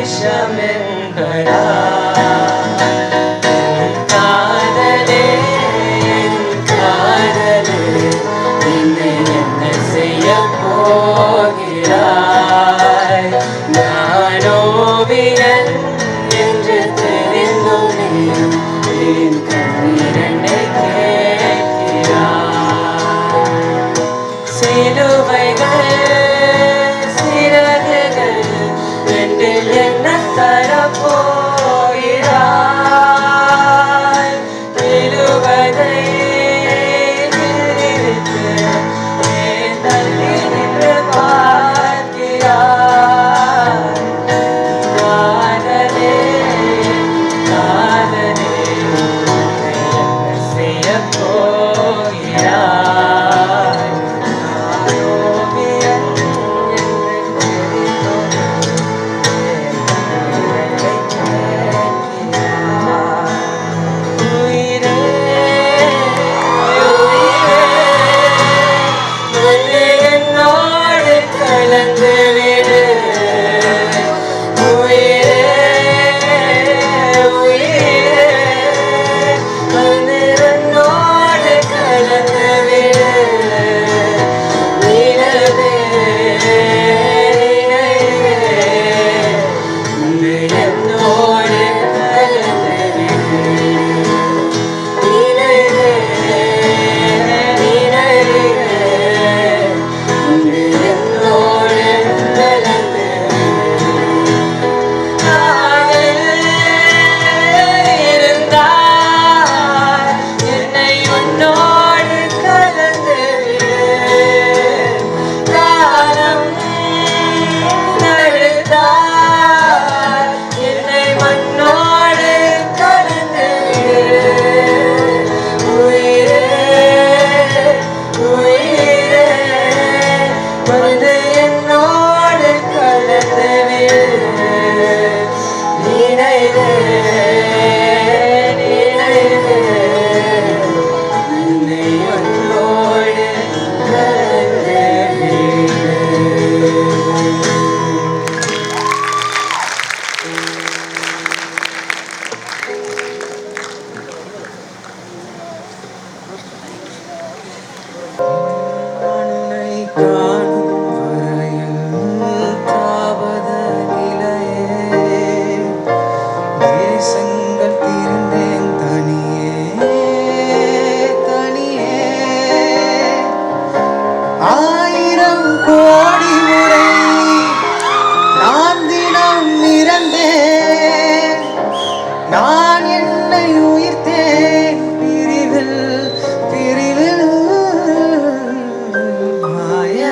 விஷம் என்பதா காதலே காதலே என்னை என்ன செய்ய போகிறாய் நான் ஓவியன் என்று தெரிந்துமே என் கண்ணீரனை கேட்கிறாய் சிலுவைகள் சிறகுகள் ரெண்டில் என்ன தரப்போகிறாய் விழுவதை நிறுத்து ஏன் தள்ளி நின்று பார்க்கிறாய் காதலே காதலே என்னை என்ன செய்ய போகிறாய் நான் ஓவியன் என்று உயிரே உயிரே வந்து என்னோடு கலந்து விடு உயிரே உயிரே வந்து என்னோடு கலந்து விடு நிலவே நினைவே வந்து என்னோடு கலந்து விடு நினைவே நினைவே வந்து என்னோடு கலந்து காதல் இருந்தால் என்னை உன்னோடு கலந்து விடு காலம் தடுத்தால் என்னை மண்ணோடு கலந்து விடு உயிரே உயிரே வந்து என்னோடு கலந்து விடு நினைவே நினைவே என்னை உன்னோடு கலந்து விடு உன்னை காணும் வரையில் தாவத நிலையே தேசங்கள் திரிந்தேன் தனியே தனியே ஆயிரம் கோடி முறை நான் தினம் இறந்தேன் நான் என்னை உயிர்த்தேன் பிரிவில் பிரிவில் மாய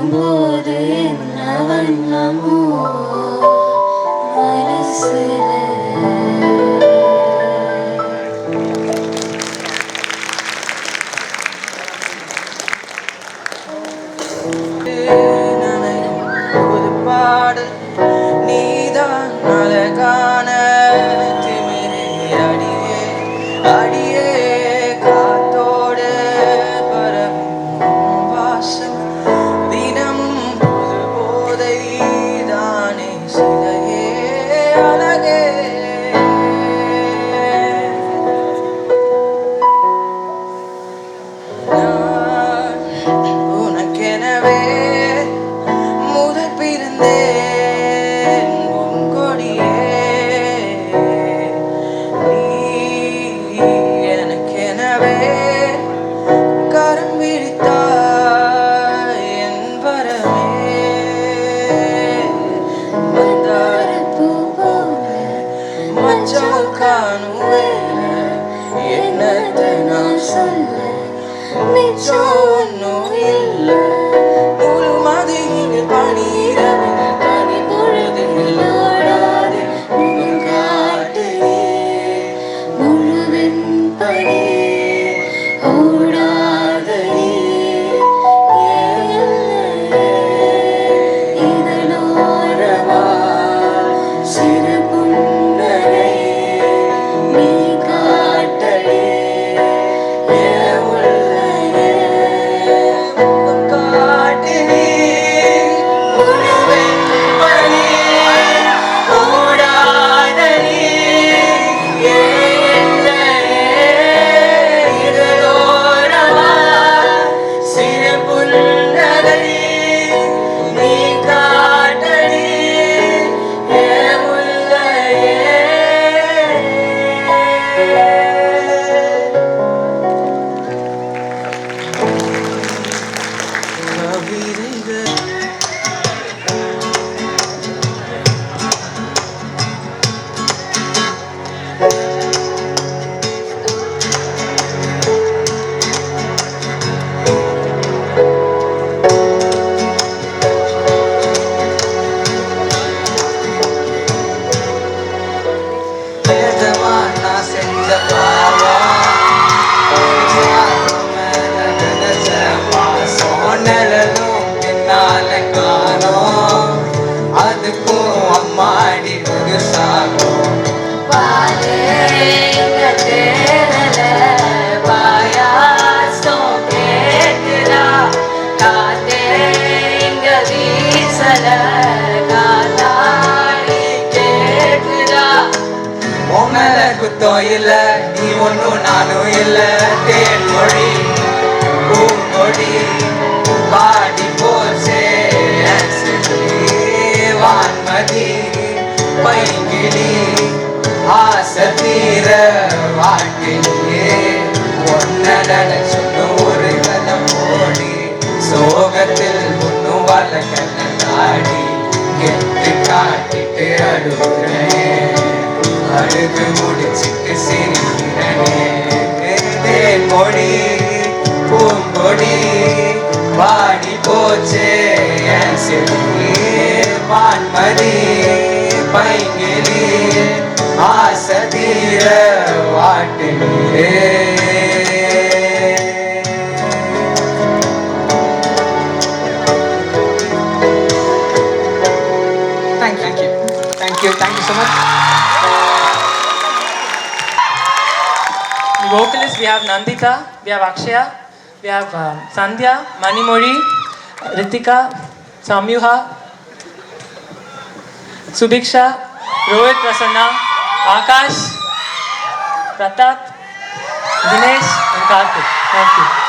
வரும்போது என்ன வண்ணமோ மனசுல. பாடல் நீதான் அழகான திமிரே அடியே அடியே காத்தோடு பரவும் வாசம் தினமும் புது போதை தானே சிலையே அழகே. நான் உனக்கெனவே முதற் பிறந்தேன் பூங்கொடியே. நீ எனக்கெனவே கரம் விரித்தாய் என் வரமே. மந்தாரப்பூ போல மச்சம் காணுவேன் என்னத்தை நான் சொல்ல மிச்சம் ஒன்றும் இல்லை. முழு மதியில் பணியிரவில் பனி பொழுதில் ஓடாது முகம் காட்டு முழுவெண் பனி ஓடாது இதழோரமா சிறு புன்னகை நீ காட்டலே. அதுக்கும் அம்மாடி புதுசாகும் பாலே இங்க தேரல பாயாசம் கேட்குதா காத்தே இங்க வீசல காத்தாடி கேட்குதா. உமல குத்தம் இல்ல நீ ஒன்னும் நானும் இல்ல தேன்மொழி பூங்கொடி பாடி போச்சே வான்மதி பைங்கிளி ஆசை தீர வாழ்க்கையே ஒன்ன நினைச்சுன்னு ஒரு கலம் ஓடி சோகத்தில் ஒன்னும் வளர்க்கல தாடி கெட்டு காட்டிட்டு அழுகுறேன் அழுது முடிச்சிட்டு சிரிக்கிறனே. தேன்மொழி பூங்கொடி பாடி போச்சே என் செல்வி வான்மதி பைங்கிளி ஆசை தீர வாட்டிலே. Thank you so much. The vocalists, we have Nandita, we have Akshaya, we have Sandhya, Manimori, Ritika, Samyuha, Subiksha, Rohit Prasanna, Akash, Pratap, Dinesh and Karthik. Thank you.